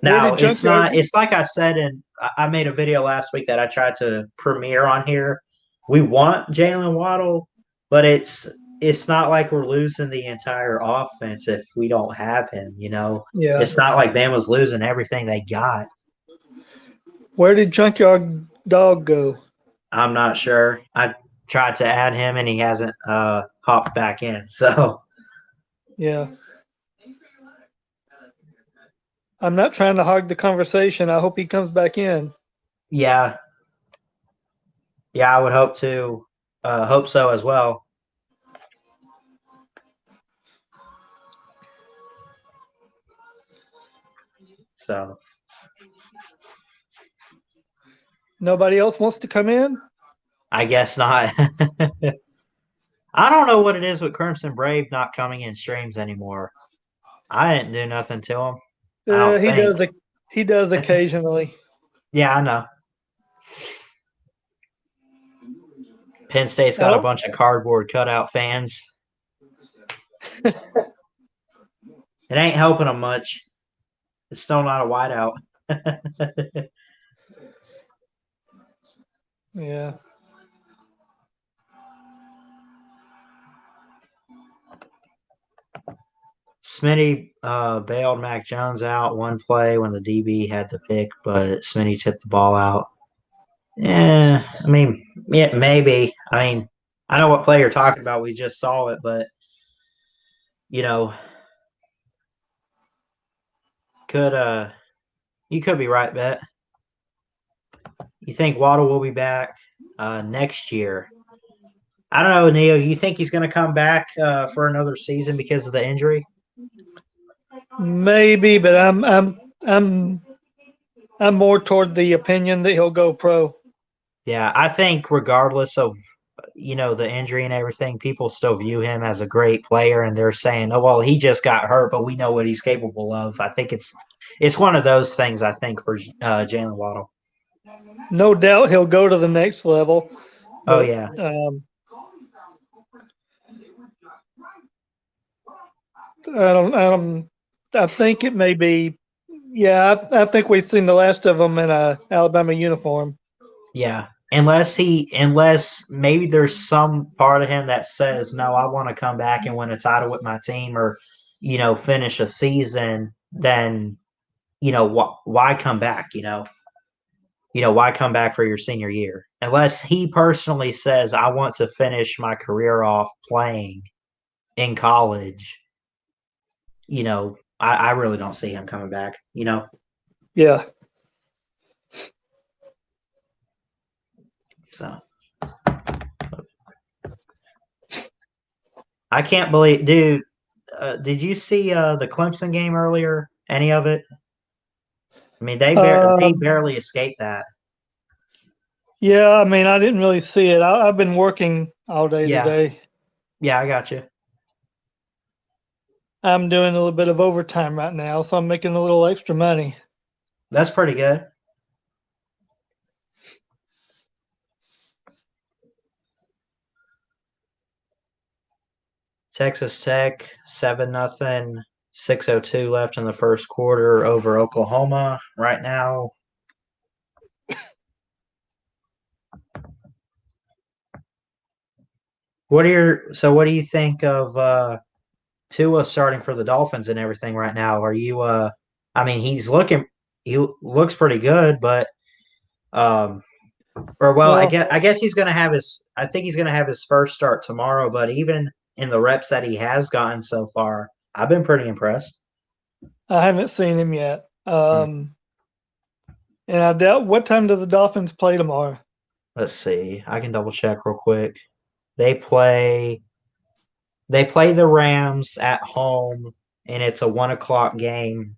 Now it's not. It's like I said, and I made a video last week that I tried to premiere on here. We want Jalen Waddle, but it's not like we're losing the entire offense if we don't have him. It's not like Bama's losing everything they got. Where did Junkyard Dog go? I'm not sure. I tried to add him and he hasn't popped back in. So yeah. I'm not trying to hog the conversation. I hope he comes back in. Yeah. Yeah, I would hope to. Hope so as well. So. Nobody else wants to come in? I guess not. I don't know what it is with Crimson Brave not coming in streams anymore. I didn't do nothing to him. He does occasionally. Yeah, I know. Penn State's got a bunch of cardboard cutout fans. It ain't helping them much. It's still not a whiteout. Yeah. Smitty bailed Mac Jones out one play when the DB had the pick, but Smitty tipped the ball out. Yeah, I mean, yeah, maybe. I mean, I know what play you're talking about. We just saw it, but you know, could you could be right, Bet. You think Waddle will be back next year? I don't know, Neil. You think he's going to come back for another season because of the injury? Maybe, but I'm more toward the opinion that he'll go pro. Yeah, I think regardless of the injury and everything, people still view him as a great player, and they're saying, "Oh well, he just got hurt, but we know what he's capable of." I think it's one of those things. I think for Jalen Waddle. No doubt he'll go to the next level. Oh But, yeah. I think it may be. Yeah, I think we've seen the last of them in a Alabama uniform. Yeah, unless maybe there's some part of him that says, "No, I want to come back and win a title with my team, or finish a season." Then why come back? Why come back for your senior year? Unless he personally says, "I want to finish my career off playing in college." I really don't see him coming back. Yeah. So I can't believe, dude. Did you see the Clemson game earlier? Any of it? I mean, he Um, barely escaped that. yeah, I mean, I didn't really see it. I've been working all day Yeah, today. yeah, I got you. I'm doing a little bit of overtime right now, so I'm making a little extra money. That's pretty good. Texas Tech 7-0, 6:02 left in the first quarter over Oklahoma right now. What do you think of Tua starting for the Dolphins and everything right now? Are you I mean, he looks pretty good, but or well, Well, I guess he's going to have his I think he's going to have his first start tomorrow, but even in the reps that he has gotten so far, I've been pretty impressed. I haven't seen him yet. Hmm. And I doubt what time do the Dolphins play tomorrow? Let's see. I can double check real quick. They play they play the Rams at home, and it's a 1 o'clock game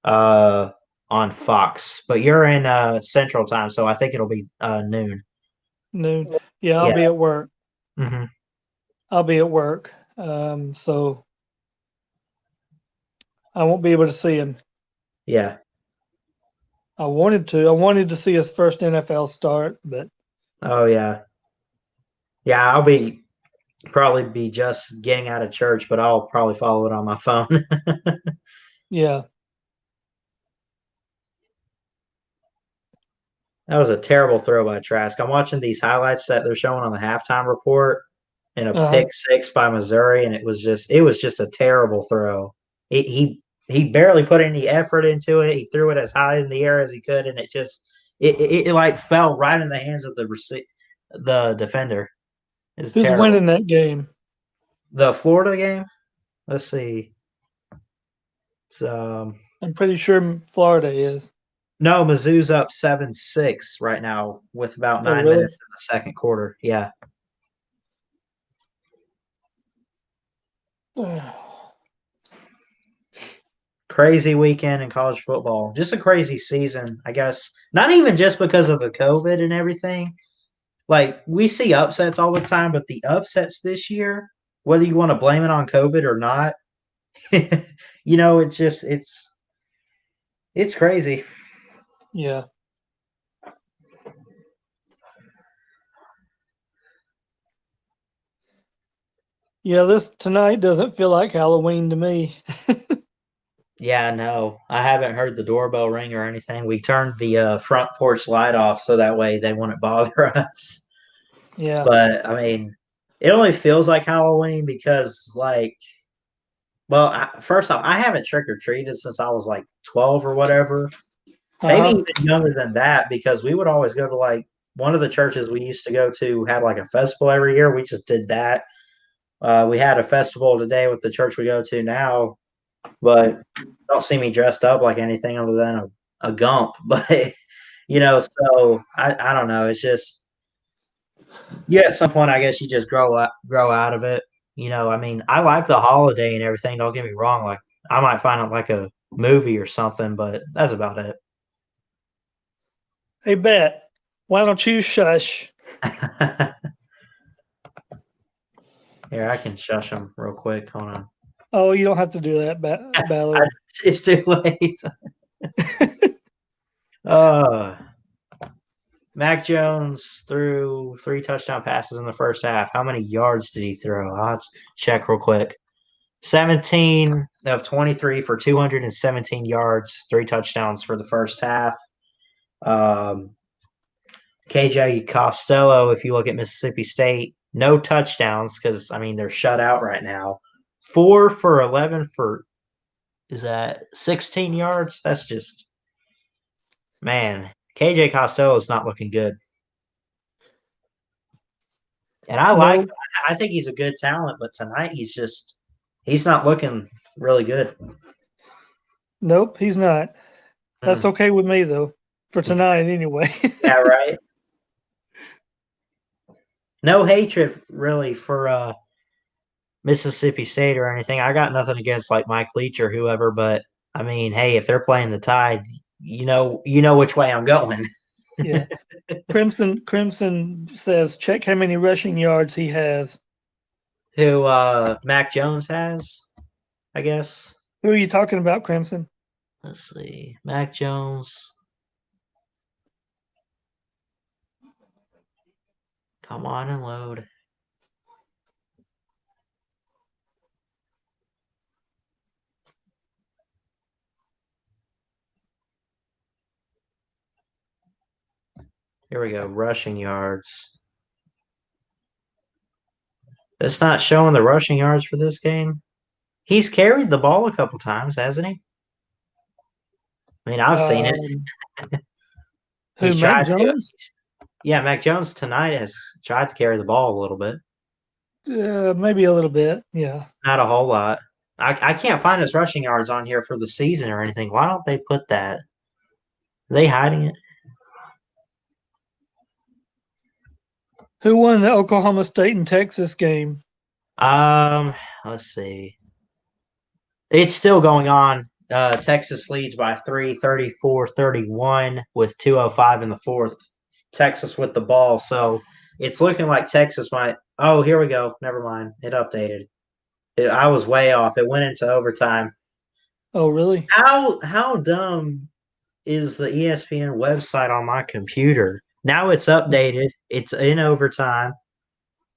uh on Fox. But you're in Central Time, so I think it'll be noon. Noon. Yeah, I'll Yeah. be at work. Hmm. I'll be at work. So I won't be able to see him. Yeah. I wanted to. I wanted to see his first NFL start, but Oh yeah. Yeah, I'll be probably be just getting out of church, but I'll probably follow it on my phone. yeah. That was a terrible throw by Trask. I'm watching these highlights that they're showing on the halftime report and a Uh-huh. pick six by Missouri, and it was just a terrible throw. He barely put any effort into it. He threw it as high in the air as he could, and it like fell right in the hands of the defender. It's Who's terrible. winning that game? The Florida game. Let's see. It's I'm pretty sure Florida is. no, Mizzou's up 7-6 right now with about Oh, 9 minutes really? in the second quarter. Yeah. Crazy weekend in college football. Just a crazy season, I guess. Not even just because of the COVID and everything. Like we see upsets all the time, but the upsets this year, whether you want to blame it on COVID or not, it's crazy. Yeah. Yeah, this tonight doesn't feel like Halloween to me. Yeah, no, I haven't heard the doorbell ring or anything. We turned the front porch light off so that way they wouldn't bother us. Yeah. But I mean, it only feels like Halloween because, like, well, first off, I haven't trick or treated since I was like 12 or whatever. Maybe Uh-huh. even younger than that because we would always go to like one of the churches we used to go to had like a festival every year. We just did that. We had a festival today with the church we go to now, but don't see me dressed up like anything other than a gump. But so I don't know. It's just at some point I guess you just grow out of it. I mean, I like the holiday and everything. Don't get me wrong. Like I might find it like a movie or something, but that's about it. Hey, Bet, why don't you shush? Here, I can shush them real quick. Hold on. Oh, you don't have to do that, Ballard. It's too late. uh, Mac Jones threw 3 touchdown passes in the first half. How many yards did he throw? I'll check real quick. 17 of 23 for 217 yards, 3 touchdowns for the first half. KJ Costello, if you look at Mississippi State, no touchdowns because, I mean, they're shut out right now. 4 for 11 for, is that 16 yards? That's just, man, KJ Costello is not looking good. And No, I think he's a good talent, but tonight he's not looking really good. nope, he's not. That's okay with me, though, for tonight anyway. Yeah, right. No hatred really for Mississippi State or anything. I got nothing against like Mike Leach or whoever, but I mean, hey, if they're playing the Tide, you know which way I'm going. Yeah. Crimson says check how many rushing yards he has. Who Mac Jones has, I guess. Who are you talking about, Crimson? Let's see. Mac Jones. Come on and load. Here we go. Rushing yards. It's not showing the rushing yards for this game. He's carried the ball a couple times, hasn't he? I mean, I've seen it. Who, He's Mac tried to. Jones? Yeah, Mac Jones tonight has tried to carry the ball a little bit. Maybe a little bit. Yeah. Not a whole lot. I can't find his rushing yards on here for the season or anything. Why don't they put that? Are they hiding it? Who won the Oklahoma State and Texas game? Let's see. It's still going on. Texas leads by 3, 34-31 with 2:05 in the fourth. Texas with the ball. So it's looking like Texas might. Oh, here we go. Never mind. It updated. I was way off. It went into overtime. Oh, really? How dumb is the ESPN website on my computer? Now it's updated. It's in overtime,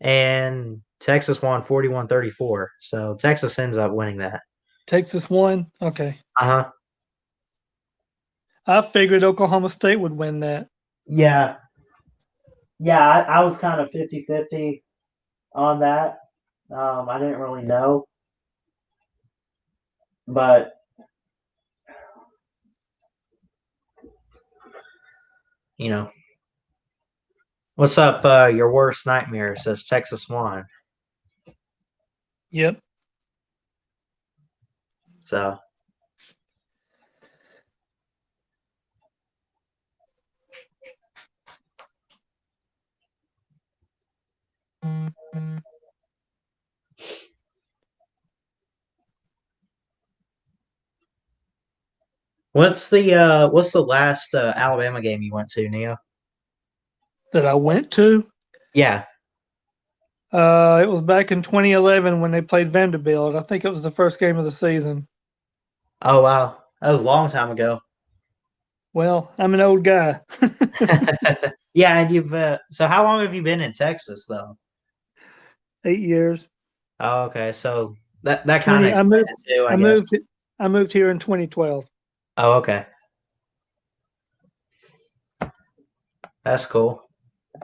and Texas won 41-34. So Texas ends up winning that. Texas won? Okay. Uh-huh. I figured Oklahoma State would win that. Yeah. Yeah, I was kind of 50-50 on that. I didn't really know. But, what's up, your worst nightmare? Says Texas won. Yep. So. What's the last Alabama game you went to, Neo? That I went to? Yeah. It was back in 2011 when they played Vanderbilt. I think it was the first game of the season. Oh wow, that was a long time ago. Well, I'm an old guy. Yeah, and you've so how long have you been in Texas though? 8 years. Oh, okay. So that kind of 20. explains it too, I I guess. moved. I moved here in 2012. Oh, okay. That's cool.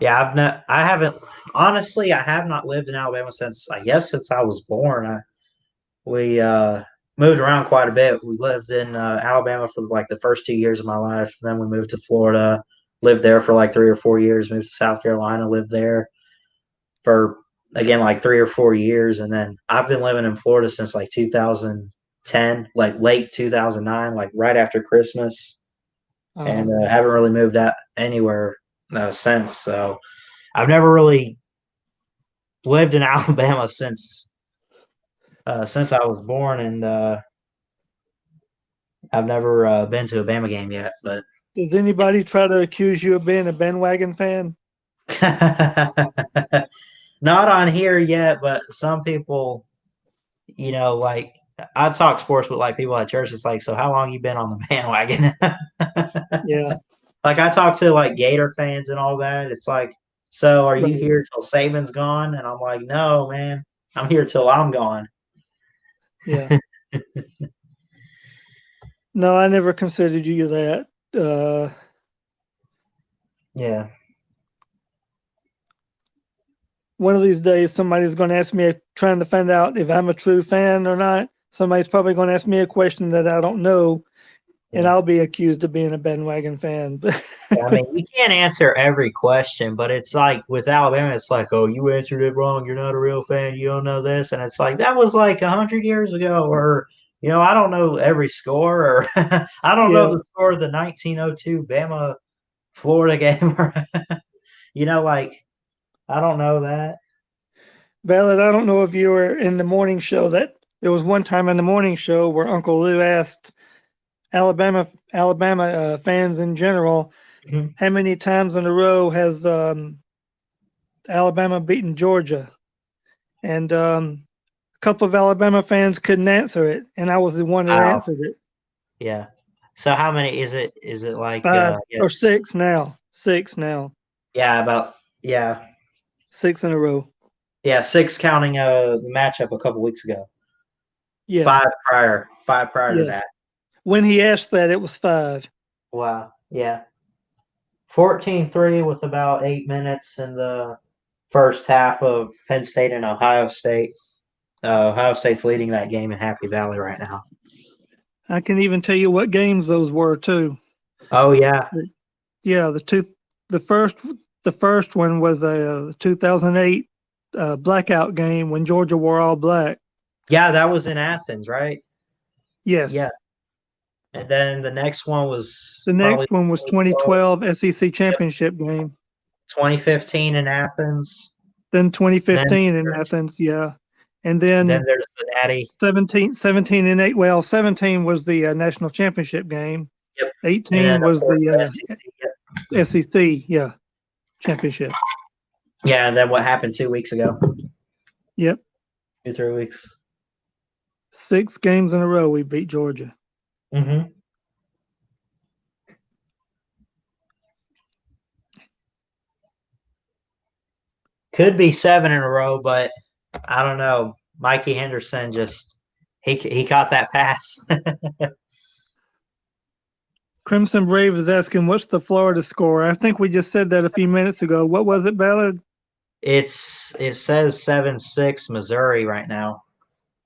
Yeah, I haven't honestly, I have not lived in Alabama since I guess since I was born. We moved around quite a bit. We lived in Alabama for like the first 2 years of my life. Then we moved to Florida, lived there for like 3 or 4 years. Moved to South Carolina, lived there for again like 3 or 4 years, and then I've been living in Florida since like 2010, like late 2009, like right after Christmas, Uh-huh. and haven't really moved out anywhere since. So I've never really lived in Alabama since I was born, and I've never been to a Bama game yet, but Does anybody try to accuse you of being a bandwagon fan? not on here yet. But some people, like I talk sports with like people at church. It's like, so how long you been on the bandwagon? Yeah, Like I talk to like Gator fans and all that. It's like, so are you right. here till Saban's gone? And I'm like, no, man, I'm here till I'm gone. Yeah. No, I never considered you that. Yeah. One of these days, somebody's going to ask me, trying to find out if I'm a true fan or not. Somebody's probably going to ask me a question that I don't know, and Yeah. I'll be accused of being a bandwagon fan. I mean, you can't answer every question, but it's like with Alabama, it's like, oh, you answered it wrong. You're not a real fan. You don't know this, and it's like that was like 100 years ago, or I don't know every score, or I don't know Yeah, the score of the 1902 Bama Florida game, or like I don't know that. Ballard, I don't know if you were in the morning show. That there was one time in the morning show where Uncle Lou asked Alabama fans in general, Mhm. how many times in a row has Alabama beaten Georgia? And a couple of Alabama fans couldn't answer it, and I was the one that Wow. answered it. Yeah. So how many is it? Is it like Five or yes? six now. Six now. Yeah, about yeah. Six in a row. Yeah, six counting the matchup a couple weeks ago. Yes. Five prior to Yes. that. When he asked that, it was five. Wow. Yeah. 14-3 with about 8 minutes in the first half of Penn State and Ohio State. Ohio State's leading that game in Happy Valley right now. I can even tell you what games those were too. Oh yeah. Yeah, the first the first one was a 2008 blackout game when Georgia wore all black. Yeah, that was in Athens, right? Yeah. Yes. And then the next one was The probably next one was 2012 SEC championship game. 2015 in Athens. Then Then 2015 in there's Athens, yeah. And then then there's the Natty. 17 and 8. Well, 17 was the national championship game. Yep. And then 18 of was course the the SEC. Yep. SEC, yeah, championship. Yeah, and then what happened 2 weeks ago? Yep. 2, 3 weeks. 6 games in a row we beat Georgia. Mm-hmm. Could be seven in a row, but I don't know. Mikey Henderson just he caught that pass. Crimson Brave is asking, what's the Florida score? I think we just said that a few minutes ago. What was it, Ballard? It says 7-6 Missouri right now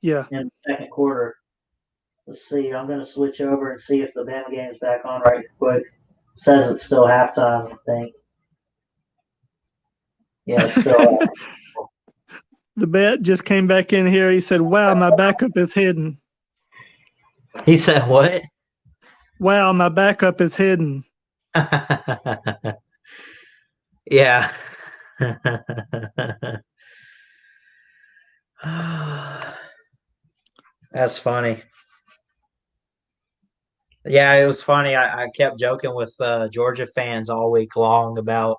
Yeah. in the second quarter. Let's see. I'm gonna switch over and see if the Bama game's back on right quick. It says it's still halftime, I think. Yeah, it's still The bat just came back in here. He said, wow, my backup is hidden. He said what? Wow, my backup is hidden. Yeah. That's funny. Yeah, it was funny. I kept joking with Georgia fans all week long about,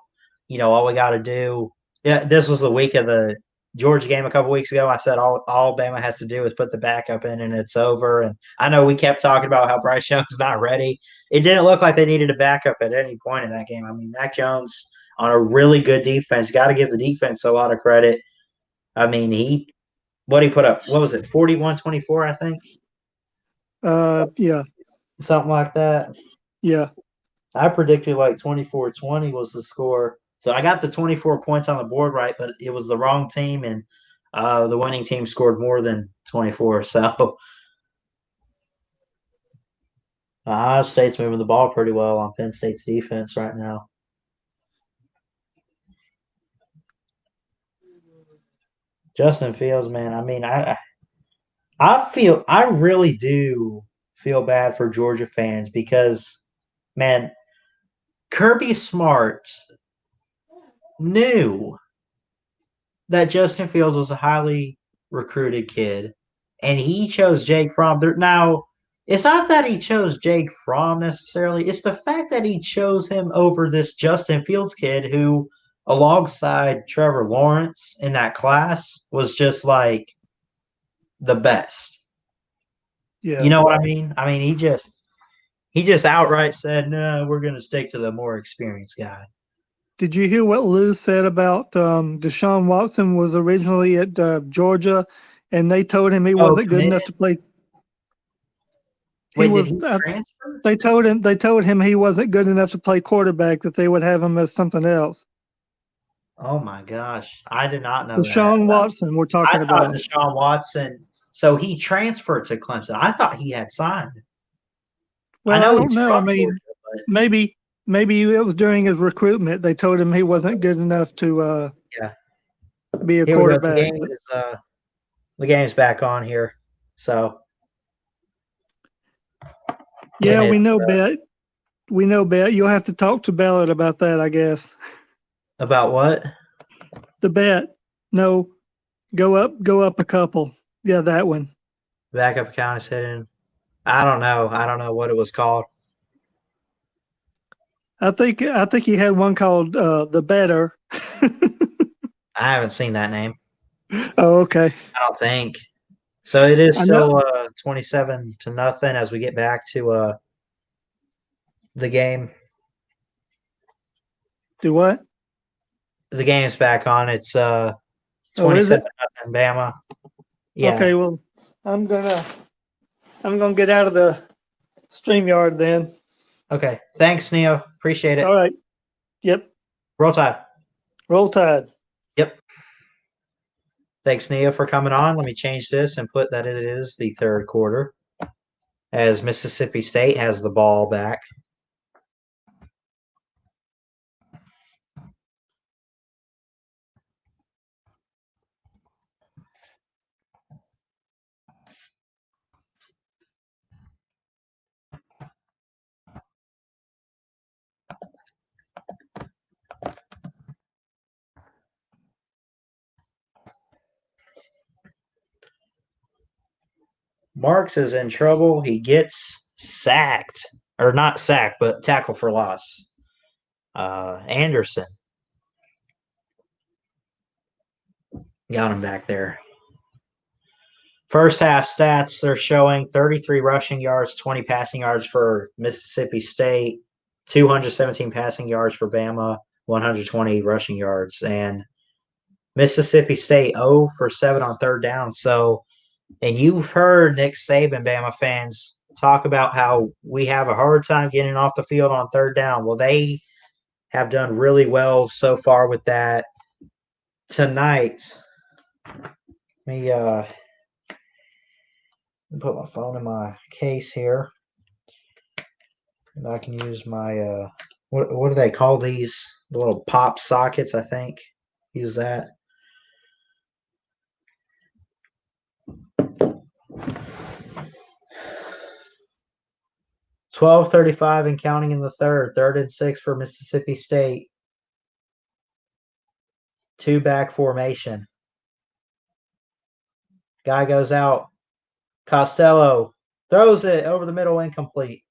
all we got to do. Yeah, this was the week of the Georgia game a couple weeks ago. I said all Alabama has to do is put the backup in and it's over. And I know we kept talking about how Bryce Young's not ready. It didn't look like they needed a backup at any point in that game. I mean, Mac Jones on a really good defense. Got to give the defense a lot of credit. I mean, What he put up? What was it? 41-24, I think. Yeah, Something like that. yeah. I predicted like 24-20 was the score. So I got the 24 points on the board right, but it was the wrong team, and the winning team scored more than 24. So Ohio State's moving the ball pretty well on Penn State's defense right now. Justin Fields, man. I mean, I really do feel bad for Georgia fans because, man, Kirby Smart knew that Justin Fields was a highly recruited kid, and he chose Jake Fromm. Now, it's not that he chose Jake Fromm necessarily; it's the fact that he chose him over this Justin Fields kid who, alongside Trevor Lawrence in that class, was just like the best. You Yeah. know what I mean? I mean, he just outright said, "No, we're going to stick to the more experienced guy." Did you hear what Lou said about Deshaun Watson was originally at Georgia, and they told him he Oh, wasn't good enough committed? to play. He Wait, did was. he transfer? They told him he wasn't good enough to play quarterback. That they would have him as something else. Oh my gosh, I did not know that. Deshaun Watson, we're I talking thought about. Deshaun Watson. So he transferred to Clemson. I thought he had signed. I Well, I know don't he's know. I from mean, Georgia, but maybe it was during his recruitment. They told him he wasn't good enough to yeah. be a Here we go. quarterback. But The game's back on here. So yeah, and we it's know Bet. We know Bet. You'll have to talk to Ballard about that, I guess. about what? The bet. No, go up a couple. Yeah, that one. Backup account is hidden. I don't know. I don't know what it was called. I think he had one called the Better. I haven't seen that name. Oh, okay. I don't think. So it is I know. still 27-0 as we get back to the game. Do what? The game's back on. It's Oh, is it? 27-0 Bama. Yeah. Okay. Well, I'm gonna I'm gonna get out of the StreamYard then. Okay. Thanks, Neo. Appreciate All it. right. Yep. Roll Tide. Roll Tide. Yep. Thanks, Neo, for coming on. Let me change this and put that it is the third quarter as Mississippi State has the ball back. Marks is in trouble. He gets sacked, or not sacked, but tackle for loss. Anderson got him back there. First half stats, they're showing 33 rushing yards, 20 passing yards for Mississippi State, 217 passing yards for Bama, 120 rushing yards. And Mississippi State 0 for 7 on third down. So, and you've heard Nick Saban, Bama fans, talk about how we have a hard time getting off the field on third down. Well, they have done really well so far with that. Tonight, let me put my phone in my case here. And I can use my what do they call these? The little pop sockets, I think. Use that. 12:35 and counting in the third. 3rd and 6 for Mississippi State. 2-back formation. Guy goes out. Costello throws it over the middle, incomplete.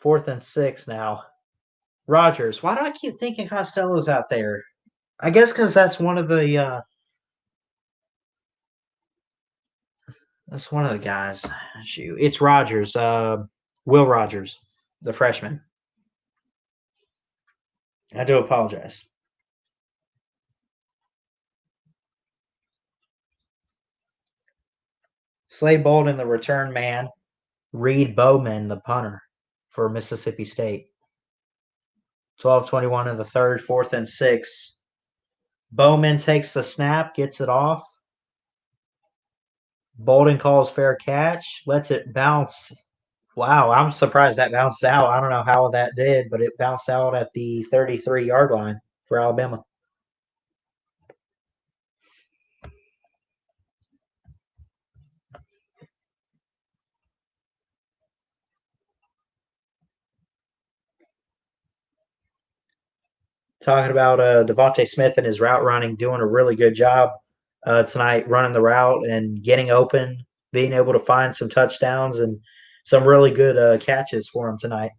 4th and 6 now. Rogers. Why do I keep thinking Costello's out there? I guess because that's one of the guys. Shoot, it's Rogers. Will Rogers, the freshman. I do apologize. Slade Bolden, the return man. Reed Bowman, the punter for Mississippi State. 12:21 in the third, 4th and 6. Bowman takes the snap, gets it off. Bolden calls fair catch, lets it bounce. Wow, I'm surprised that bounced out. I don't know how that did, but it bounced out at the 33-yard line for Alabama. Talking about Devontae Smith and his route running, doing a really good job tonight, running the route and getting open, being able to find some touchdowns and some really good catches for him tonight.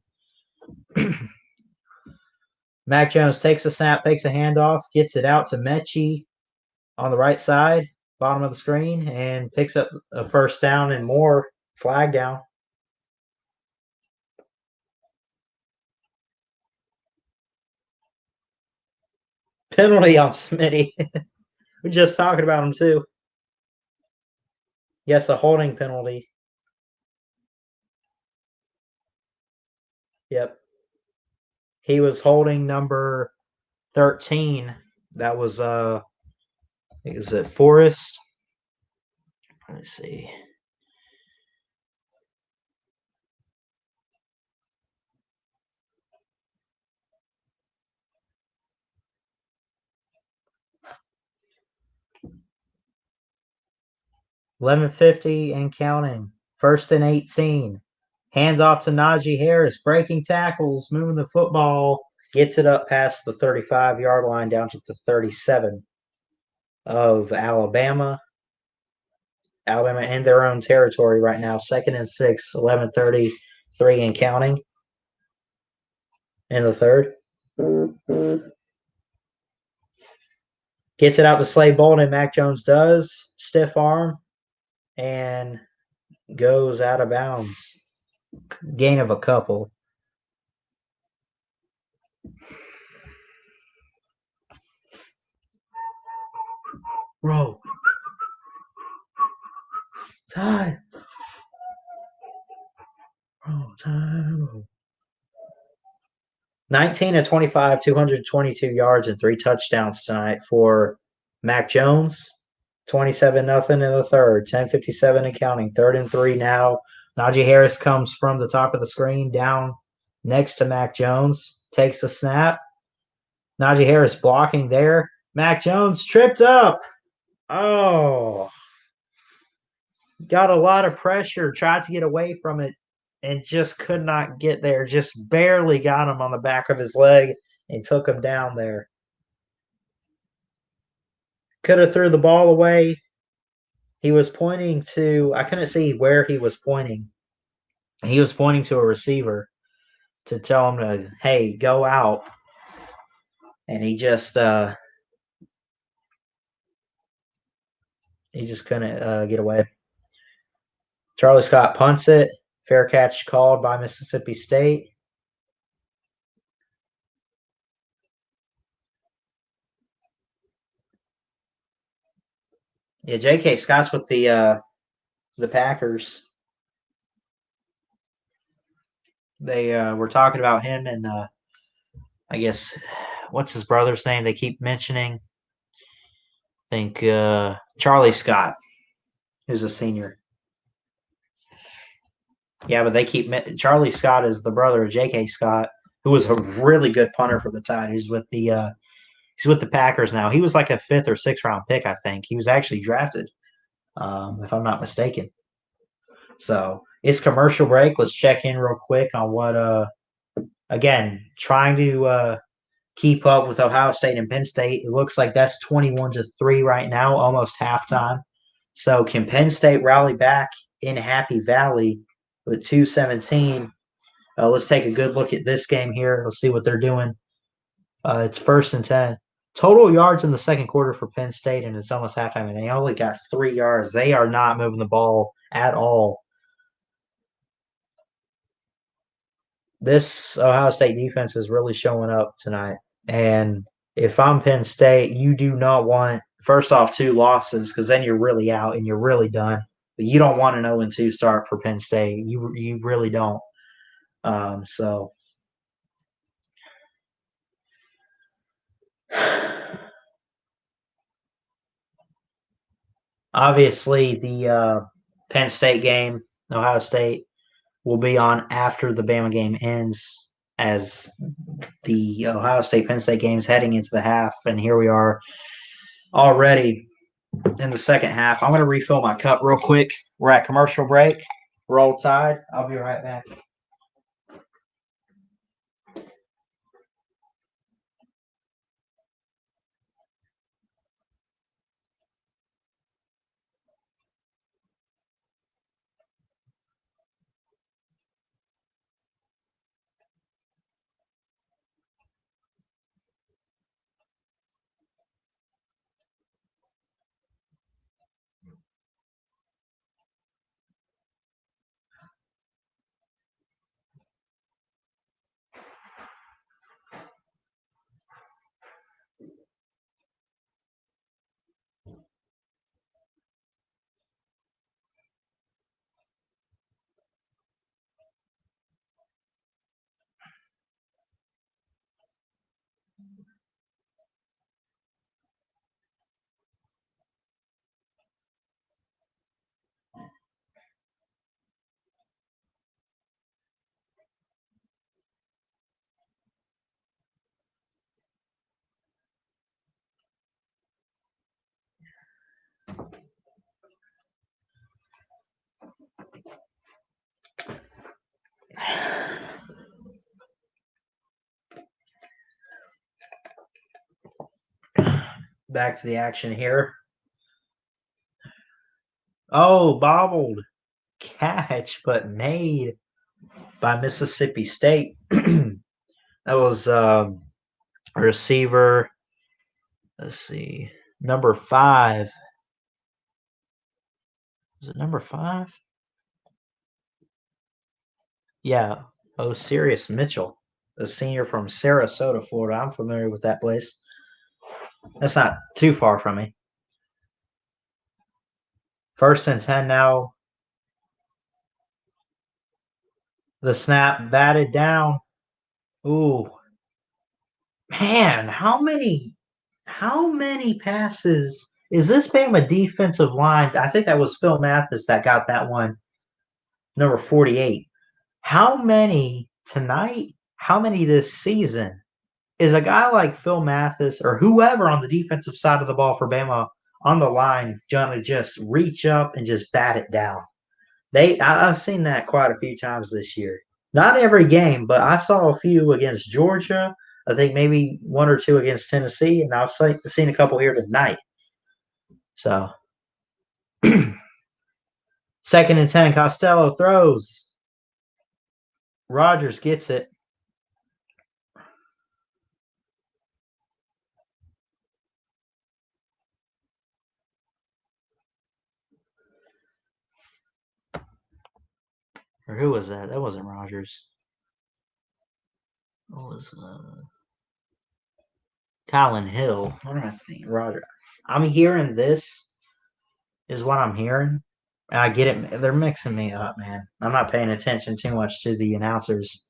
Mac Jones takes a snap, fakes a handoff, gets it out to Mechie on the right side, bottom of the screen, and picks up a first down and more. Flag down. Penalty on Smitty. We're just talking about him too. Yes, a holding penalty. Yep. He was holding number 13. That was is it Forrest? Let me see. $11.50 and counting. 1st and 18. Hands off to Najee Harris. Breaking tackles, moving the football. Gets it up past the 35-yard line down to the 37 of Alabama. Alabama in their own territory right now. 2nd and 6, 11:33 and counting in the third. Gets it out to Slade Bolden. Mac Jones does. Stiff arm and goes out of bounds. Gain of a couple. Roll. Time. Roll time. 19 of 25, 222 yards and 3 touchdowns tonight for Mac Jones. 27-0 in the third. 10:57 and counting. 3rd and 3 now. Najee Harris comes from the top of the screen down next to Mac Jones. Takes a snap. Najee Harris blocking there. Mac Jones tripped up. Oh. Got a lot of pressure. Tried to get away from it and just could not get there. Just barely got him on the back of his leg and took him down there. Could have threw the ball away. He was pointing to, I couldn't see where he was pointing. He was pointing to a receiver to tell him to, hey, go out. And he just couldn't get away. Charlie Scott punts it. Fair catch called by Mississippi State. Yeah, J.K. Scott's with the Packers. They were talking about him and I guess what's his brother's name? They keep mentioning. I think Charlie Scott, who's a senior. Yeah, but they keep Charlie Scott is the brother of J.K. Scott, who was a really good punter for the Tide. He's with the Packers now. He was like a 5th or 6th round pick, I think. He was actually drafted, if I'm not mistaken. So it's commercial break. Let's check in real quick on what again, trying to keep up with Ohio State and Penn State. It looks like that's 21-3 right now, almost halftime. So can Penn State rally back in Happy Valley with 2:17? Let's take a good look at this game here. Let's see what they're doing. It's 1st and 10. Total yards in the second quarter for Penn State, and it's almost halftime, and they only got 3 yards. They are not moving the ball at all. This Ohio State defense is really showing up tonight. And if I'm Penn State, you do not want, first off, 2 losses because then you're really out and you're really done. But you don't want an 0-2 start for Penn State. You really don't. So obviously the Penn State game, Ohio State, will be on after the Bama game ends, as the Ohio State Penn State game is heading into the half, and here we are already in the second half. I'm going to refill my cup real quick. We're at commercial break. Roll Tide. I'll be right back. Back to the action here. Oh, bobbled catch, but made by Mississippi State. That was a receiver. Let's see, number 5. Is it number 5? Yeah. Oh, Sirius Mitchell, a senior from Sarasota, Florida. I'm familiar with that place. That's not too far from me. 1st and 10 now. The snap batted down. Ooh. Man, how many passes is this Bama defensive line? I think that was Phil Mathis that got that one, number 48. How many tonight? How many this season is a guy like Phil Mathis or whoever on the defensive side of the ball for Bama on the line gonna just reach up and just bat it down? I've seen that quite a few times this year. Not every game, but I saw a few against Georgia. I think maybe 1 or 2 against Tennessee, and I've seen a couple here tonight. So 2nd and 10, Costello throws. Rogers gets it. Or who was that? That wasn't Rogers. What was Colin Hill? What am I thinking? Roger. I'm hearing this is what I'm hearing. I get it. They're mixing me up, man. I'm not paying attention too much to the announcers.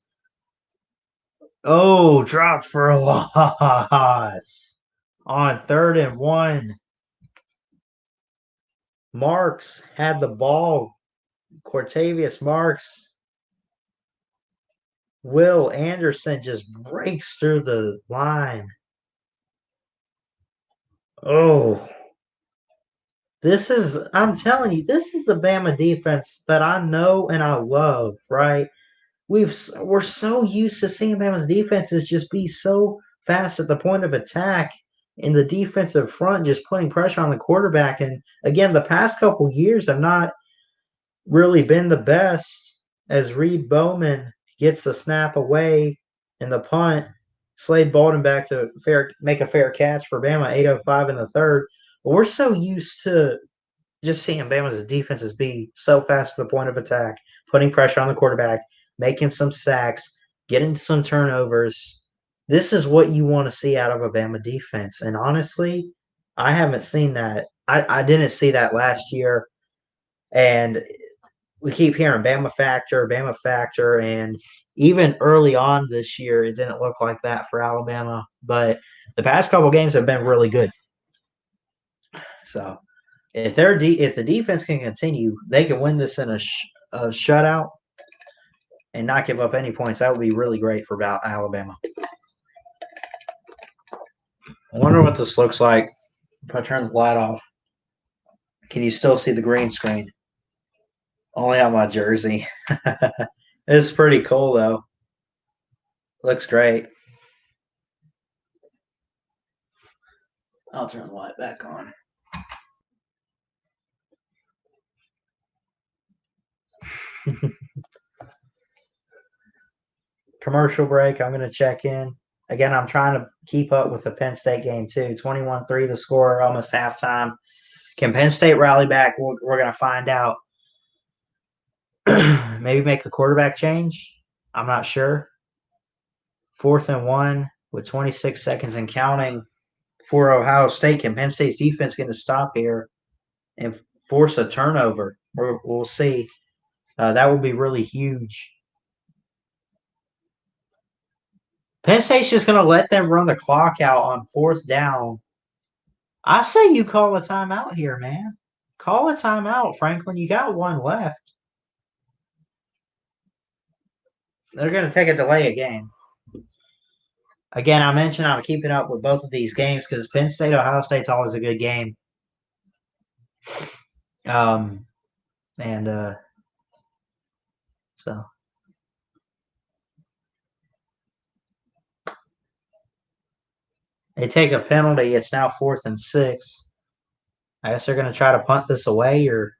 Oh, dropped for a loss on 3rd and 1. Marks had the ball. Cortavius Marks. Will Anderson just breaks through the line. Oh, I'm telling you, this is the Bama defense that I know and I love, right? We're so used to seeing Bama's defenses just be so fast at the point of attack in the defensive front, just putting pressure on the quarterback. And again, the past couple years have not really been the best as Reed Bowman gets the snap away in the punt. Slade Bolden back to make a fair catch for Bama, 8:05 in the third. But we're so used to just seeing Bama's defenses be so fast to the point of attack, putting pressure on the quarterback, making some sacks, getting some turnovers. This is what you want to see out of a Bama defense. And honestly, I haven't seen that. I didn't see that last year. And we keep hearing Bama factor, and even early on this year, it didn't look like that for Alabama. But the past couple games have been really good. So if the defense can continue, they can win this in a shutout and not give up any points. That would be really great for Alabama. I wonder what this looks like if I turn the light off. Can you still see the green screen? Only on my jersey. It's pretty cool though. Looks great. I'll turn the light back on. Commercial break. I'm going to check in. Again, I'm trying to keep up with the Penn State game too. 21-3 the score, almost halftime. Can Penn State rally back? We're going to find out. Maybe make a quarterback change. I'm not sure. 4th and 1 with 26 seconds and counting for Ohio State. Can Penn State's defense get to stop here and force a turnover? We'll see. That would be really huge. Penn State's just going to let them run the clock out on 4th down. I say you call a timeout here, man. Call a timeout, Franklin. You got one left. They're going to take a delay a game. Again, I mentioned I'm keeping up with both of these games because Penn State, Ohio State's always a good game. So they take a penalty. It's now 4th and 6. I guess they're going to try to punt this away or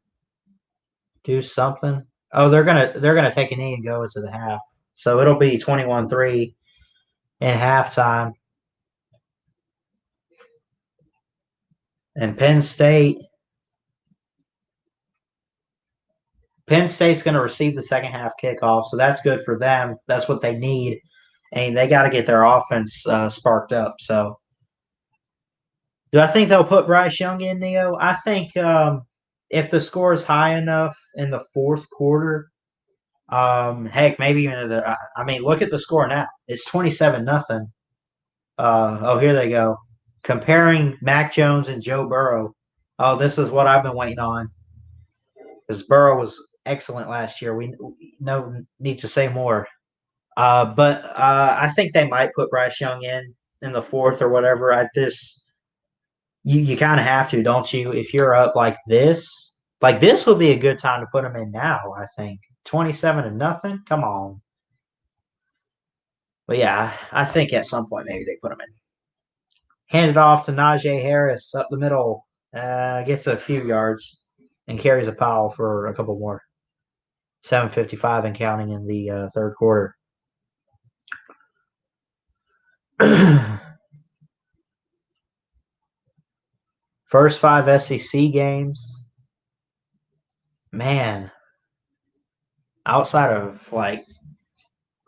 do something. Oh, they're gonna take a knee and go into the half. So it'll be 21-3 in halftime. And Penn State's going to receive the second half kickoff, so that's good for them. That's what they need, and they got to get their offense sparked up. So, do I think they'll put Bryce Young in, Neo? I think if the score is high enough in the 4th quarter, heck, maybe even look at the score now. It's 27-0. Here they go. Comparing Mac Jones and Joe Burrow. Oh, this is what I've been waiting on. Because Burrow was excellent last year. We no need to say more. But I think they might put Bryce Young in the 4th or whatever. You kind of have to, don't you? If you're up like this would be a good time to put him in now. I think 27-0. Come on. But yeah, I think at some point maybe they put him in. Hand it off to Najee Harris up the middle. Gets a few yards and carries a pile for a couple more. 7:55 and counting in the 3rd quarter. First 5 SEC games. Man, outside of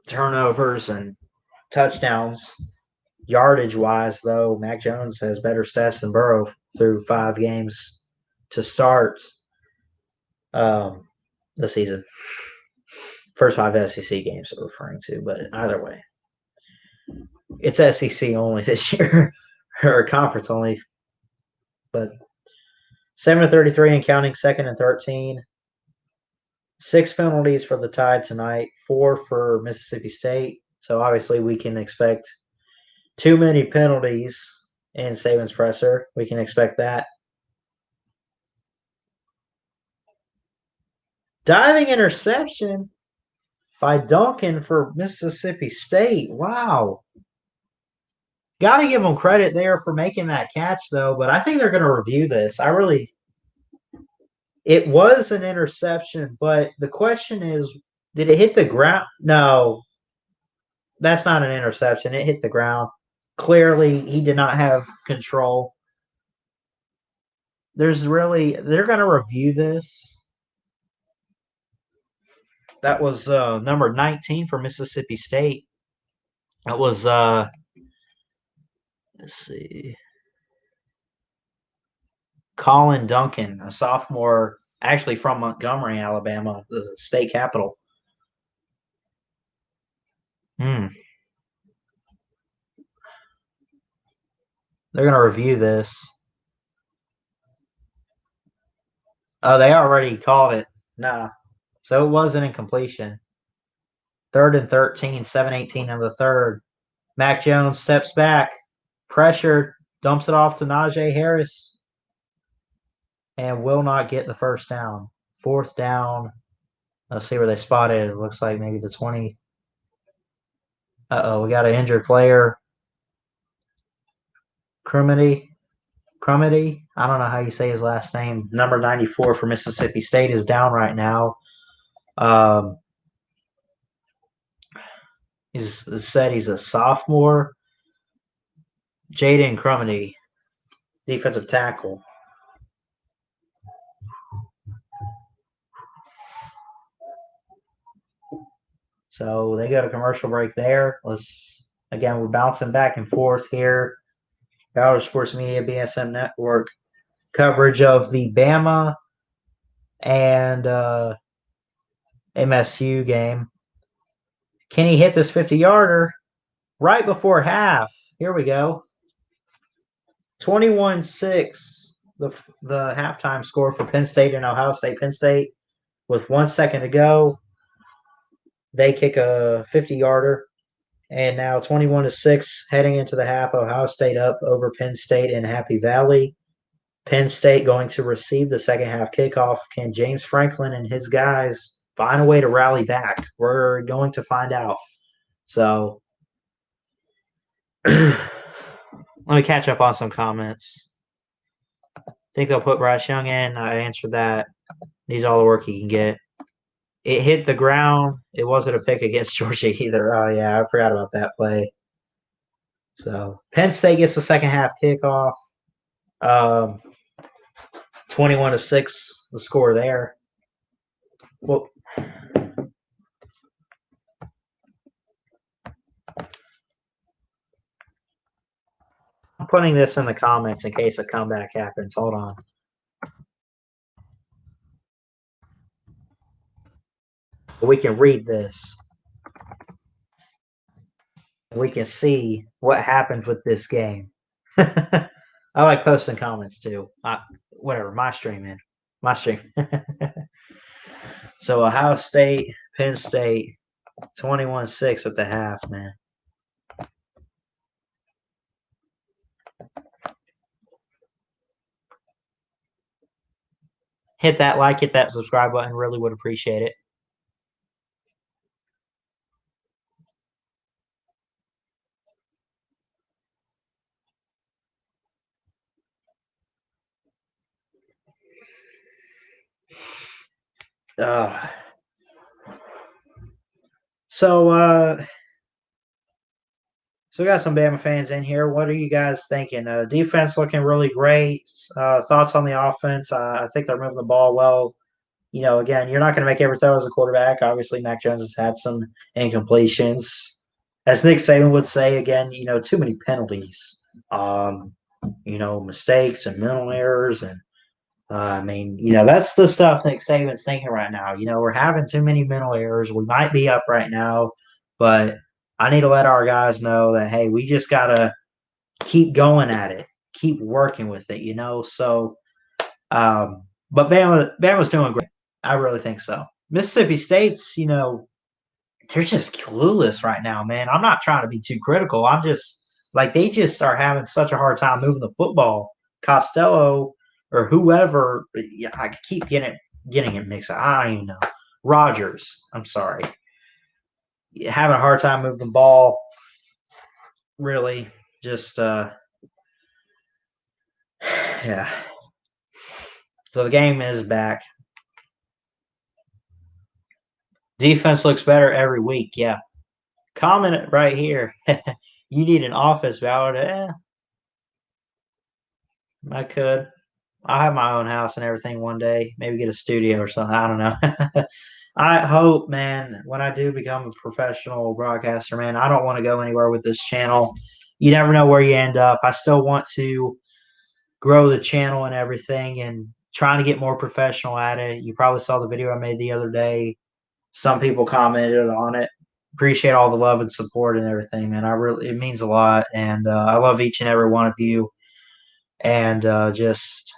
turnovers and touchdowns, yardage-wise, though, Mac Jones has better stats than Burrow through 5 games to start the season. First 5 SEC games I'm referring to, but either way. It's SEC only this year, or conference only. But 7-33 and counting, 2nd and 13. 6 penalties for the Tide tonight, 4 for Mississippi State. So obviously we can expect too many penalties in Saban's presser. We can expect that. Diving interception by Duncan for Mississippi State. Wow. Got to give them credit there for making that catch, though. But I think they're going to review this. It was an interception, but the question is, did it hit the ground? No, that's not an interception. It hit the ground. Clearly, he did not have control. They're going to review this. That was number 19 for Mississippi State. That was, let's see, Colin Duncan, a sophomore Actually from Montgomery, Alabama, the state capital. They're going to review this. Oh, they already called it. Nah. So it was an incompletion. 3rd and 13, 7:18 in the third. Mac Jones steps back, pressure, dumps it off to Najee Harris, and will not get the first down. 4th down. Let's see where they spotted it. It looks like maybe the 20. We got an injured player. Crumity. I don't know how you say his last name. Number 94 for Mississippi State is down right now. He's said he's a sophomore. Jaden Crumity, defensive tackle. So they go to commercial break there. We're bouncing back and forth here. Bauer Sports Media, BSM Network coverage of the Bama and MSU game. Can he hit this 50-yarder right before half? Here we go. 21-6, the halftime score for Penn State and Ohio State. Penn State with 1 second to go. They kick a 50-yarder. And now 21-6 heading into the half. Ohio State up over Penn State in Happy Valley. Penn State going to receive the second half kickoff. Can James Franklin and his guys find a way to rally back? We're going to find out. So let me catch up on some comments. Think they'll put Bryce Young in? I answered that. Needs all the work he can get. It hit the ground. It wasn't a pick against Georgia either. Oh, yeah, I forgot about that play. So Penn State gets the second half kickoff. 21-6, the score there. Well, I'm putting this in the comments in case a comeback happens. Hold on. We can read this. We can see what happened with this game. I like posting comments too. Whatever, my stream, man. My stream. So Ohio State, Penn State, 21-6 at the half, man. Hit that like, hit that subscribe button. Really would appreciate it. So we got some Bama fans in here. What are you guys thinking? Defense looking really great. Thoughts on the offense? I think they're moving the ball well. You know, again, you're not going to make every throw as a quarterback. Obviously, Mac Jones has had some incompletions. As Nick Saban would say, again, too many penalties. Mistakes and mental errors. And, that's the stuff Nick Saban's thinking right now. We're having too many mental errors. We might be up right now, but I need to let our guys know that, hey, we just got to keep going at it, keep working with it, So, but Bama's doing great. I really think so. Mississippi State's, they're just clueless right now, man. I'm not trying to be too critical. I'm just they just are having such a hard time moving the football. Costello or whoever, I keep getting it mixed up. I don't even know. Rogers, I'm sorry. Having a hard time moving the ball. Really, just yeah. So the game is back. Defense looks better every week. Yeah. Comment it right here. You need an office, Ballard. I could. I'll have my own house and everything one day. Maybe get a studio or something. I don't know. I hope, man, when I do become a professional broadcaster, man, I don't want to go anywhere with this channel. You never know where you end up. I still want to grow the channel and everything. And trying to get more professional at it. You probably saw the video I made the other day. Some people commented on it. Appreciate all the love and support and everything, man. It means a lot, and I love each and every one of you. And just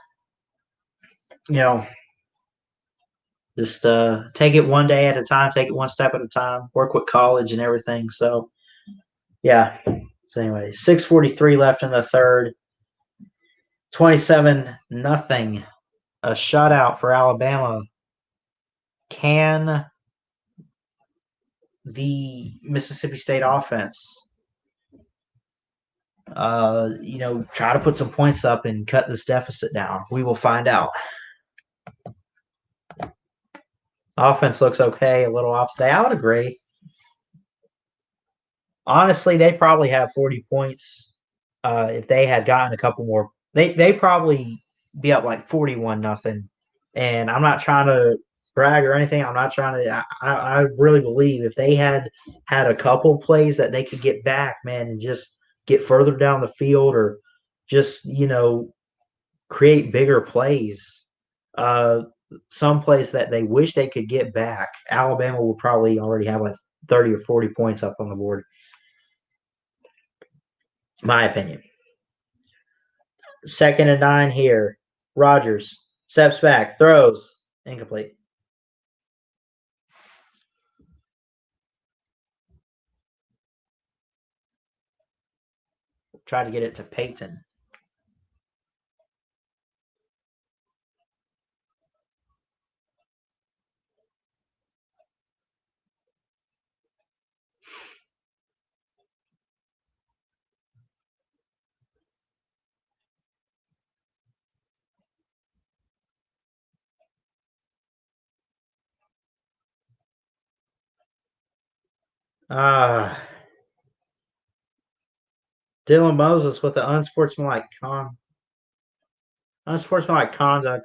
just take it one day at a time, take it one step at a time. Work with college and everything. So yeah. So anyway, 6:43 left in the third. 27-0. A shutout for Alabama. Can the Mississippi State offense, try to put some points up and cut this deficit down? We will find out. Offense looks okay, a little off today. I would agree. Honestly, they probably have 40 points if they had gotten a couple more. They probably be up like 41-0. And I'm not trying to brag or anything. I'm not trying to. I really believe if they had a couple plays that they could get back, man, and just get further down the field or just create bigger plays. Some plays that they wish they could get back. Alabama will probably already have like 30 or 40 points up on the board. My opinion. 2nd and 9 here. Rodgers steps back, throws, incomplete. Try to get it to Peyton. Dylan Moses with the unsportsmanlike conduct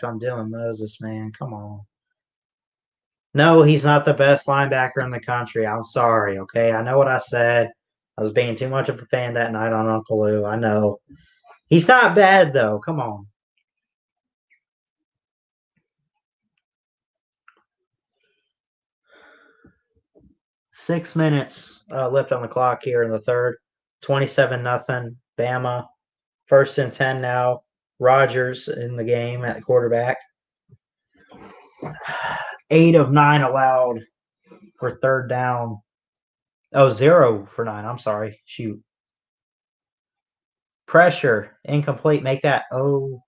on Dylan Moses, man. Come on. No, he's not the best linebacker in the country. I'm sorry, okay? I know what I said. I was being too much of a fan that night on Uncle Lou. I know. He's not bad, though. Come on. 6 minutes left on the clock here in the third. 27-0. Bama. 1st and 10 now. Rodgers in the game at quarterback. 8 of 9 allowed for 3rd down. Oh, 0 for 9. I'm sorry. Shoot. Pressure. Incomplete. Make that. Oh.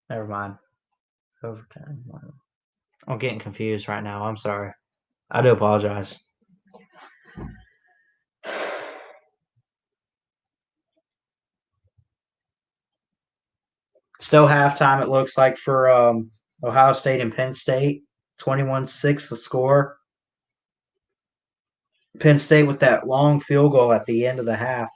Never mind. Overtime. I'm getting confused right now. I'm sorry. I do apologize. Still halftime, it looks like, for Ohio State and Penn State. 21-6 the score. Penn State with that long field goal at the end of the half.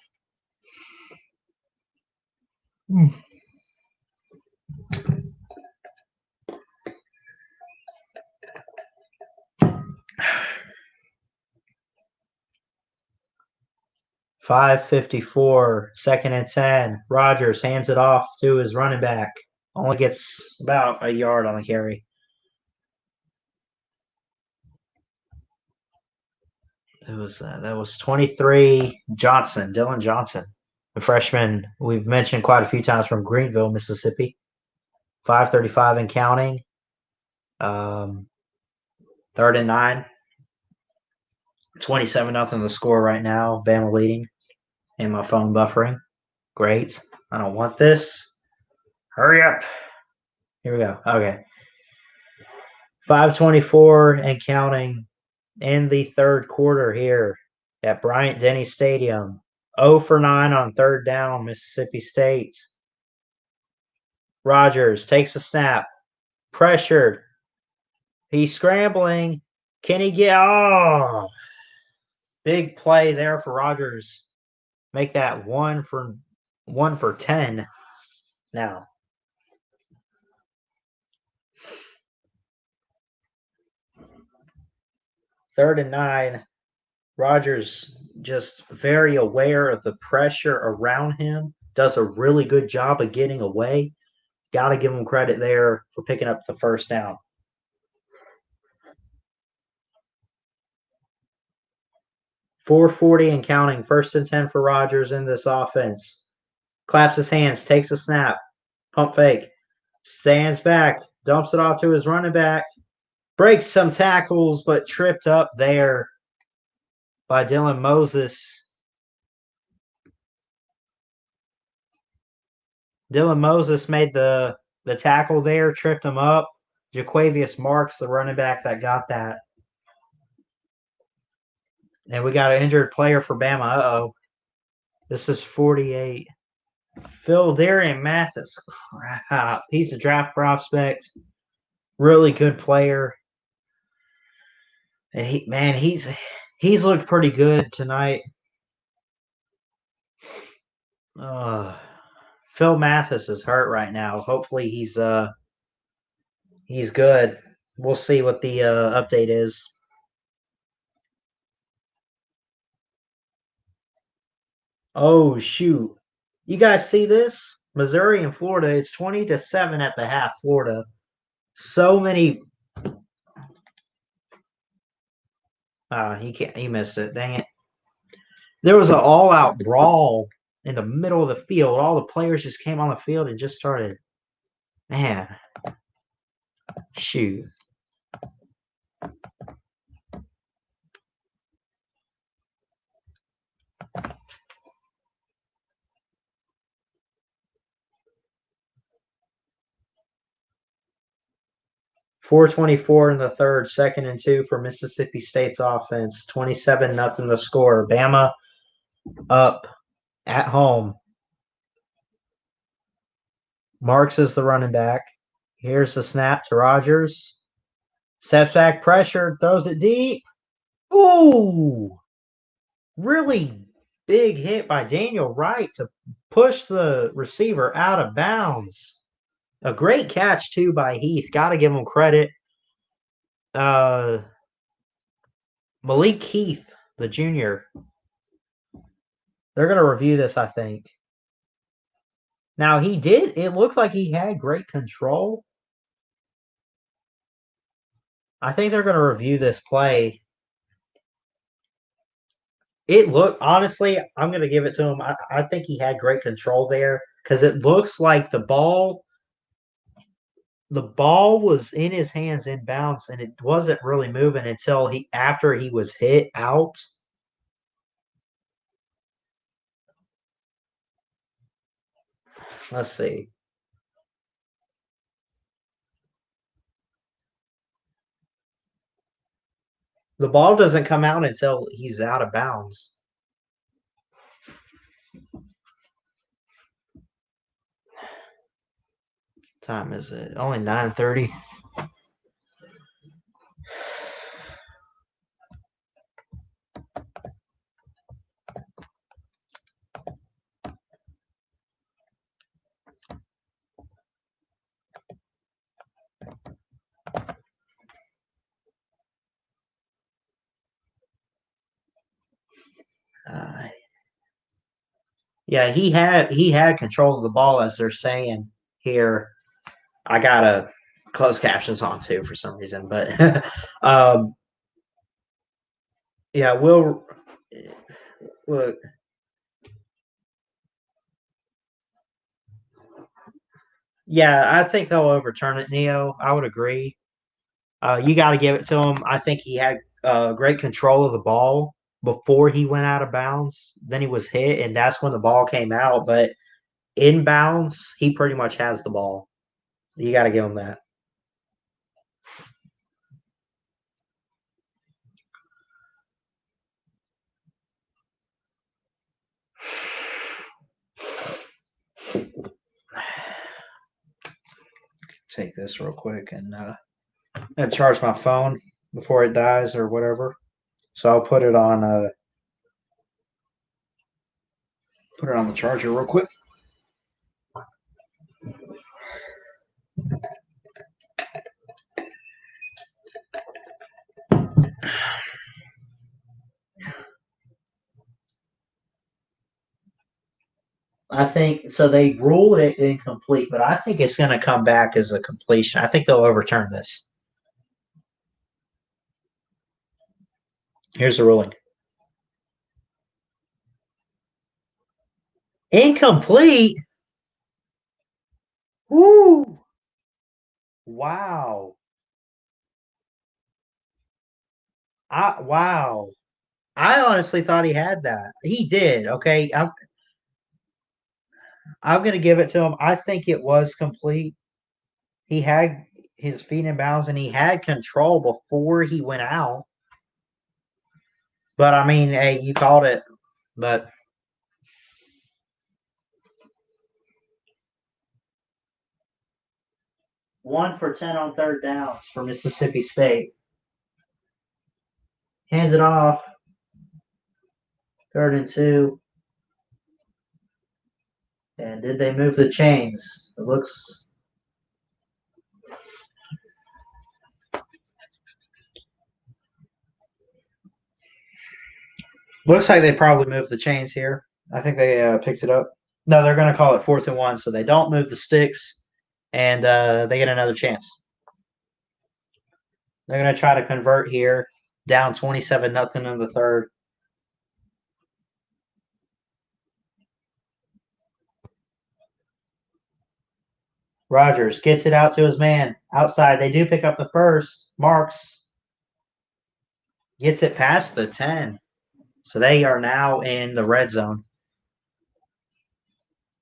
5:54, 2nd and 10. Rodgers hands it off to his running back. Only gets about a yard on the carry. That was 23 Johnson, Dylan Johnson, the freshman we've mentioned quite a few times from Greenville, Mississippi. 5:35 and counting. 3rd and 9. 27-0 the score right now. Bama leading. And my phone buffering. Great. I don't want this. Hurry up. Here we go. Okay. 5:24 and counting in the third quarter here at Bryant-Denny Stadium. 0 for 9 on 3rd down, Mississippi State. Rodgers takes a snap. Pressured. He's scrambling. Can he get... Oh! Big play there for Rodgers. Make that 1 for 10 now. Third and 9. Rodgers just very aware of the pressure around him. Does a really good job of getting away. got to give him credit there for picking up the first down. .440 and counting. 1st and 10 for Rodgers in this offense. Claps his hands, takes a snap, pump fake, stands back, dumps it off to his running back, breaks some tackles, but tripped up there by Dylan Moses. Dylan Moses made the tackle there, tripped him up. Jaquavius Marks, the running back that got that. And we got an injured player for Bama. Uh-oh. This is 48. Phil Darian Mathis. Crap. He's a draft prospect. Really good player. And he's looked pretty good tonight. Phil Mathis is hurt right now. Hopefully he's good. We'll see what the update is. Oh shoot. You guys see this? Missouri and Florida, it's 20-7 at the half, Florida. So many he missed it. Dang it. There was an all-out brawl in the middle of the field. All the players just came on the field and just started. Man. Shoot. .424 in the third, 2nd and 2 for Mississippi State's offense. 27-0 the score. Bama up at home. Marks is the running back. Here's the snap to Rodgers. Steps back, pressure, throws it deep. Ooh! Really big hit by Daniel Wright to push the receiver out of bounds. A great catch, too, by Heath. Got to give him credit. Malik Heath, the junior. They're going to review this, I think. Now, it looked like he had great control. I think they're going to review this play. Honestly, I'm going to give it to him. I think he had great control there because it looks like the ball was in his hands in bounds and it wasn't really moving until after he was hit out. Let's see. The ball doesn't come out until he's out of bounds. Time is it? Only 9:30. Yeah, he had control of the ball, as they're saying here. I got a closed captions on too for some reason, but yeah, we'll look. Yeah, I think they'll overturn it, Neo. I would agree. You got to give it to him. I think he had great control of the ball before he went out of bounds. Then he was hit, and that's when the ball came out. But in bounds, he pretty much has the ball. You got to give him that. Take this real quick and charge my phone before it dies or whatever. So I'll put it on the charger real quick. I think so. They ruled it incomplete, but I think it's going to come back as a completion. I think they'll overturn this. Here's the ruling. Incomplete. Woo! Wow. Wow. I honestly thought he had that. He did. Okay. I'm going to give it to him. I think it was complete. He had his feet in bounds and he had control before he went out. But I mean, hey, you called it. But 1 for 10 on third downs for Mississippi State. Hands it off. 3rd and 2. And did they move the chains? It looks like they probably moved the chains here. I think they picked it up. No, they're going to call it 4th and 1, so they don't move the sticks, and they get another chance. They're going to try to convert here, down 27-0 in the third. Rogers gets it out to his man outside. They do pick up the first. Marks gets it past the 10. So they are now in the red zone.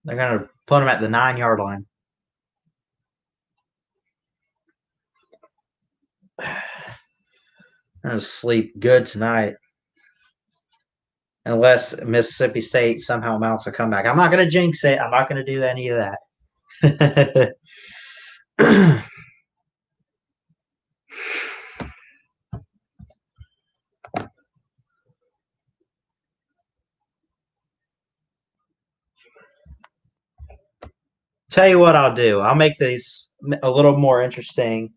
They're going to put them at the 9-yard line. I'm going to sleep good tonight. Unless Mississippi State somehow mounts a comeback. I'm not going to jinx it. I'm not going to do any of that. Tell you what I'll do. I'll make these a little more interesting.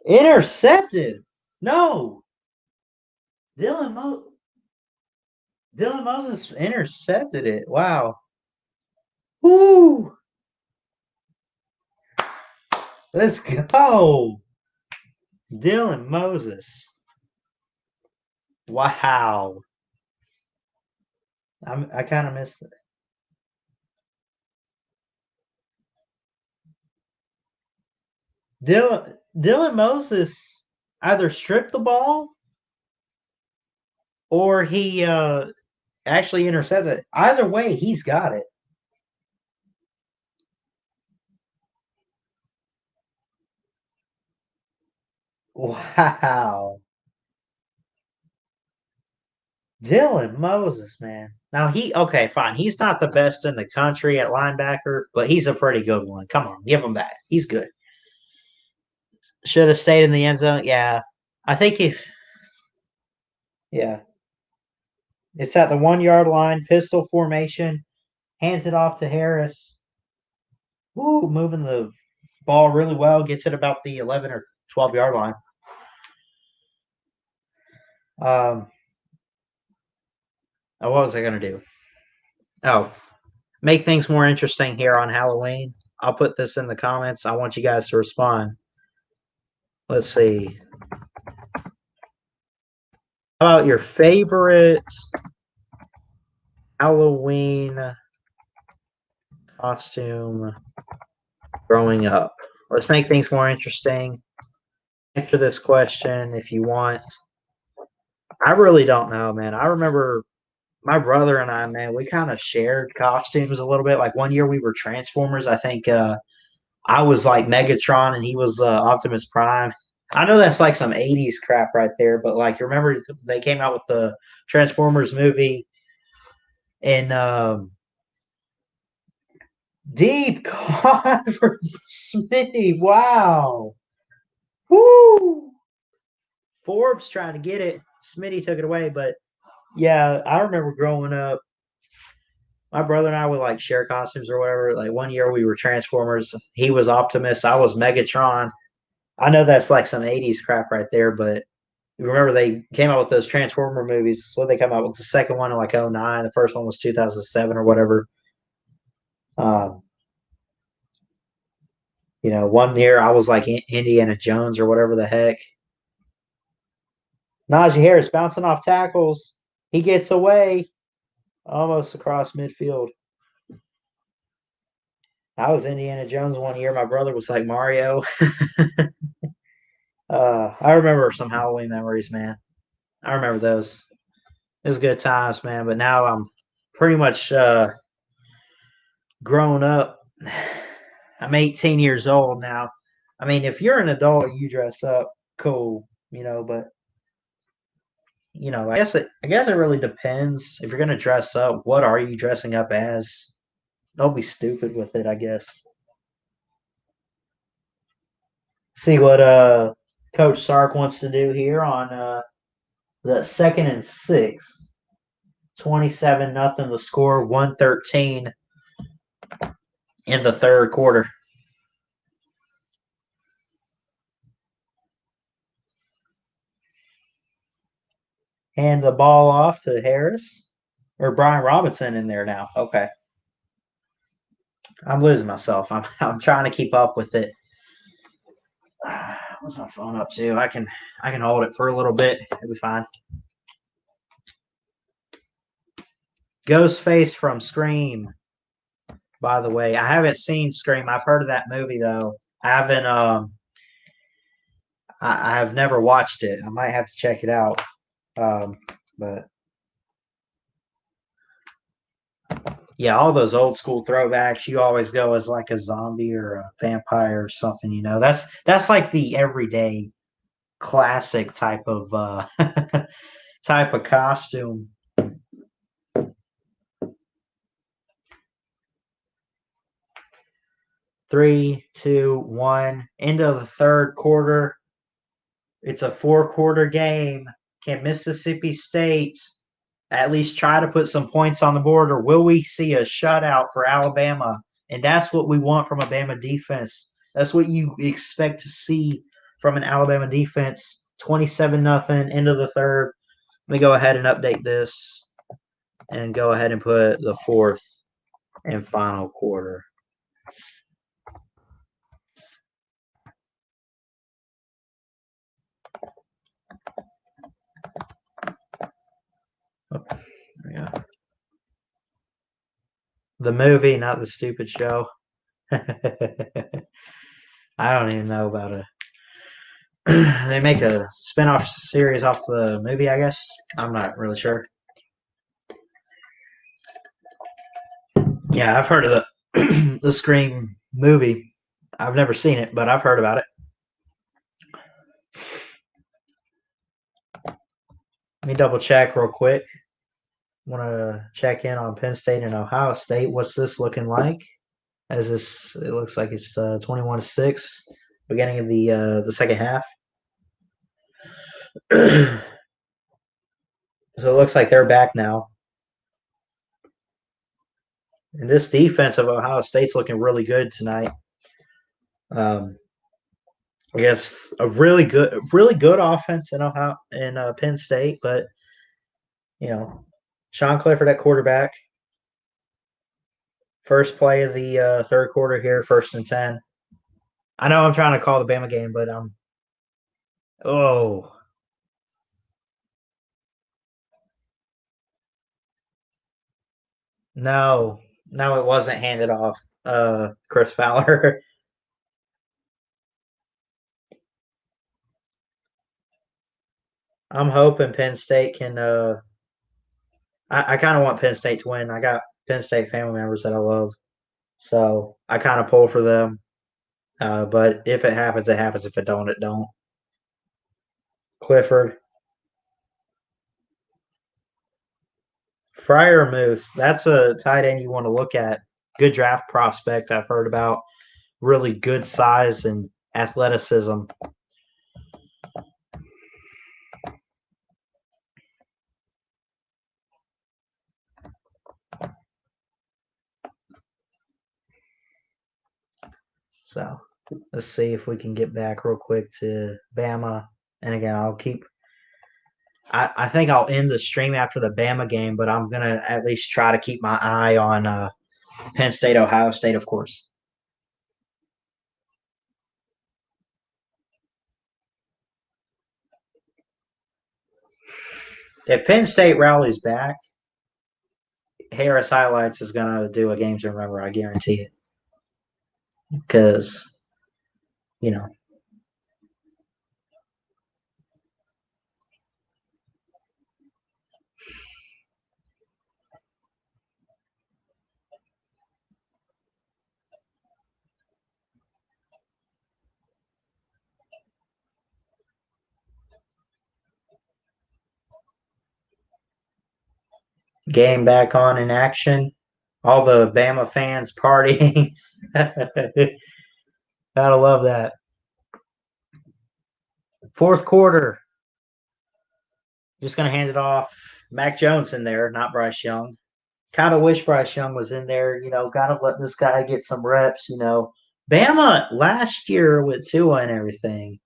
Intercepted. No. Dylan Moses intercepted it. Wow. Woo. Let's go. Dylan Moses. Wow. I kind of missed it. Dylan Moses either stripped the ball or he actually intercepted it. Either way, he's got it. Wow. Dylan Moses, man. Now okay, fine. He's not the best in the country at linebacker, but he's a pretty good one. Come on, give him that. He's good. Should have stayed in the end zone. Yeah. I think yeah. It's at the 1-yard line, pistol formation, hands it off to Harris. Woo, moving the ball really well, gets it about the 11 or 12-yard line. What was I going to do? Oh, make things more interesting here on Halloween. I'll put this in the comments. I want you guys to respond. Let's see. How about your favorite Halloween costume growing up? Let's make things more interesting. Answer this question if you want. I really don't know, man. I remember my brother and I, man, we kind of shared costumes a little bit. Like one year we were Transformers. I think I was like Megatron and he was Optimus Prime. I know that's like some 80s crap right there, but like remember they came out with the Transformers movie and deep cut for Smitty. Wow. Woo. Forbes trying to get it. Smitty took it away, but yeah, I remember growing up. My brother and I would like share costumes or whatever. Like one year we were Transformers. He was Optimus. I was Megatron. I know that's like some 80s crap right there, but remember they came out with those Transformer movies. What they come out with the second one in like 09. The first one was 2007 or whatever. Um, one year I was like Indiana Jones or whatever the heck. Najee Harris bouncing off tackles. He gets away almost across midfield. I was Indiana Jones one year. My brother was like Mario. I remember some Halloween memories, man. I remember those. It was good times, man. But now I'm pretty much grown up. I'm 18 years old now. I mean, if you're an adult, you dress up, cool, but I guess it really depends. If you're gonna dress up, what are you dressing up as? Don't be stupid with it, I guess. See what Coach Sark wants to do here on the 2nd and 6. 27-0 the score, 113 in the third quarter. Hand the ball off to Harris. Or Brian Robinson in there now. Okay. I'm losing myself. I'm trying to keep up with it. What's my phone up to? I can hold it for a little bit. It'll be fine. Ghostface from Scream. By the way, I haven't seen Scream. I've heard of that movie though. I haven't. I have never watched it. I might have to check it out. But yeah, all those old school throwbacks. You always go as like a zombie or a vampire or something. That's like the everyday classic type of type of costume. 3, 2, 1. End of the third quarter. It's a 4-quarter game. Can Mississippi State at least try to put some points on the board, or will we see a shutout for Alabama? And that's what we want from a Bama defense. That's what you expect to see from an Alabama defense. 27-0, end of the third. Let me go ahead and update this and go ahead and put the fourth and final quarter. Oh, yeah. The movie, not the stupid show. I don't even know about it. They make a spin-off series off the movie, I guess. I'm not really sure. Yeah, I've heard of the the Scream movie. I've never seen it, but I've heard about it. Let me double check real quick. Want to check in on Penn State and Ohio State. What's this looking like? It looks like it's 21-6, beginning of the second half. So it looks like they're back now. And this defense of Ohio State's looking really good tonight. I guess a really good offense in Penn State, but Sean Clifford at quarterback. First play of the third quarter here, 1st and 10. I know I'm trying to call the Bama game, but oh. No, it wasn't handed off. Chris Fowler. I'm hoping Penn State can. I kind of want Penn State to win. I got Penn State family members that I love, so I kind of pull for them. But if it happens, it happens. If it don't, it don't. Clifford. Fryermuth. That's a tight end you want to look at. Good draft prospect I've heard about. Really good size and athleticism. So let's see if we can get back real quick to Bama. And again, I think I'll end the stream after the Bama game, but I'm gonna at least try to keep my eye on Penn State, Ohio State, of course. If Penn State rallies back, Harris Highlights is going to do a game to remember. I guarantee it. Because, you know, game back on in action. All the Bama fans partying. Gotta love that. Fourth quarter. Just going to hand it off. Mac Jones in there, not Bryce Young. Kind of wish Bryce Young was in there. Gotta let this guy get some reps. Bama last year with Tua and everything,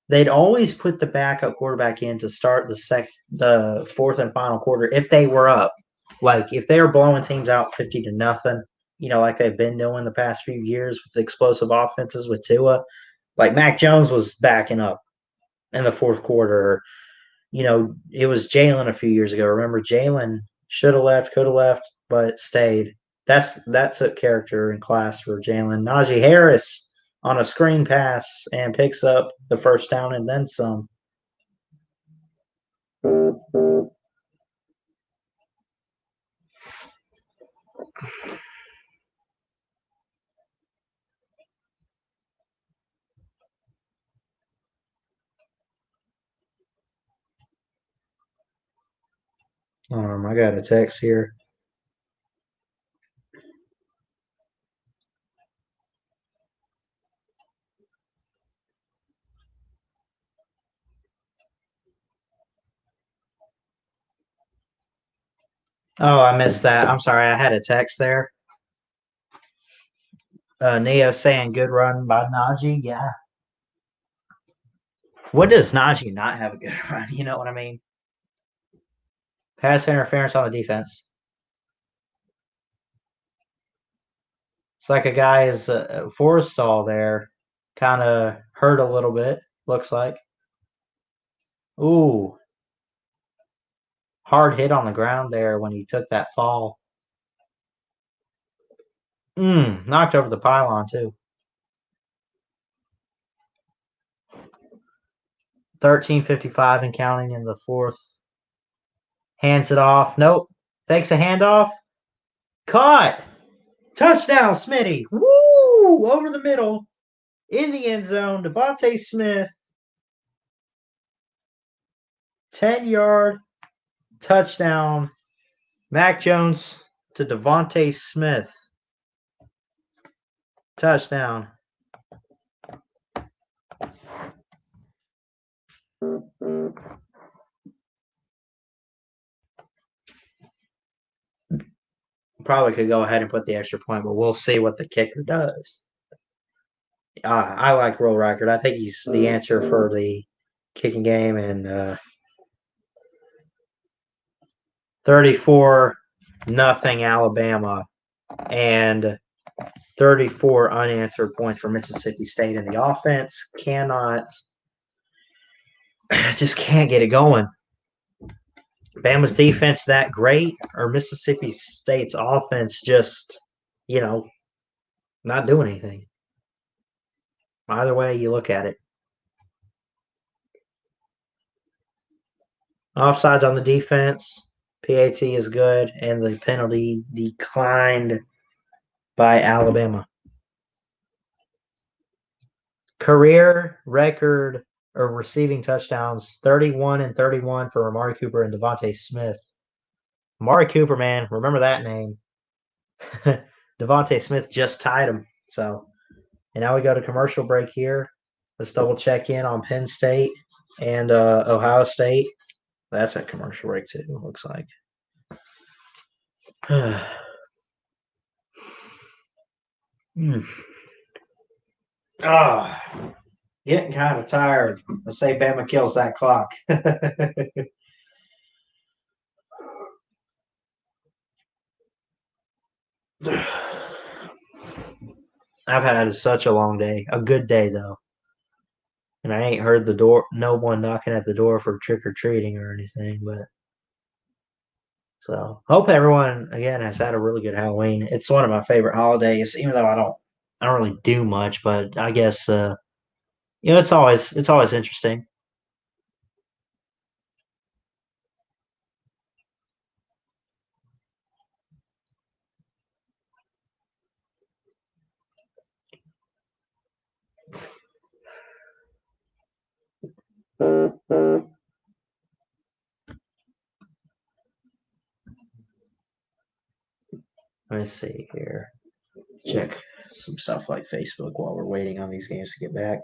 they'd always put the backup quarterback in to start the fourth and final quarter if they were up. Like if they were blowing teams out 50-0, like they've been doing the past few years with explosive offenses with Tua. Like Mac Jones was backing up in the fourth quarter. It was Jalen a few years ago. Remember, Jalen should have left, could have left, but stayed. That's a character in class for Jalen. Najee Harris on a screen pass and picks up the first down and then some. I got a text here. Oh, I missed that. I'm sorry. I had a text there. Neo saying good run by Najee. Yeah. What does Najee not have a good run? You know what I mean? Pass interference on the defense. It's like a guy is Forrestall there, kind of hurt a little bit. Looks like. Ooh, hard hit on the ground there when he took that fall. Knocked over the pylon too. 13:55 and counting in the fourth. Hands it off. Nope. Takes a handoff. Caught. Touchdown, Smitty. Woo! Over the middle. In the end zone. Devontae Smith. 10-yard touchdown. Mac Jones to Devontae Smith. Touchdown. Probably could go ahead and put the extra point, but we'll see what the kicker does. I like Will Reichert. I think he's the answer for the kicking game. And 34-0 Alabama and 34 unanswered points for Mississippi State. And the offense just can't get it going. Bama's defense that great, or Mississippi State's offense just, not doing anything. Either way you look at it. Offsides on the defense. PAT is good, and the penalty declined by Alabama. Career record or receiving touchdowns, 31 and 31 for Amari Cooper and Devontae Smith. Amari Cooper, man, remember that name. Devontae Smith just tied him. So, and now we go to commercial break here. Let's double check in on Penn State and Ohio State. That's a commercial break too, looks like. Getting kind of tired. Let's say Bama kills that clock. I've had such a long day. A good day though. And I ain't heard no one knocking at the door for trick or treating or anything, but so hope everyone again has had a really good Halloween. It's one of my favorite holidays, even though I don't really do much, but I guess it's always interesting. Let me see here. Check some stuff like Facebook while we're waiting on these games to get back.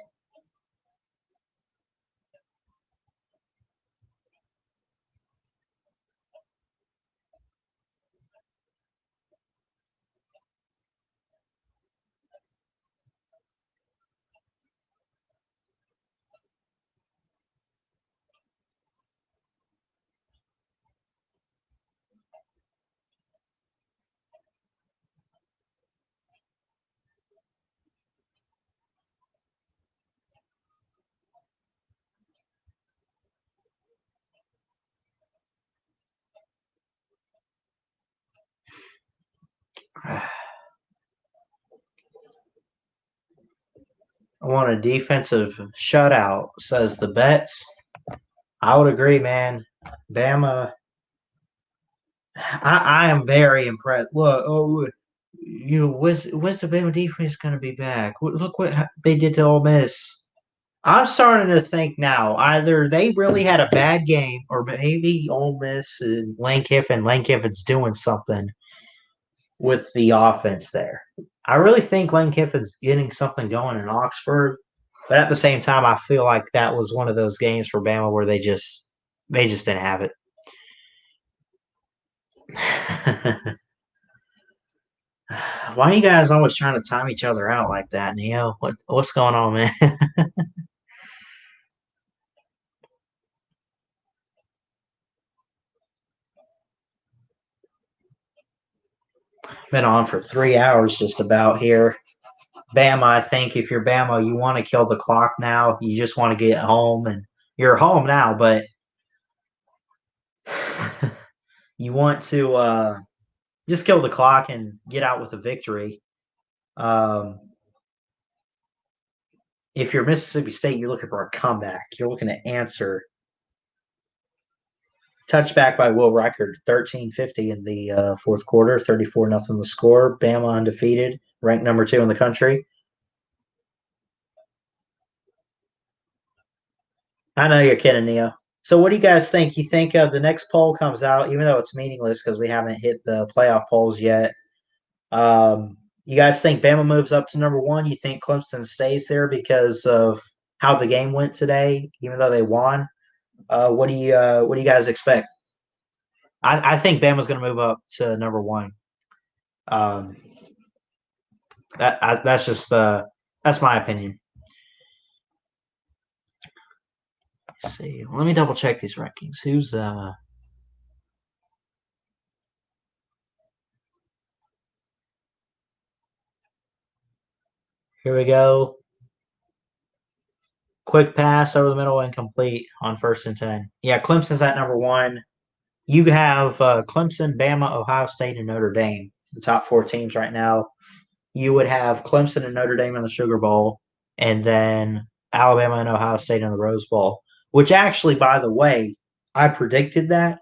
I want a defensive shutout, says the bets. I would agree, man. Bama, I am very impressed. Look, when's the Bama defense going to be back? Look what they did to Ole Miss. I'm starting to think now either they really had a bad game or maybe Ole Miss and Lane Kiffin's doing something with the offense there. I really think Lane Kiffin's getting something going in Oxford, but at the same time, I feel like that was one of those games for Bama where they just didn't have it. Why are you guys always trying to time each other out like that, Neo? What's going on, man? Been on for 3 hours just about here. Bama, I think if you're Bama, you want to kill the clock now. You just want to get home, and you're home now, but you want to just kill the clock and get out with a victory. Um, if you're Mississippi State, you're looking for a comeback. You're looking to answer. Touchback by Will Reichard, 13:50 in the fourth quarter, 34-0 the score. Bama undefeated, ranked number 2 in the country. I know you're kidding, Neo. So, what do you guys think? You think the next poll comes out, even though it's meaningless because we haven't hit the playoff polls yet? You guys think Bama moves up to number 1? You think Clemson stays there because of how the game went today, even though they won? What do you guys expect? I think Bama's going to move up to number 1. Um, that's just that's my opinion. Let's see, let me double check these rankings. Who's here we go. Quick pass over the middle, incomplete on 1st and 10. Yeah, Clemson's at number 1. You have Clemson, Bama, Ohio State, and Notre Dame, the top 4 teams right now. You would have Clemson and Notre Dame in the Sugar Bowl, and then Alabama and Ohio State in the Rose Bowl. Which actually, by the way, I predicted that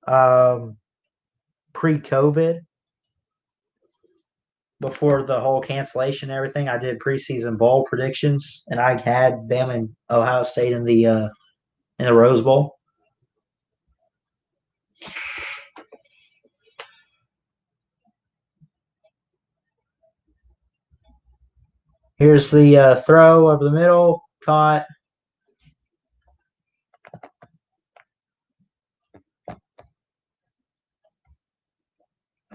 um, pre-COVID, before the whole cancellation and everything. I did preseason bowl predictions, and I had Bama and Ohio State in the Rose Bowl. Here's the throw over the middle, caught.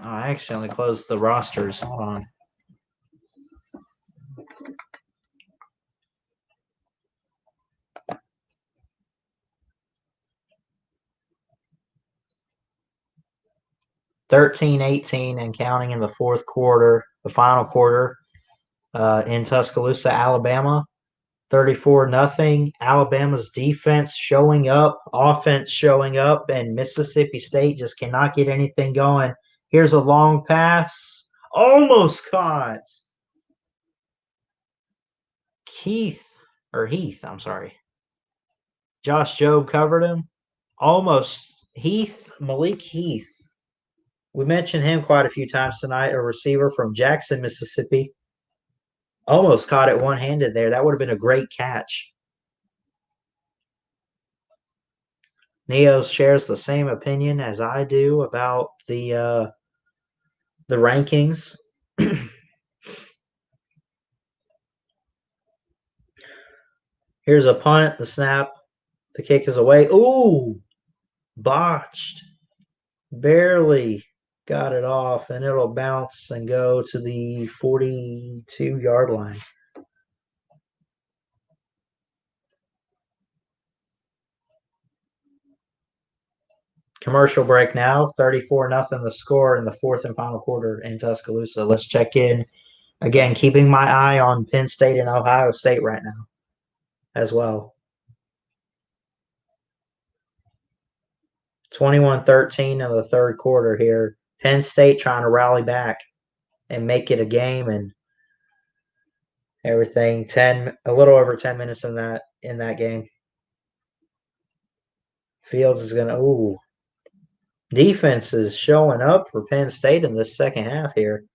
Oh, I accidentally closed the rosters. Hold on. $13-18 and counting in the fourth quarter, the final quarter. in Tuscaloosa, Alabama. 34-0. Alabama's defense showing up, offense showing up, and Mississippi State just cannot get anything going. Here's a long pass. Almost caught. Heath, I'm sorry. Josh Jobe covered him. Almost. Malik Heath. We mentioned him quite a few times tonight, a receiver from Jackson, Mississippi. Almost caught it one-handed there. That would have been a great catch. Neo shares the same opinion as I do about the rankings. Here's a punt, the snap, the kick is away. Ooh, botched. Barely got it off, and it'll bounce and go to the 42-yard line. Commercial break now. 34-0 the score in the fourth and final quarter in Tuscaloosa. Let's check in. Again, keeping my eye on Penn State and Ohio State right now as well. 21-13 in the third quarter here. Penn State trying to rally back and make it a game and everything. A little over 10 minutes in that game. Fields is gonna defense is showing up for Penn State in this second half here.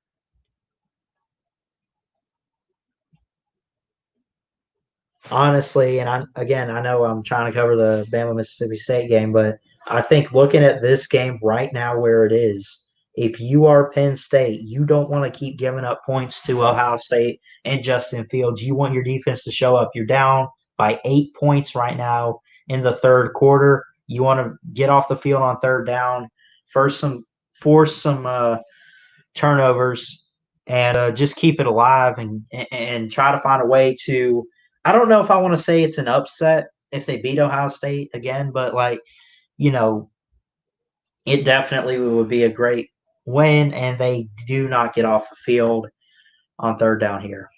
Honestly, and I know I'm trying to cover the Bama Mississippi State game, but I think looking at this game right now where it is, if you are Penn State, you don't want to keep giving up points to Ohio State and Justin Fields. You want your defense to show up. You're down by 8 points right now in the third quarter. You want to get off the field on third down, force some turnovers, and just keep it alive and try to find a way to. I don't know if I want to say it's an upset if they beat Ohio State again, but it definitely would be a great win, and they do not get off the field on third down here.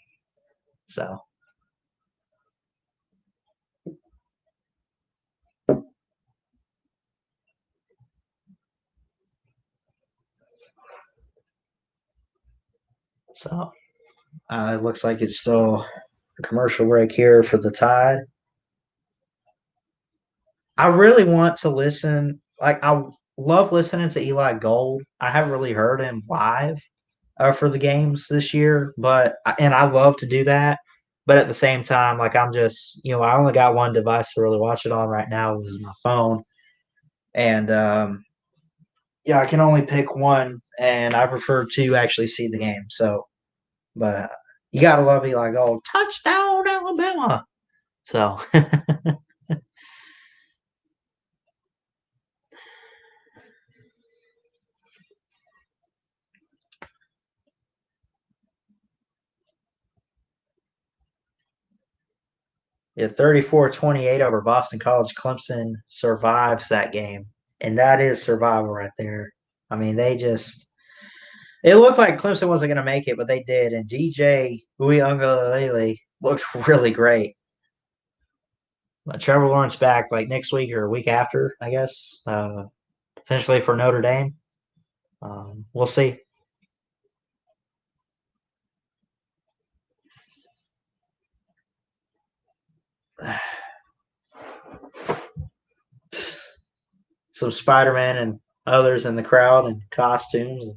So. It looks like it's still a commercial break here for the Tide. I really want to listen. I love listening to Eli Gold. I haven't really heard him live for the games this year, and I love to do that. But at the same time, I'm just, I only got one device to really watch it on right now, which is my phone. And I can only pick one, and I prefer to actually see the game. So, but you got to love Eli Gold. Touchdown, Alabama. So. Yeah, 34-28 over Boston College. Clemson survives that game, and that is survival right there. I mean, it looked like Clemson wasn't going to make it, but they did, and DJ Uiagalelei looked really great. But Trevor Lawrence back next week or a week after, I guess, potentially for Notre Dame. We'll see. Some Spider-Man and others in the crowd and costumes.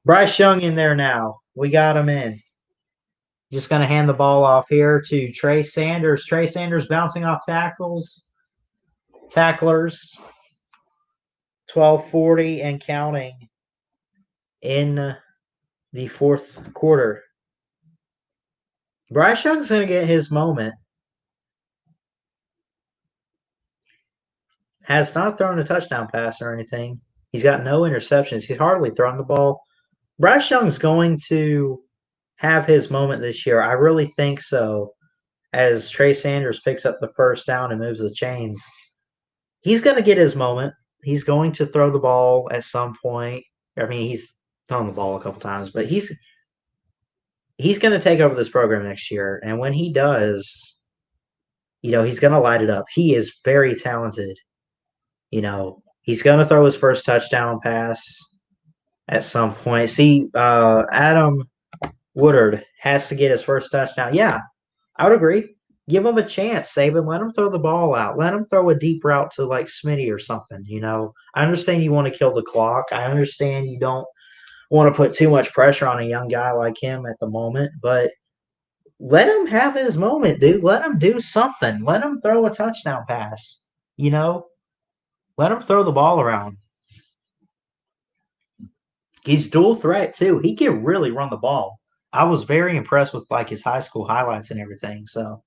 Bryce Young in there now. We got him in. Just going to hand the ball off here to Trey Sanders. Trey Sanders bouncing off tacklers. 12:40 and counting in the fourth quarter. Bryce Young's going to get his moment. Has not thrown a touchdown pass or anything. He's got no interceptions. He's hardly thrown the ball. Bryce Young's going to have his moment this year. I really think so. As Trey Sanders picks up the first down and moves the chains, he's going to get his moment. he's going to throw the ball at some point. I mean, he's thrown the ball a couple times, but he's going to take over this program next year, and when he does, he's going to light it up. He is very talented. He's going to throw his first touchdown pass at some point. See, Adam Woodard has to get his first touchdown. Yeah, I would agree. Give him a chance, Saban. Let him throw the ball out. Let him throw a deep route to like Smitty or something. I understand you want to kill the clock. I understand you don't want to put too much pressure on a young guy like him at the moment, but let him have his moment, dude. Let him do something. Let him throw a touchdown pass. You know, let him throw the ball around. He's dual threat too. He can really run the ball. I was very impressed with like his high school highlights and everything. So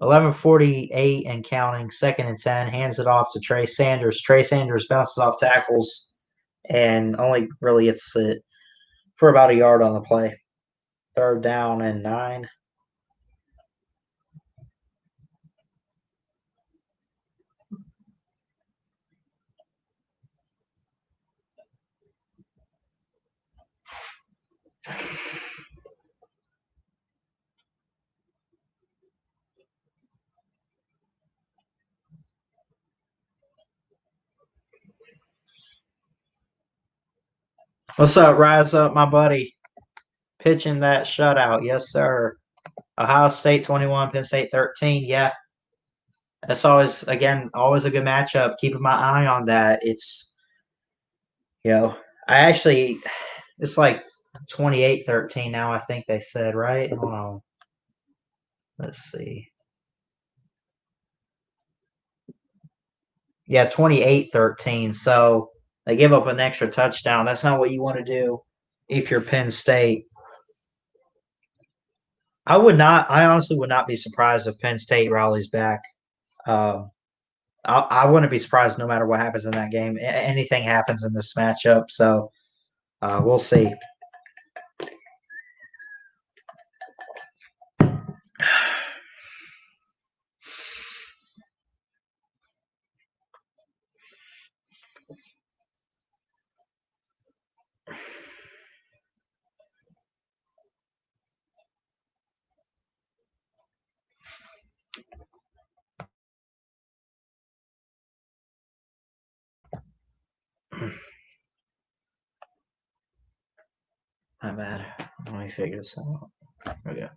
11:48 and counting, 2nd and 10, hands it off to Trey Sanders. Trey Sanders bounces off tackles and only really gets it for about a yard on the play. 3rd down and 9. What's up, Rise Up, my buddy? Pitching that shutout. Yes, sir. Ohio State 21, Penn State 13. Yeah. That's always a good matchup. Keeping my eye on that. I actually, it's like 28-13 now, I think they said, right? Hold on. Let's see. Yeah, 28-13. So they give up an extra touchdown. That's not what you want to do if you're Penn State. I honestly would not be surprised if Penn State rallies back. Um, I wouldn't be surprised no matter what happens in that game. Anything happens in this matchup. So we'll see. My bad. Let me figure this out. Okay.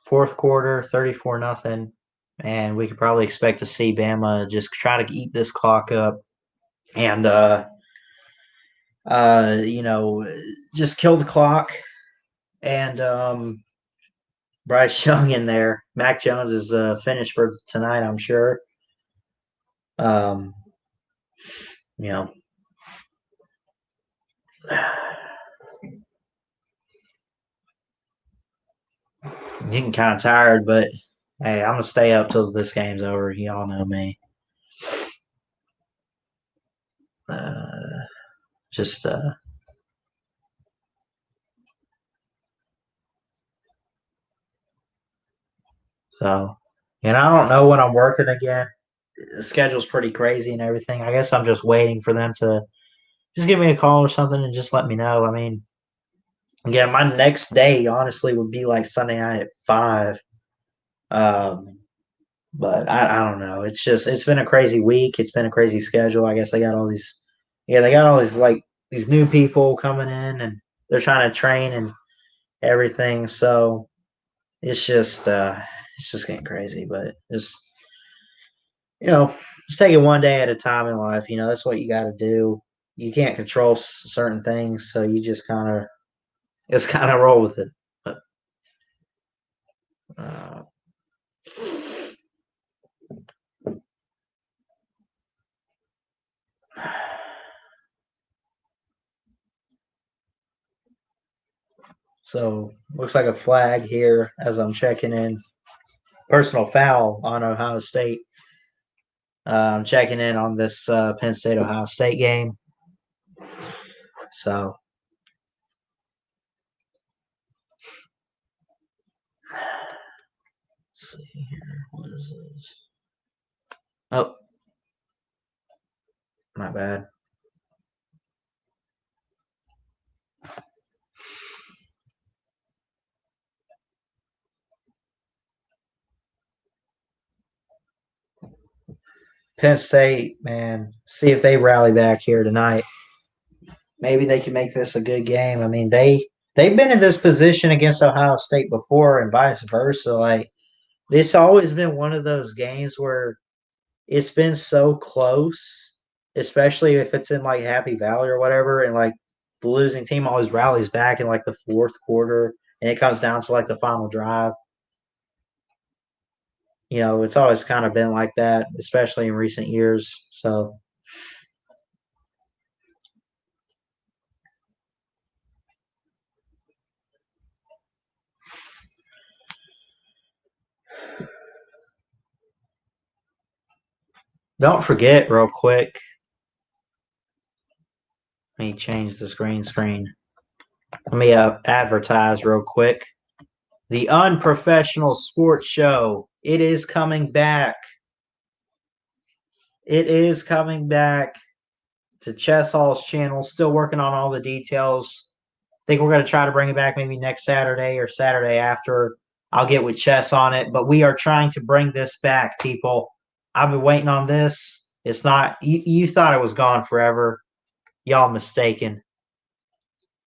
Fourth quarter, 34-0, and we could probably expect to see Bama just try to eat this clock up and just kill the clock. And Bryce Young in there. Mac Jones is finished for tonight, I'm sure. You know, getting kind of tired, but hey, I'm gonna stay up till this game's over. Y'all know me. Just so, and I don't know when I'm working again. The schedule's pretty crazy and everything. I guess I'm just waiting for them to just give me a call or something and just let me know. I mean, again, my next day honestly would be like Sunday night at 5. Um, but I don't know. It's been a crazy week. It's been a crazy schedule. I guess they got all these like these new people coming in and they're trying to train and everything. So it's just getting crazy. But you know, just take it one day at a time in life. That's what you got to do. You can't control certain things, so you just kind of roll with it. But, uh, so looks like a flag here as I'm checking in. Personal foul on Ohio State. I'm checking in on this Penn State Ohio State game. So see here. What is this? Oh, my bad. Penn State, man, see if they rally back here tonight. Maybe they can make this a good game. I mean, they've been in this position against Ohio State before, and vice versa. Like this, always been one of those games where it's been so close, especially if it's in like Happy Valley or whatever, and like the losing team always rallies back in like the fourth quarter, and it comes down to like the final drive. It's always kind of been like that, especially in recent years. So don't forget, real quick, let me change the screen. Let me advertise real quick. The Unprofessional Sports Show. It is coming back. It is coming back to Chess Hall's channel. Still working on all the details. Think we're going to try to bring it back maybe next Saturday or Saturday after. I'll get with Chess on it. But we are trying to bring this back, people. I've been waiting on this. It's not, you thought it was gone forever. Y'all mistaken.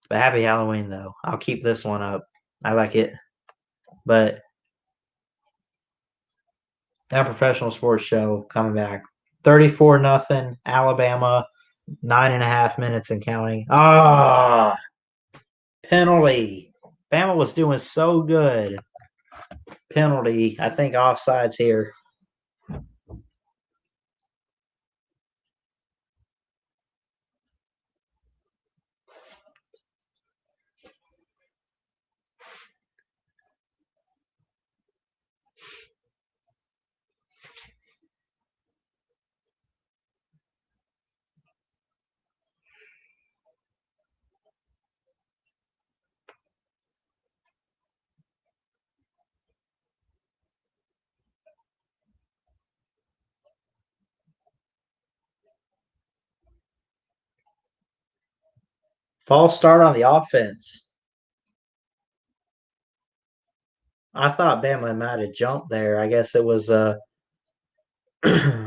But happy Halloween, though. I'll keep this one up. I like it. But that professional sports show coming back. 34-0, Alabama, 9.5 minutes and counting. Penalty. Bama was doing so good. Penalty. I think offsides here. False start on the offense. I thought Bama might have jumped there. I guess it was a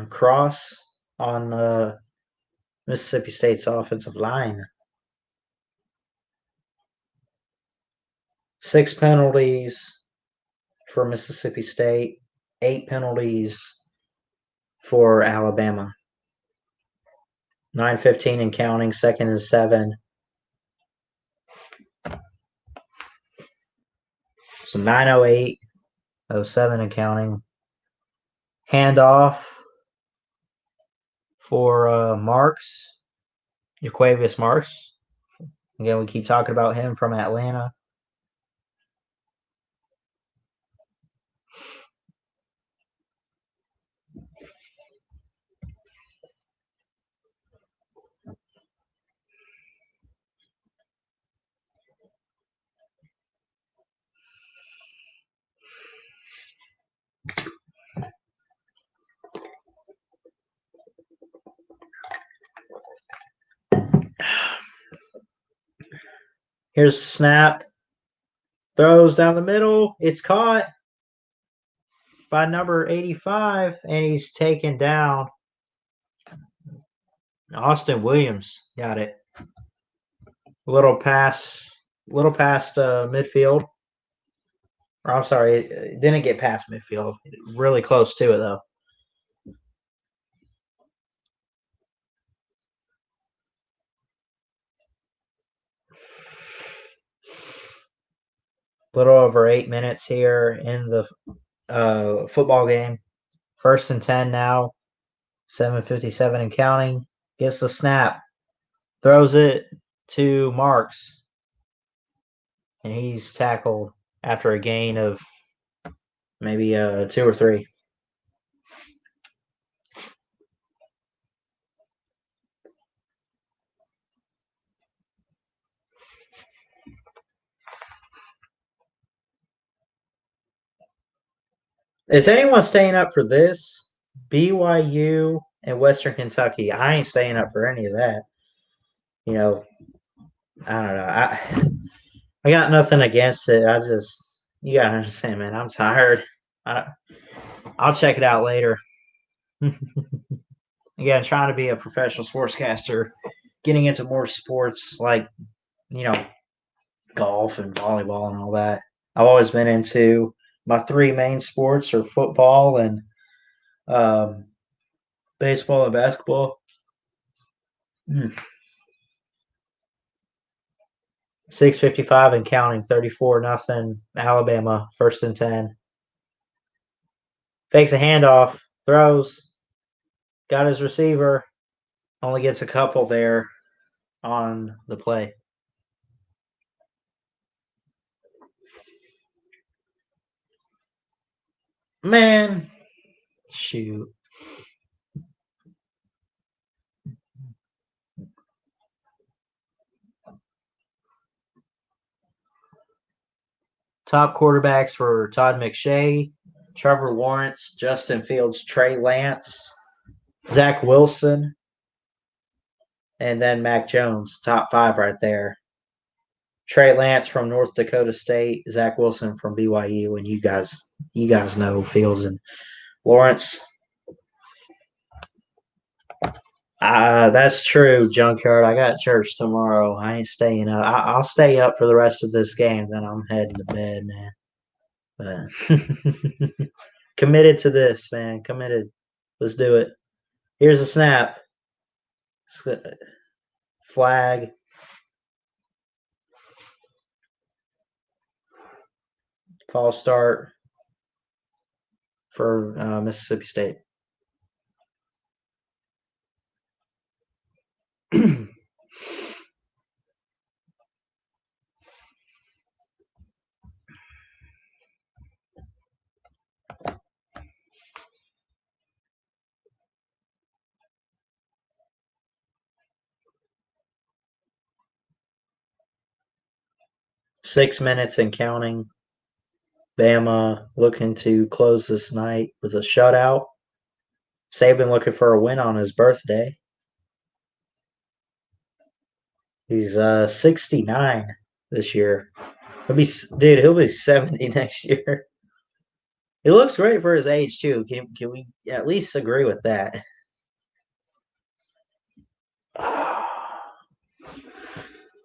cross on Mississippi State's offensive line. 6 penalties for Mississippi State, 8 penalties for Alabama. 9:15 and counting, 2nd and 7. So 9:08, 07 and counting. Handoff for Marks, Jaquavius Marks. Again, we keep talking about him from Atlanta. Here's the snap. Throws down the middle. It's caught by number 85, and he's taken down. Austin Williams got it. Little past midfield. Or I'm sorry, it didn't get past midfield. Really close to it, though. Little over 8 minutes here in the football game. 1st and 10 now. 7:57 and counting. Gets the snap. Throws it to Marks. And he's tackled after a gain of maybe 2 or 3. Is anyone staying up for this? BYU and Western Kentucky. I ain't staying up for any of that. You know, I don't know. I got nothing against it. You gotta understand, man. I'm tired. I'll check it out later. Again, trying to be a professional sportscaster, getting into more sports like golf and volleyball and all that. I've always been into my three main sports are football and um, baseball and basketball. 6:55 and counting, 34-0. Alabama, 1st and 10. Fakes a handoff, throws, got his receiver, only gets a couple there on the play. Man, shoot. Top quarterbacks for Todd McShay, Trevor Lawrence, Justin Fields, Trey Lance, Zach Wilson, and then Mac Jones. Top five right there. Trey Lance from North Dakota State, Zach Wilson from BYU, and you guys know Fields and Lawrence. That's true, Junkyard. I got church tomorrow. I ain't staying up. I'll stay up for the rest of this game. Then I'm heading to bed, man. But committed to this, man. Committed. Let's do it. Here's a snap. Flag. False start for Mississippi State. 6 minutes and counting. Bama looking to close this night with a shutout. Saban looking for a win on his birthday. He's 69 this year. He'll be 70 next year. He looks great for his age too. Can we at least agree with that?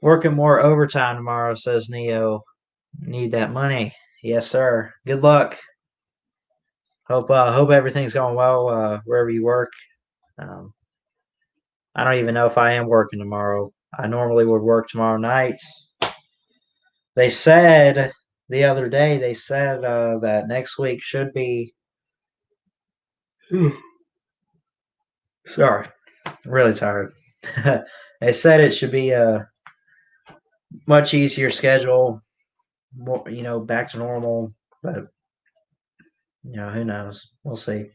Working more overtime tomorrow, says Neo. Need that money. Yes, sir. Good luck. Hope everything's going well wherever you work. I don't even know if I am working tomorrow. I normally would work tomorrow night. They said the other day, that next week should be. Sorry, I'm really tired. They said it should be a much easier schedule, more, back to normal. But who knows? We'll see.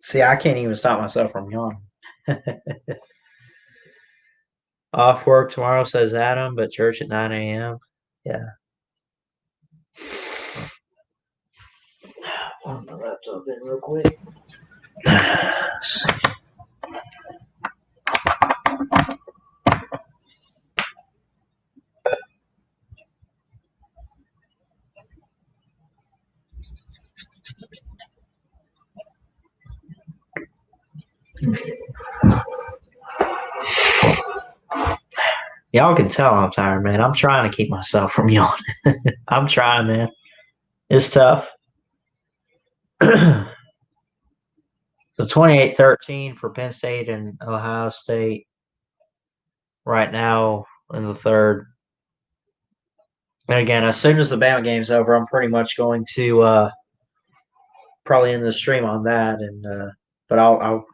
See, I can't even stop myself from yawning. Off work tomorrow, says Adam, but church at 9 a.m. Yeah. Put my laptop in real quick. Let's see. Y'all can tell I'm tired, man. I'm trying to keep myself from yawning. I'm trying, man. It's tough. So 28-13 for Penn State and Ohio State right now in the third. And again, as soon as the Bama game's over, I'm pretty much going to probably end the stream on that. And but I'll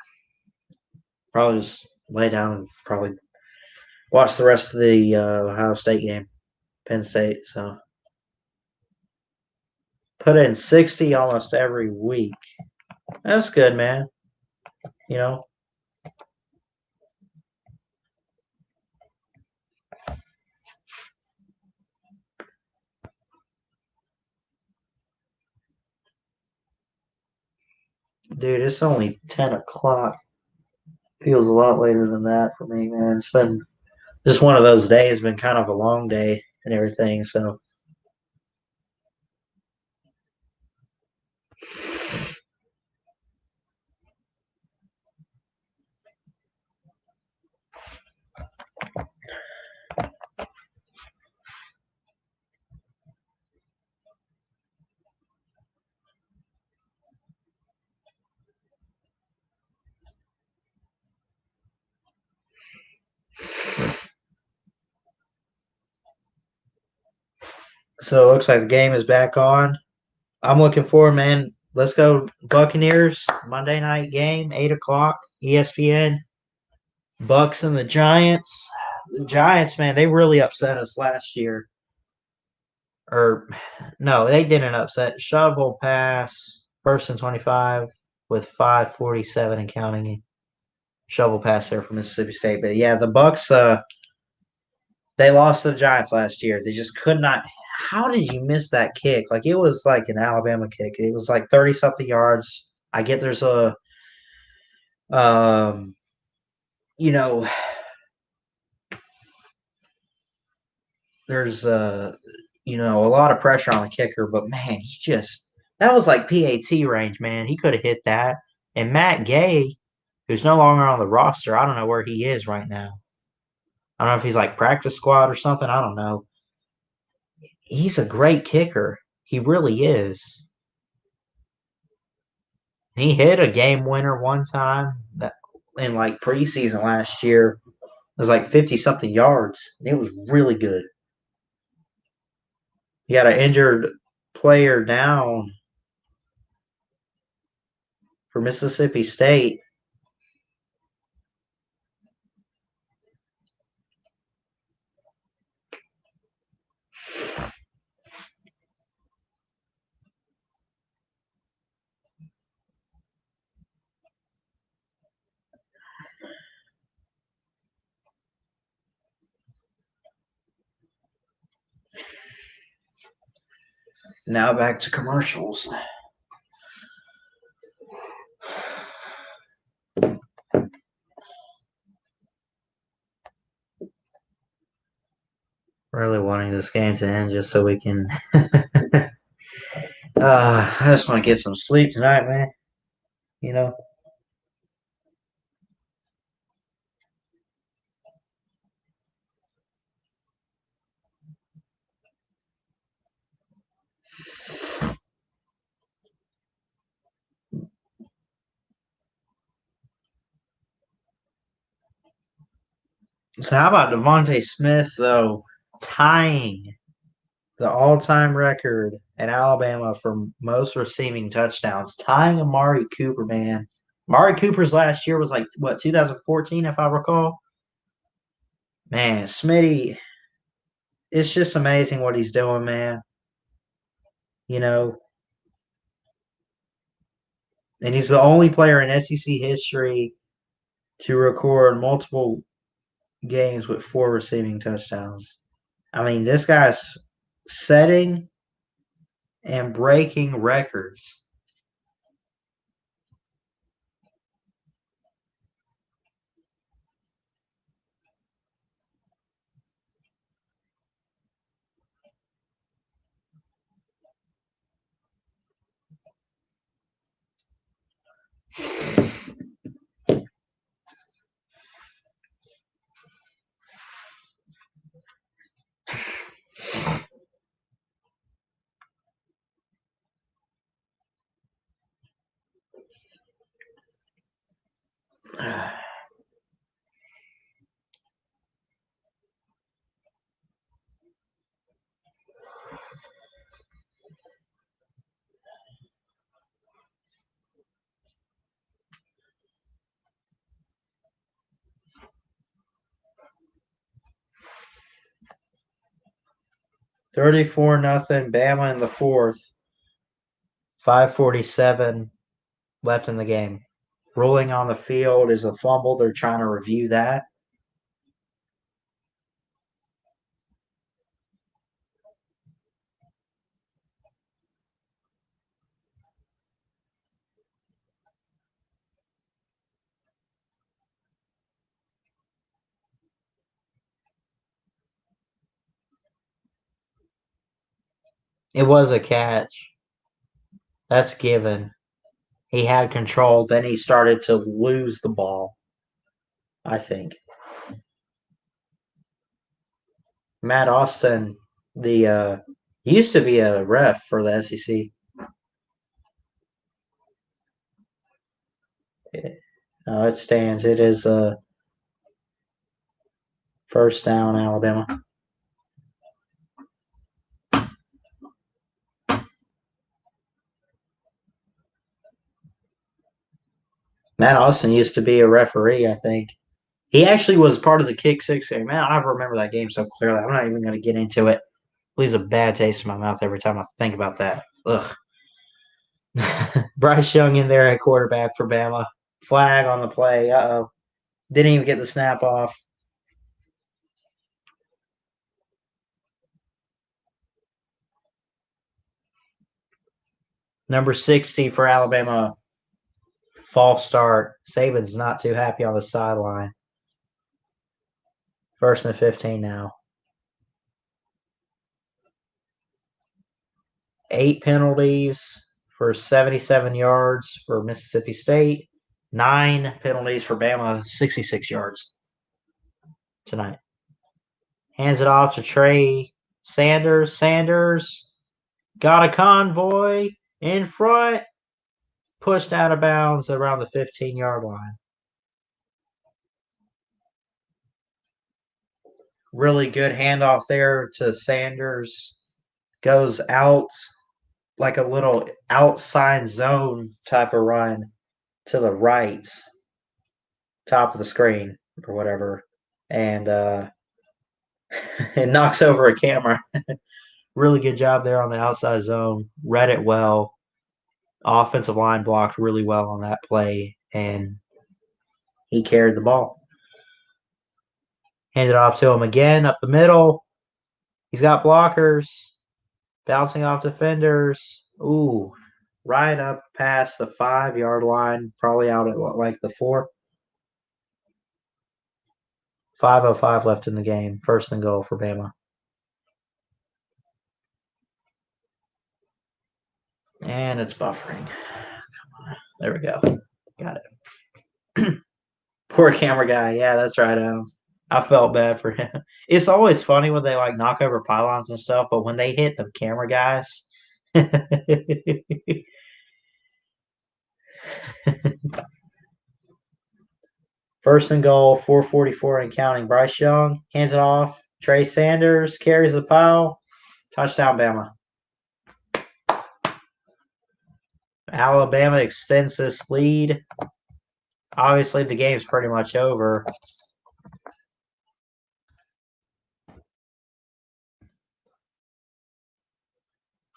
Probably just lay down and probably watch the rest of the Ohio State game, Penn State. So put in 60 almost every week. That's good, man. You know, dude, it's only 10 o'clock. Feels a lot later than that for me, man. It's been just one of those days. Been kind of a long day and everything. So it looks like the game is back on. I'm looking forward, man. Let's go Buccaneers Monday night game, 8 o'clock, ESPN. Bucks and the Giants. The Giants, man, they really upset us last year. Or no, they didn't upset. Shovel pass, first and 25 with 5:47 and counting. Shovel pass there from Mississippi State. But yeah, the Bucks, they lost to the Giants last year. They just could not. How did you miss that kick? Like it was like an Alabama kick. It was like 30 something yards. I get there's a um you know there's a lot of pressure on the kicker, but man, he just that was like PAT range, man. He could have hit that. And Matt Gay, who's no longer on the roster, I don't know where he is right now. I don't know if he's like practice squad or something. I don't know. He's a great kicker. He really is. He hit a game winner one time that in like preseason last year. It was like 50 something yards. It was really good. He got an injured player down for Mississippi State. Now back to commercials. Really wanting this game to end just so we can. I just want to get some sleep tonight, man. You know. So how about Devontae Smith though tying the all-time record at Alabama for most receiving touchdowns, tying Amari Cooper, man. Amari Cooper's last year was like what 2014, if I recall. Man, Smitty, it's just amazing what he's doing, man. You know, and he's the only player in SEC history to record multiple games with 4 receiving touchdowns. I mean, this guy's setting and breaking records. 34-0, Bama in the fourth. 5:47 left in the game. Ruling on the field is a fumble. They're trying to review that. It was a catch. That's given. He had control. Then he started to lose the ball, I think. Matt Austin, the used to be a ref for the SEC. No, it stands. It is a first down, Alabama. Matt Austin used to be a referee, I think. He actually was part of the kick six game. Man, I remember that game so clearly. I'm not even going to get into it. It leaves a bad taste in my mouth every time I think about that. Ugh. Bryce Young in there at quarterback for Bama. Flag on the play. Uh-oh. Didn't even get the snap off. Number 60 for Alabama. False start. Saban's not too happy on the sideline. 1st and 15 now. 8 penalties for 77 yards for Mississippi State. 9 penalties for Bama, 66 yards tonight. Hands it off to Trey Sanders. Sanders got a convoy in front. Pushed out of bounds around the 15-yard line. Really good handoff there to Sanders. Goes out like a little outside zone type of run to the right, top of the screen or whatever. And it knocks over a camera. Really good job there on the outside zone. Read it well. Offensive line blocked really well on that play, and he carried the ball. Handed off to him again up the middle. He's got blockers. Bouncing off defenders. Ooh, right up past the 5-yard line. Probably out at like the 4. 5:05 left in the game. 1st and goal for Bama. And it's buffering. Come on. There we go. Got it. Poor camera guy. Yeah, that's right, Adam. I felt bad for him. It's always funny when they like knock over pylons and stuff, but when they hit the camera guys. 1st and goal, 4:44 and counting. Bryce Young hands it off. Trey Sanders carries the pile. Touchdown, Bama. Alabama extends this lead. Obviously, the game's pretty much over.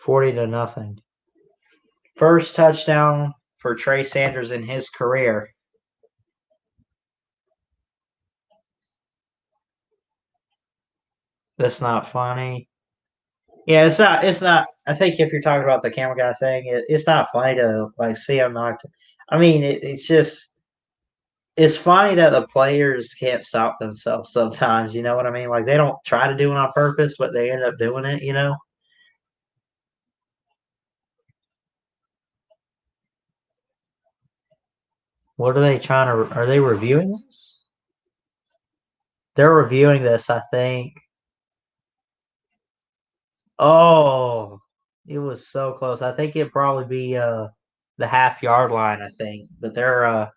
$40-0. First touchdown for Trey Sanders in his career. That's not funny. Yeah, it's not. It's not. I think if you're talking about the camera guy thing, it's not funny to like see him knocked. I mean, it's just it's funny that the players can't stop themselves sometimes. You know what I mean? Like they don't try to do it on purpose, but they end up doing it. You know. What are they trying to? Are they reviewing this? They're reviewing this, I think. Oh, it was so close. I think it'd probably be the half-yard line, I think. But they're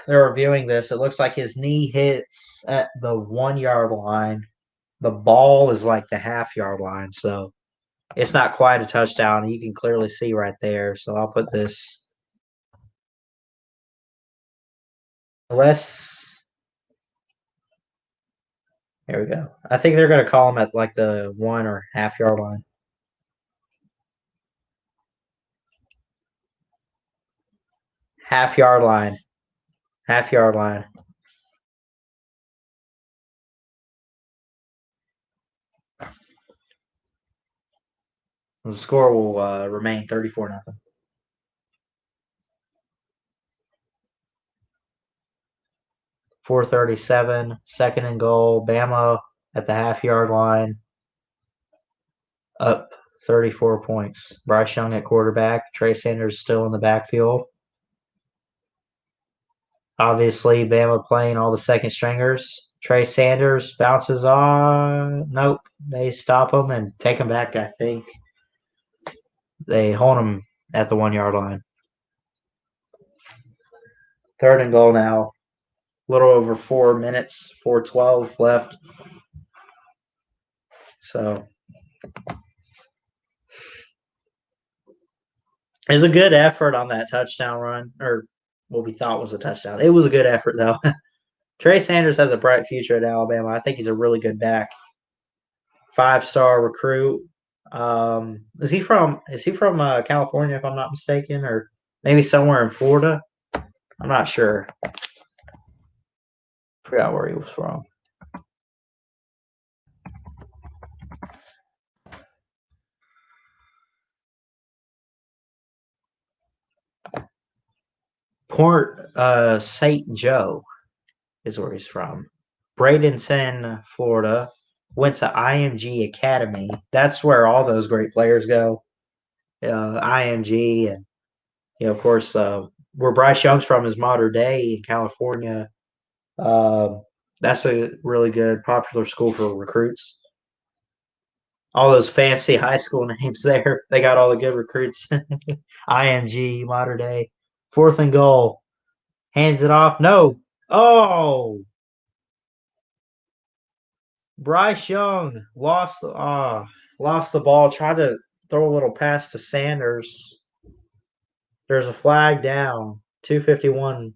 reviewing this. It looks like his knee hits at the 1-yard line. The ball is like the half-yard line, so it's not quite a touchdown. You can clearly see right there. So I'll put this unless Here we go. I think they're going to call him at like the 1 or half-yard line. Half-yard line. Half-yard line. The score will remain 34-0. 4:37, second and goal. Bama at the half-yard line, up 34 points. Bryce Young at quarterback. Trey Sanders still in the backfield. Obviously, Bama playing all the second stringers. Trey Sanders bounces on. Nope. They stop him and take him back, I think. They hold him at the 1-yard line. Third and goal now. A little over 4 minutes, 4:12 left. So it was a good effort on that touchdown run, or what we thought was a touchdown. It was a good effort, though. Trey Sanders has a bright future at Alabama. I think he's a really good back. 5-star recruit. Is he from California, if I'm not mistaken, or maybe somewhere in Florida? I'm not sure. Forgot where he was from. Port St. Joe is where he's from. Bradenton, Florida. Went to IMG Academy. That's where all those great players go. IMG, and of course, where Bryce Young's from is Mater Dei in California. That's a really good, popular school for recruits. All those fancy high school names there. They got all the good recruits. IMG, Mater Dei. Fourth and goal. Hands it off. No. Oh. Bryce Young lost the ball. Tried to throw a little pass to Sanders. There's a flag down. 2:51.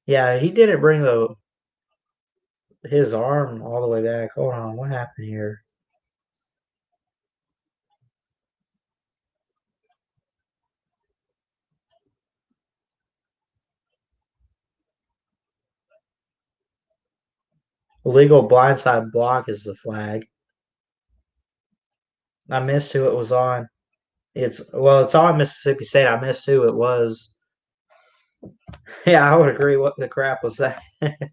Yeah, he didn't bring his arm all the way back. Hold on, what happened here? Illegal blindside block is the flag. I missed who it was on. It's on Mississippi State. I missed who it was. Yeah, I would agree. What the crap was that? That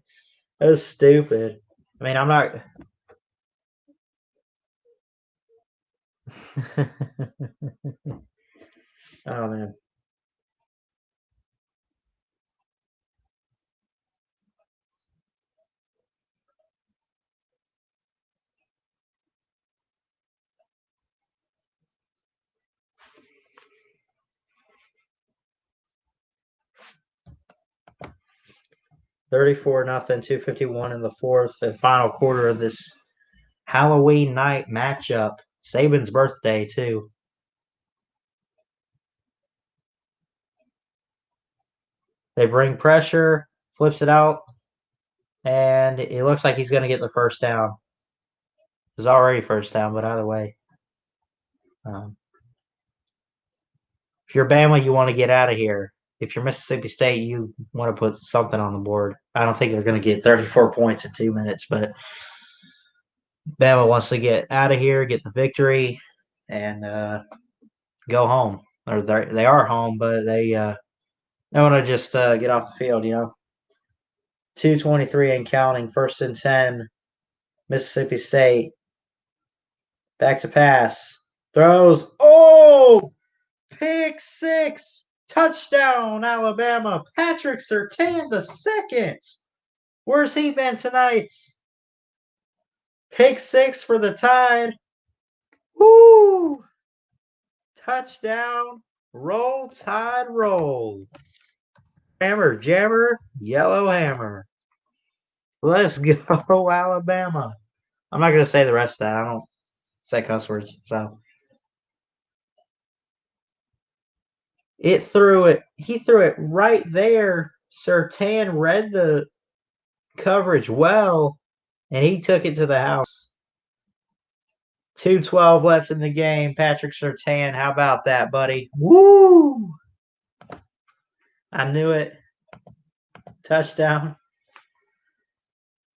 was stupid. I mean, I'm not. Oh man. 34-0, 2:51 in the fourth and final quarter of this Halloween night matchup. Saban's birthday too. They bring pressure, flips it out, and it looks like he's going to get the first down. It was already first down, but either way. If you're Bama, you want to get out of here. If you're Mississippi State, you want to put something on the board. I don't think they're going to get 34 points in 2 minutes, but Bama wants to get out of here, get the victory, and go home. Or they are home, but they want to just get off the field, 2:23 and counting, 1st and 10, Mississippi State. Back to pass. Throws. Oh! Pick six. Touchdown, Alabama. Patrick Surtain the second. Where's he been tonight? Pick six for the Tide. Woo! Touchdown. Roll Tide roll. Hammer, jammer, yellow hammer. Let's go, Alabama. I'm not going to say the rest of that. I don't say cuss words. So he threw it right there. Surtain read the coverage well, and he took it to the house. 2:12 left in the game. Patrick Surtain, how about that, buddy? Woo! I knew it. Touchdown.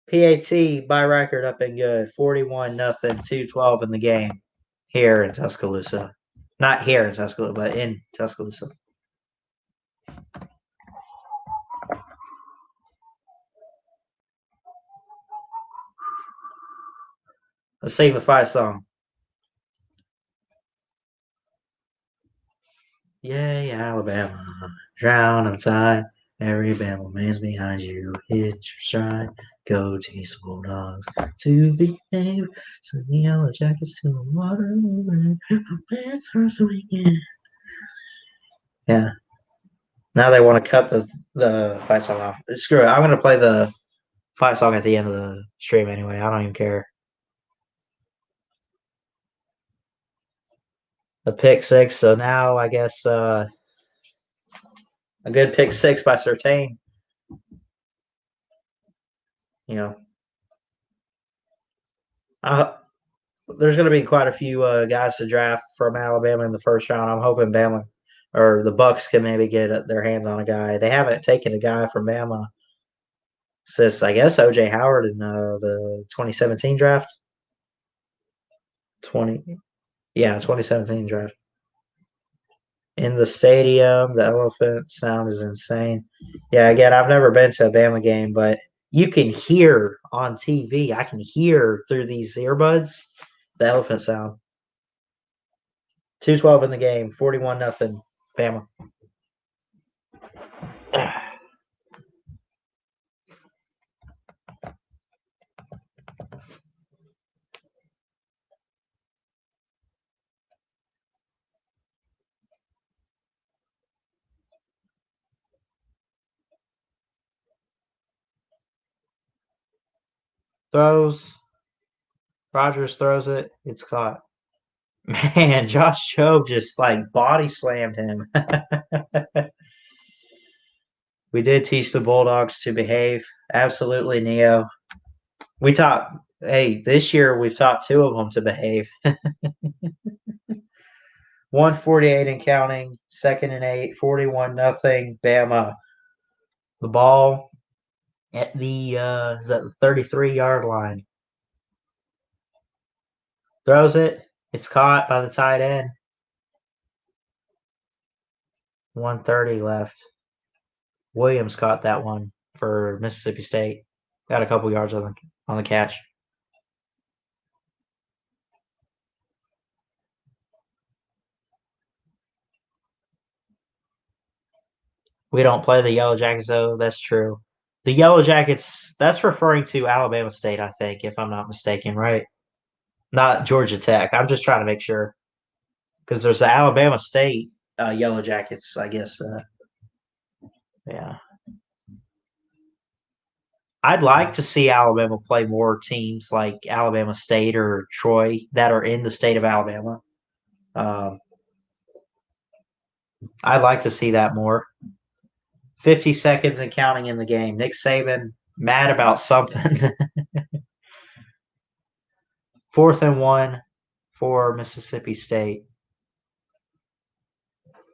PAT by record up and good. 41-0, 2:12 in the game here in Tuscaloosa. Not here in Tuscaloosa, but in Tuscaloosa. Let's sing the fight song. Yay, Alabama. Drown, I'm tired. Every Bama man's behind you. Hit your stride. Go teach the Bulldogs to behave. Send the Yellow Jackets to the water. First weekend. Yeah. Now they want to cut the fight song off. Screw it. I'm going to play the fight song at the end of the stream anyway. I don't even care. A pick six. So now I guess a good pick six by Surtain. You know, there's going to be quite a few guys to draft from Alabama in the first round. I'm hoping Bama or the Bucks can maybe get their hands on a guy. They haven't taken a guy from Bama since I guess OJ Howard in the 2017 draft. 2017 draft. In the stadium, the elephant sound is insane. Yeah, again, I've never been to a Bama game, but you can hear on TV. I can hear through these earbuds the elephant sound. 2:12 in the game, 41-0, Bama. Throws. Rogers throws it. It's caught. Man, Josh Jobe just like body slammed him. We did teach the Bulldogs to behave. Absolutely, Neo. This year we've taught two of them to behave. 148 and counting, 2nd and 8, 41-0, Bama. The ball at the 33-yard line. Throws it. It's caught by the tight end. 1:30 left. Williams caught that one for Mississippi State. Got a couple yards on the catch. We don't play the Yellow Jackets, though. That's true. The Yellow Jackets, that's referring to Alabama State, I think, if I'm not mistaken, right? Not Georgia Tech. I'm just trying to make sure. Because there's the Alabama State Yellow Jackets, I guess. Yeah. I'd like to see Alabama play more teams like Alabama State or Troy that are in the state of Alabama. I'd like to see that more. 50 seconds and counting in the game. Nick Saban mad about something. 4th and 1 for Mississippi State.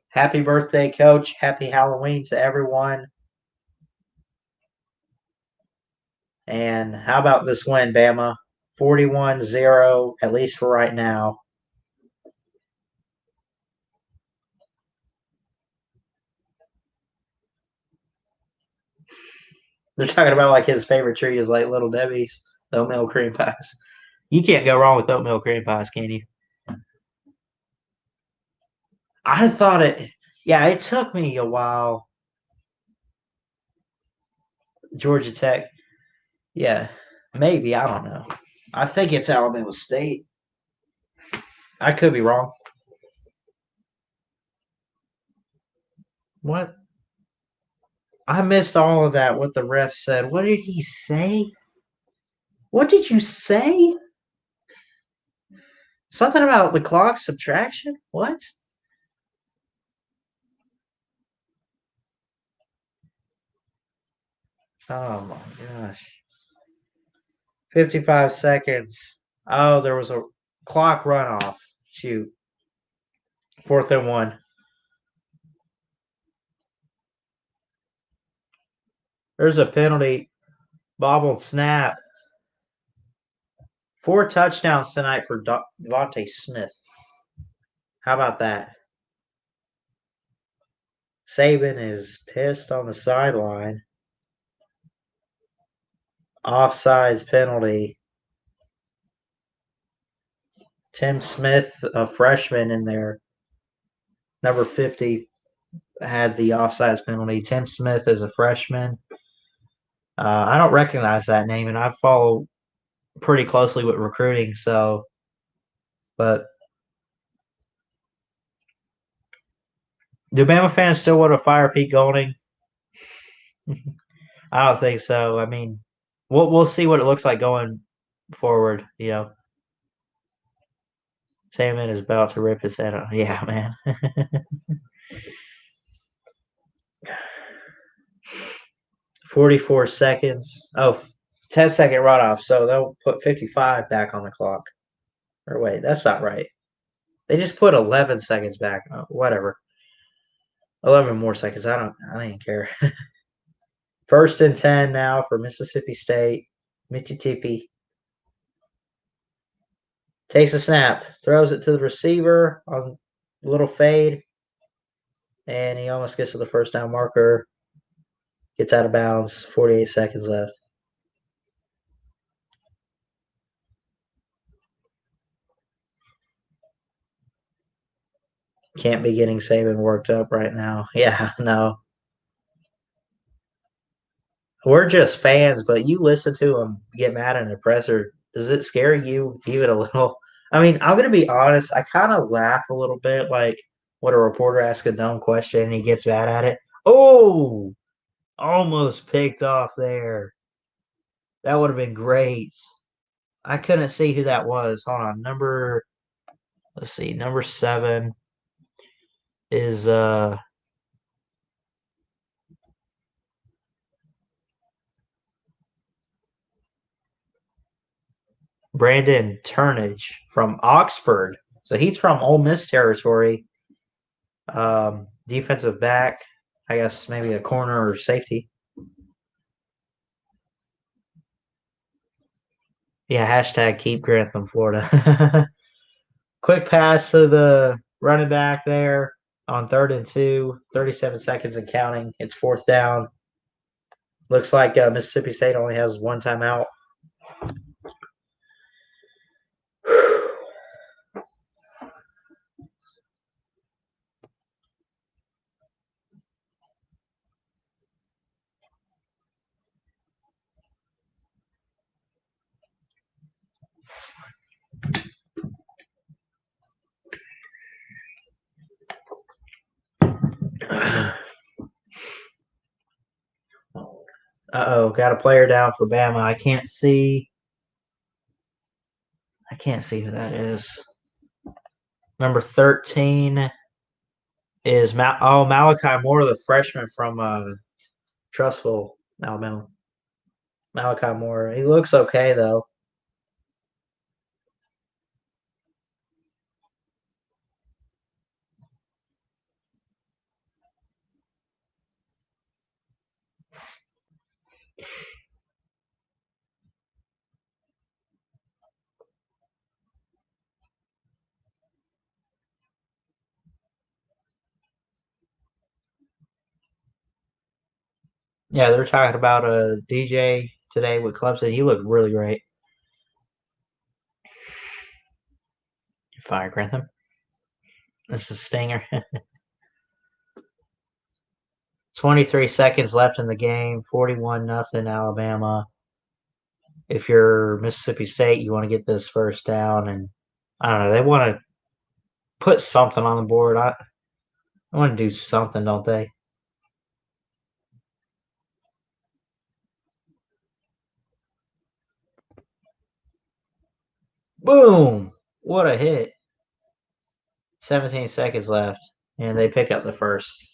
Happy birthday, Coach. Happy Halloween to everyone. And how about this win, Bama? 41-0, at least for right now. They're talking about like his favorite treat is like Little Debbie's oatmeal cream pies. You can't go wrong with oatmeal cream pies, can you? I thought it took me a while. Georgia Tech. Yeah, maybe. I don't know. I think it's Alabama State. I could be wrong. What? I missed all of that, what the ref said. What did he say? What did you say? Something about the clock subtraction? What? Oh my gosh. 55 seconds. Oh, there was a clock runoff. Shoot. 4th and 1. There's a penalty. Bobbled snap. 4 touchdowns tonight for Devontae Smith. How about that? Saban is pissed on the sideline. Offsides penalty. Tim Smith, a freshman in there, number 50, had the offsides penalty. Tim Smith is a freshman. I don't recognize that name, and I follow pretty closely with recruiting. So, but do Bama fans still want to fire Pete Golding? I don't think so. I mean, we'll see what it looks like going forward. Salmon is about to rip his head off. Yeah, man. 44 seconds. Oh, 10-second runoff. So they'll put 55 back on the clock. Or wait, that's not right. They just put 11 seconds back. Oh, whatever. 11 more seconds. I don't even care. 1st and 10 now for Mississippi State. Mississippi takes a snap, throws it to the receiver on a little fade, and he almost gets to the first down marker. Gets out of bounds. 48 seconds left. Can't be getting Saban worked up right now. Yeah, no. We're just fans, but you listen to him get mad at an oppressor. Does it scare you even a little? I mean, I'm going to be honest. I kind of laugh a little bit like when a reporter asks a dumb question and he gets mad at it. Oh, almost picked off there. That would have been great. I couldn't see who that was. Hold on. Let's see. Number 7 is Brandon Turnage from Oxford. So he's from Ole Miss territory. Defensive back, I guess maybe a corner or safety. Yeah, hashtag keep Grantham, Florida. Quick pass to the running back there on 3rd and 2, 37 seconds and counting. It's 4th down. Looks like Mississippi State only has one timeout. Uh-oh, got a player down for Bama. I can't see who that is. Number 13 is Malachi Moore, the freshman from Trussville, Alabama. Malachi Moore. He looks okay though. Yeah, they're talking about a DJ today with Clemson. He looked really great. Fire Grantham. This is Stinger. 23 seconds left in the game. 41-0 Alabama. If you're Mississippi State, you want to get this first down, and I don't know. They want to put something on the board. I want to do something, don't they? Boom! What a hit. 17 seconds left, and they pick up the first.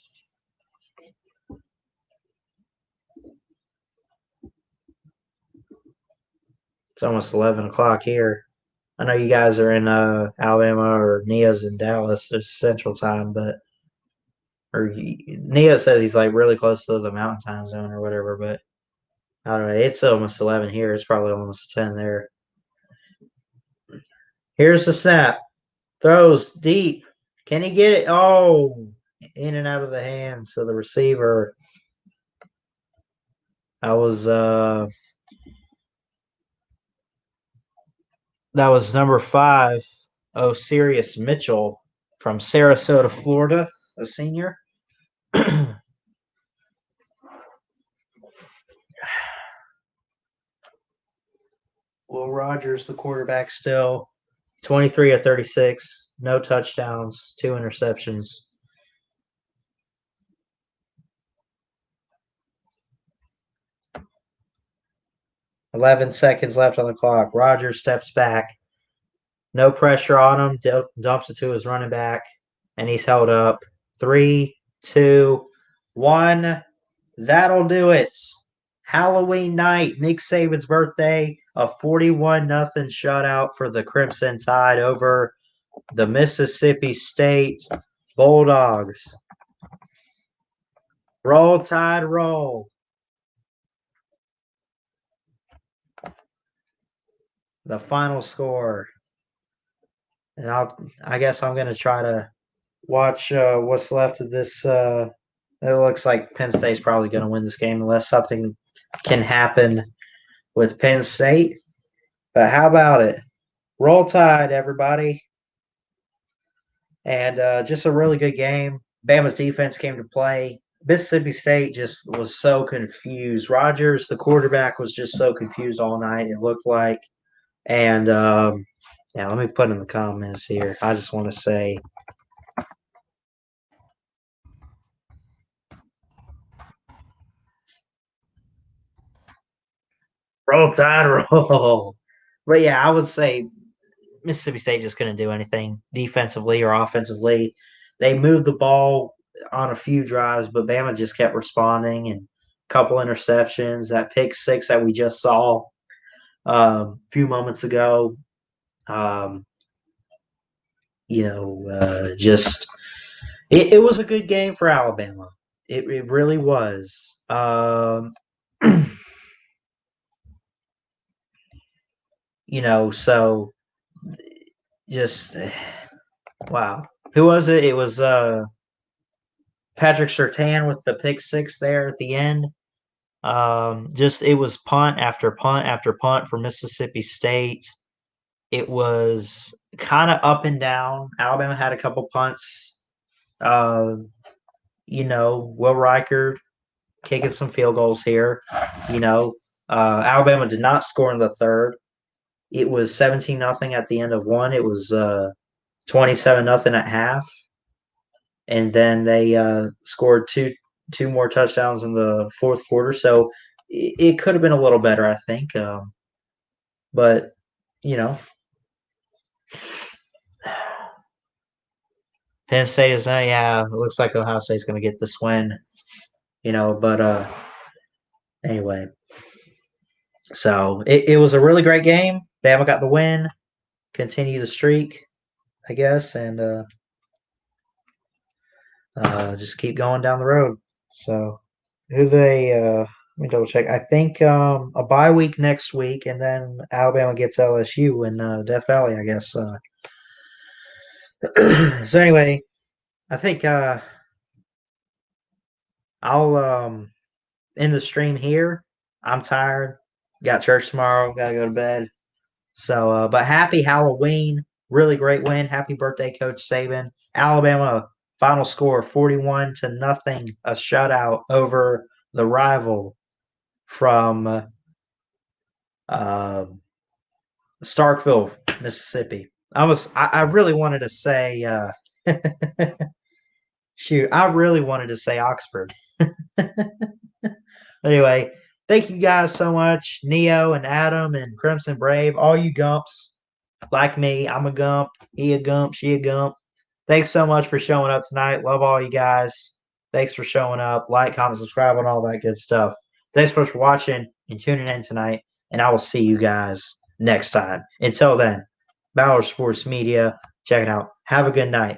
It's almost 11 o'clock here. I know you guys are in Alabama, or Neo's in Dallas. It's Central Time, but Neo says he's like really close to the Mountain Time Zone or whatever. But I don't know. It's almost 11 here. It's probably almost 10 there. Here's the snap. Throws deep. Can he get it? Oh, in and out of the hands of the receiver. That was number 5, Sirius Mitchell from Sarasota, Florida, a senior. Will Rogers, the quarterback, still 23 of 36, no touchdowns, 2 interceptions. "11 seconds left on the clock. Rogers steps back. No pressure on him. Dumps it to his running back, and he's held up. 3, 2, 1. That'll do it. Halloween night, Nick Saban's birthday, a 41-0 shutout for the Crimson Tide over the Mississippi State Bulldogs. Roll Tide, roll. The final score. And I guess I'm going to try to watch what's left of this. It looks like Penn State's probably going to win this game unless something can happen with Penn State. But how about it? Roll Tide, everybody. And just a really good game. Bama's defense came to play. Mississippi State just was so confused. Rogers, the quarterback, was just so confused all night, it looked like. And yeah, let me put in the comments here. I just want to say roll Tide, roll. But yeah, I would say Mississippi State just couldn't do anything defensively or offensively. They moved the ball on a few drives, but Bama just kept responding, and a couple interceptions. That pick six that we just saw a few moments ago, um, just it was a good game for Alabama. It really was. So just wow. Who was it? It was Patrick Surtain with the pick six there at the end. Just it was punt after punt after punt for Mississippi State. It was kind of up and down. Alabama had a couple punts. Will Riker kicking some field goals here. Alabama did not score in the third. It was 17-0 at the end of one. It was 27-0 at half, and then they scored two more touchdowns in the fourth quarter. So it could have been a little better, I think. But Penn State is not. Yeah, it looks like Ohio State's going to get this win. But anyway, so it was a really great game. Bama got the win, continue the streak, I guess, and just keep going down the road. So who they? Let me double check. I think a bye week next week, and then Alabama gets LSU in Death Valley, I guess. So anyway, I think I'll end the stream here. I'm tired. Got church tomorrow. Got to go to bed. So, but happy Halloween. Really great win. Happy birthday, Coach Saban. Alabama final score 41-0. A shutout over the rival from Starkville, Mississippi. I really wanted to say shoot, I really wanted to say Oxford. Anyway, thank you guys so much, Neo and Adam and Crimson Brave, all you Gumps. like me, I'm a Gump. He a Gump. She a Gump. Thanks so much for showing up tonight. Love all you guys. Thanks for showing up. Like, comment, subscribe, and all that good stuff. Thanks so much for watching and tuning in tonight. And I will see you guys next time. Until then, Bauer Sports Media. Check it out. Have a good night.